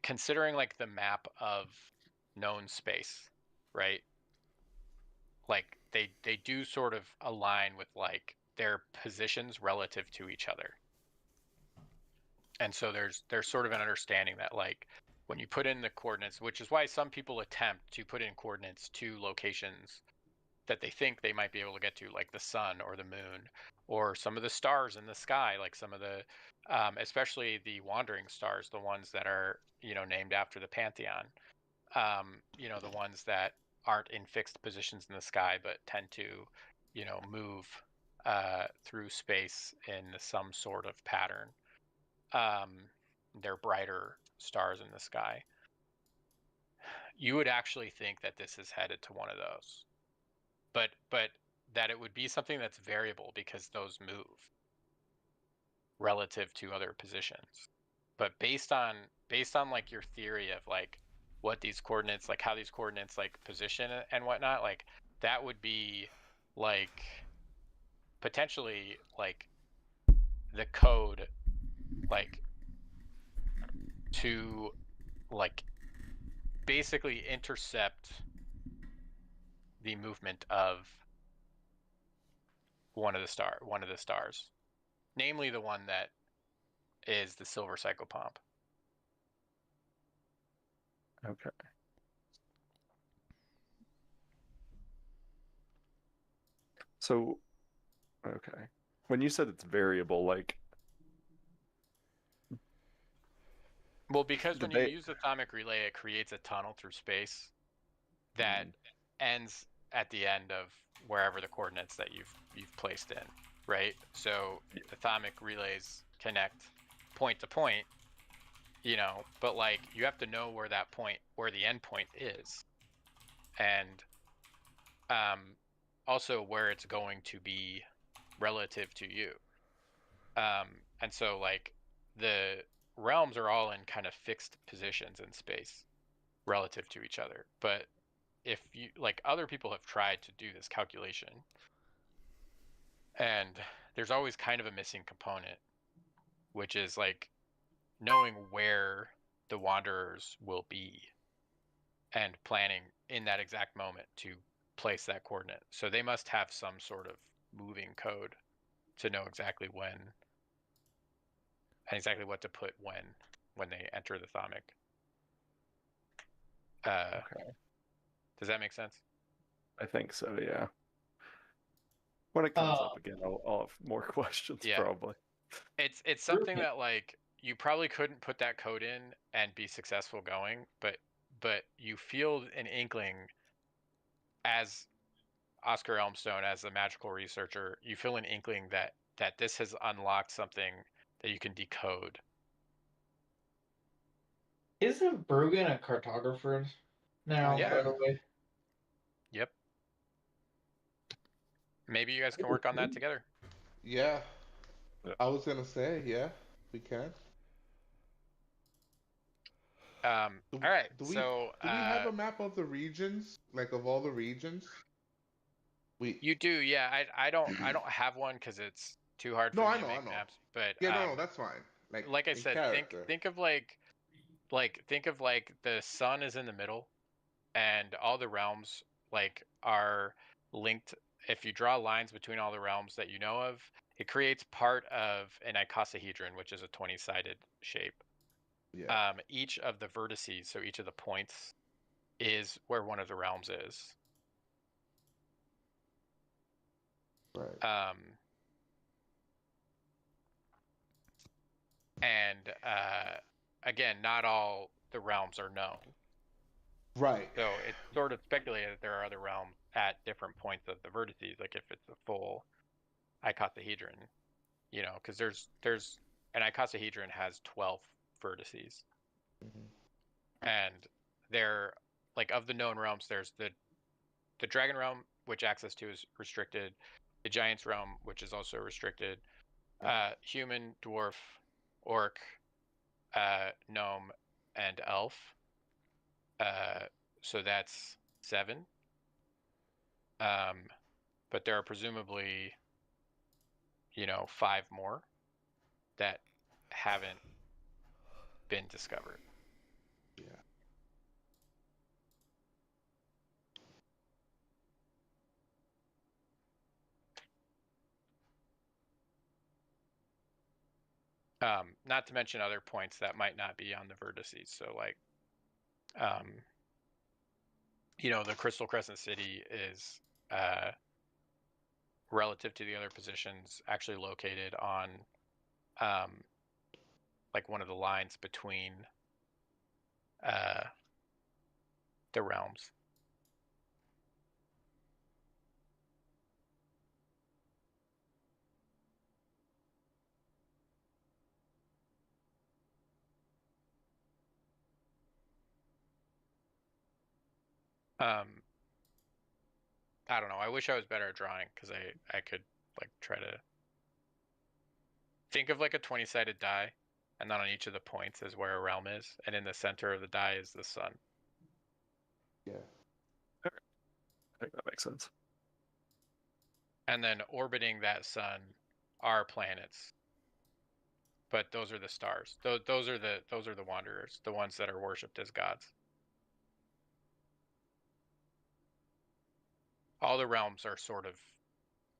considering like the map of known space, right? Like they do sort of align with like their positions relative to each other. And so there's sort of an understanding that like when you put in the coordinates, which is why some people attempt to put in coordinates to locations that they think they might be able to get to, like the sun or the moon or some of the stars in the sky, like some of the especially the wandering stars, the ones that are named after the pantheon, the ones that aren't in fixed positions in the sky but tend to move through space in some sort of pattern. They're brighter stars in the sky. You would actually think that this is headed to one of those, but that it would be something that's variable because those move relative to other positions. But based on like your theory of like what these coordinates, like how these coordinates like position and whatnot, like that would be like potentially like the code like to like basically intercept the movement of one of the stars, namely the one that is the silver psychopomp. Okay. So, okay. When you said it's variable, like, Well, because when you debate. use the atomic relay, it creates a tunnel through space that Hmm. ends at the end of wherever the coordinates that you've placed in, right? So atomic relays connect point to point, but like you have to know where the end point is, and also where it's going to be relative to you. And so like the realms are all in kind of fixed positions in space relative to each other. But if you like other people have tried to do this calculation, and there's always kind of a missing component, which is like knowing where the wanderers will be and planning in that exact moment to place that coordinate. So they must have some sort of moving code to know exactly when and exactly what to put when they enter the thermic. Okay. Does that make sense? I think so, yeah. When it comes up again, I'll have more questions Yeah. probably. It's something that like you probably couldn't put that code in and be successful going, but you feel an inkling as Oscar Elmstone, as a magical researcher, you feel an inkling that this has unlocked something that you can decode. Isn't Brugan a cartographer now, Yeah. by the way? Yep. Maybe you guys can work on that together. Yeah. Yeah. I was gonna say, yeah, we can. All right. Do we So do we have a map of the regions, like of all the regions? you do, yeah. I don't have one because it's too hard for No, me I to know, I make know. maps. But Yeah, no, that's fine. like I In said, character. think of the sun is in the middle, and all the realms like are linked. If you draw lines between all the realms that you know of, it creates part of an icosahedron, which is a 20-sided shape. Yeah. Each of the vertices, so each of the points, is where one of the realms is. Right. And again, not all the realms are known. Right. So it's sort of speculated that there are other realms at different points of the vertices, like if it's a full icosahedron, because there's an icosahedron has 12 vertices, Mhm. and they're like of the known realms. There's the dragon realm, which access to is restricted, the giants realm, which is also restricted, human, dwarf, orc, gnome, and elf. So that's 7. But there are presumably, 5 more that haven't been discovered. Yeah. Not to mention other points that might not be on the vertices. So like, the Crystal Crescent City is relative to the other positions actually located on like one of the lines between the realms. I don't know. I wish I was better at drawing because I could like try to think of like a 20-sided die, and then on each of the points is where a realm is, and in the center of the die is the sun. Yeah. I think that makes sense. And then orbiting that sun are planets. But those are the stars. Those are the wanderers, the ones that are worshipped as gods. All the realms are sort of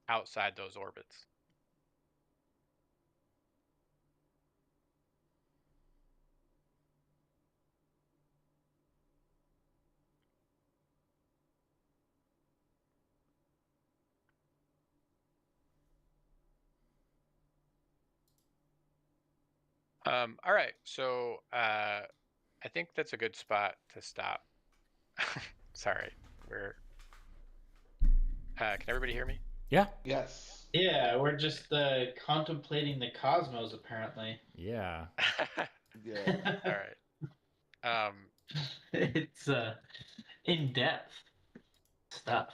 outside those orbits. All right, so I think that's a good spot to stop. Sorry, we're. Can everybody hear me? Yeah. Yes. Yeah, we're just contemplating the cosmos, apparently. Yeah. Yeah. All right. It's in depth stuff,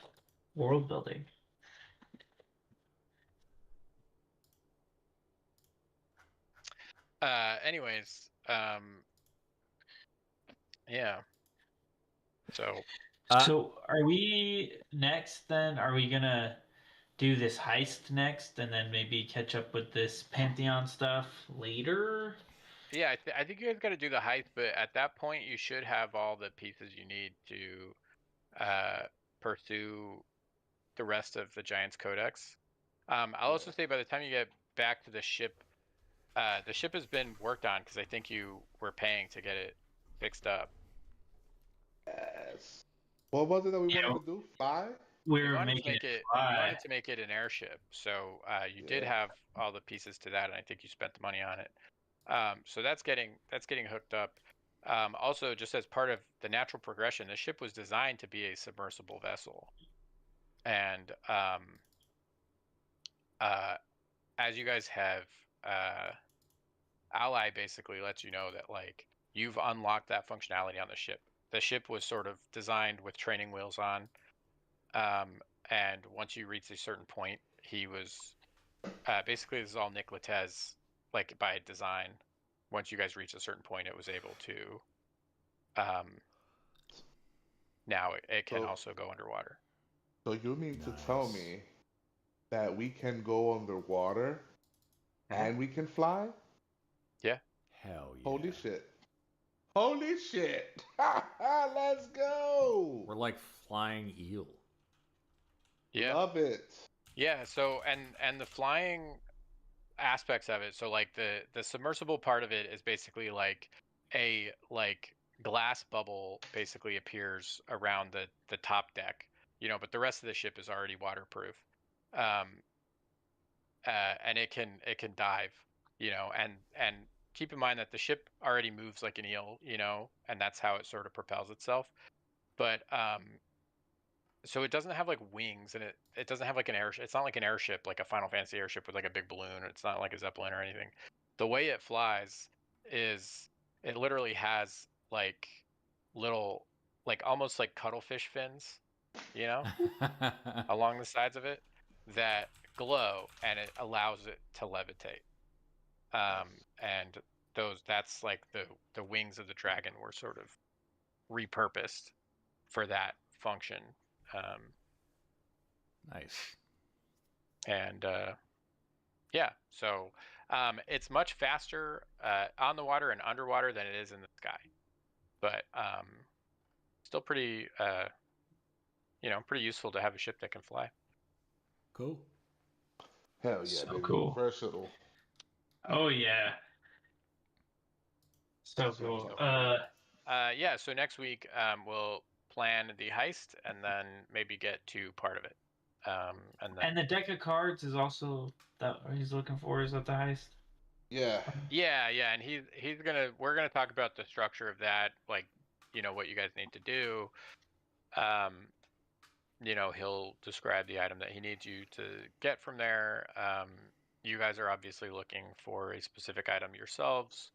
world building. Anyways, yeah. So So are we next then? Are we gonna do this heist next and then maybe catch up with this Pantheon stuff later? yeah, I think you guys got to do the heist, but at that point you should have all the pieces you need to pursue the rest of the Giants Codex. I'll also say by the time you get back to the ship has been worked on because I think you were paying to get it fixed up. Yes. What was it that we wanted to do? Fly? We We were wanted to making make it it. fly. We wanted to make it an airship, so you did Yeah. have all the pieces to that, and I think you spent the money on it. So that's getting hooked up. Also, just as part of the natural progression, the ship was designed to be a submersible vessel, and as you guys have, Ally basically lets you know that like you've unlocked that functionality on the ship. The ship was sort of designed with training wheels on, and once you reach a certain point, he was basically this is all Nick Latez, like by design. Once you guys reach a certain point, it was able to. Now it can So- also go underwater. So you mean to tell Nice. me that we can go underwater and we can fly? Yeah. Hell yeah. Holy shit. Holy shit. Let's go. We're like flying eel. Yeah. Love it. Yeah. So and the flying aspects of it. So like the submersible part of it is basically like a like glass bubble basically appears around the top deck, but the rest of the ship is already waterproof. Um, and it can dive, and keep in mind that the ship already moves like an eel, and that's how it sort of propels itself. But so it doesn't have like wings, and it doesn't have like an airship. It's not like an airship, like a Final Fantasy airship with like a big balloon. It's not like a Zeppelin or anything. The way it flies is it literally has like little, like almost like cuttlefish fins, along the sides of it that glow, and it allows it to levitate. And that's like the wings of the dragon were sort of repurposed for that function. Nice. And yeah, so it's much faster on the water and underwater than it is in the sky, but still pretty pretty useful to have a ship that can fly. Cool. Hell yeah, So baby. cool. Versatile. Oh yeah. So cool. Yeah, so next week we'll plan the heist and then maybe get to part of it. And then And the deck of cards is also that he's looking for. Is that the heist? Yeah. yeah, and we're gonna talk about the structure of that, like what you guys need to do. He'll describe the item that he needs you to get from there. You guys are obviously looking for a specific item yourselves,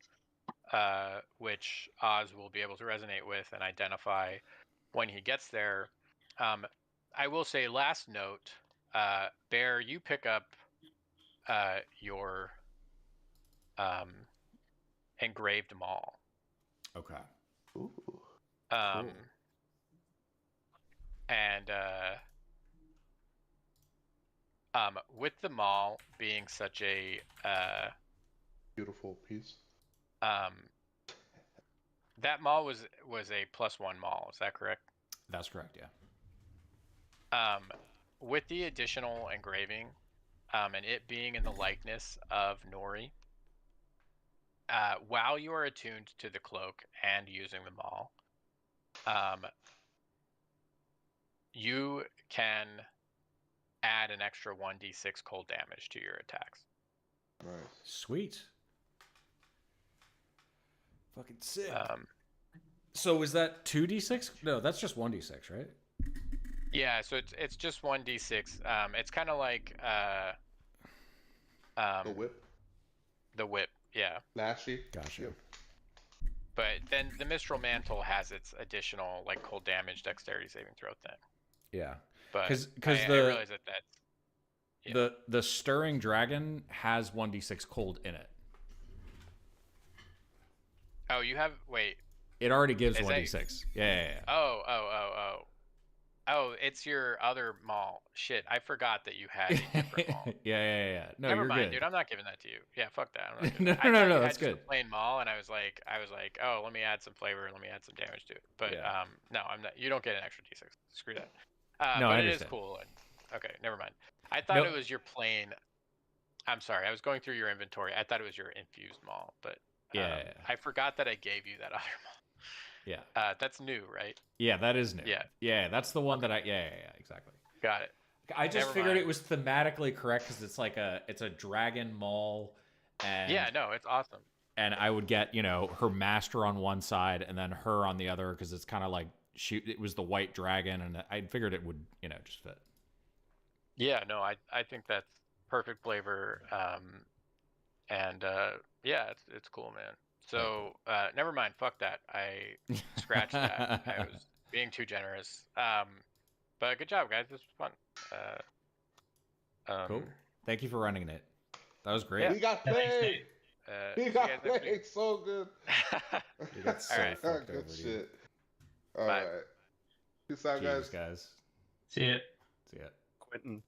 which Oz will be able to resonate with and identify when he gets there. I will say, last note, Bear, you pick up your engraved maul. Okay. Ooh. Um, Cool. And with the mall being such a Beautiful piece. that mall was a +1 mall. Is that correct? That's correct. Yeah. With the additional engraving, and it being in the likeness of Nori, while you are attuned to the cloak and using the mall, you can add an extra 1d6 cold damage to your attacks. Nice. Sweet. Fucking sick. Um, So is that 2d6? No, that's just 1d6, right? yeah, so it's just 1d6. It's kind of like The whip. the whip, yeah. Lashy. Gotcha. Yep. But then the Mistral Mantle has its additional like cold damage dexterity saving throw thing. Yeah. But Because I realize that yeah. the Stirring Dragon has 1d6 cold in it. Oh, you have wait. It already gives Is 1d6. Yeah. Oh, it's your other mall. Shit, I forgot that you had a different mall. Yeah. No, Never you're mind, good. dude. I'm not giving that to you. Yeah, fuck that. I'm not giving No, that. I no, thought no, you that's had just good. a plain mall, and I was like, oh, let me add some flavor, let me add some damage to it. But Yeah. no, I'm not. You don't get an extra d6. Screw that. No, I but it is understand. cool. And, okay, never mind. I thought Nope. it was your plain. I'm sorry. I was going through your inventory. I thought it was your infused mall, but Yeah. I forgot that I gave you that other mall. Yeah. That's new, right? Yeah, that is new. Yeah. Yeah, that's the one that I. Yeah, exactly. Got it. I just Never figured mind. it was thematically correct because it's like it's a dragon mall, and Yeah, no, it's awesome. and I would get her master on one side and then her on the other because it's kind of like it was the white dragon, and I figured it would just fit. Yeah, no, I think that's perfect flavor. And yeah, it's cool, man. So never mind, fuck that. I scratched that. I was being too generous. But good job, guys. This was fun. Cool. Thank you for running it. That was great. Yeah. We got Yeah, thanks, played. Nate. We See you got guys next week. played so good. You got so Alright. fucked Good over, dude. shit. All Bye. right. Peace out, Cheers, guys. guys. See it. See ya. Quentin.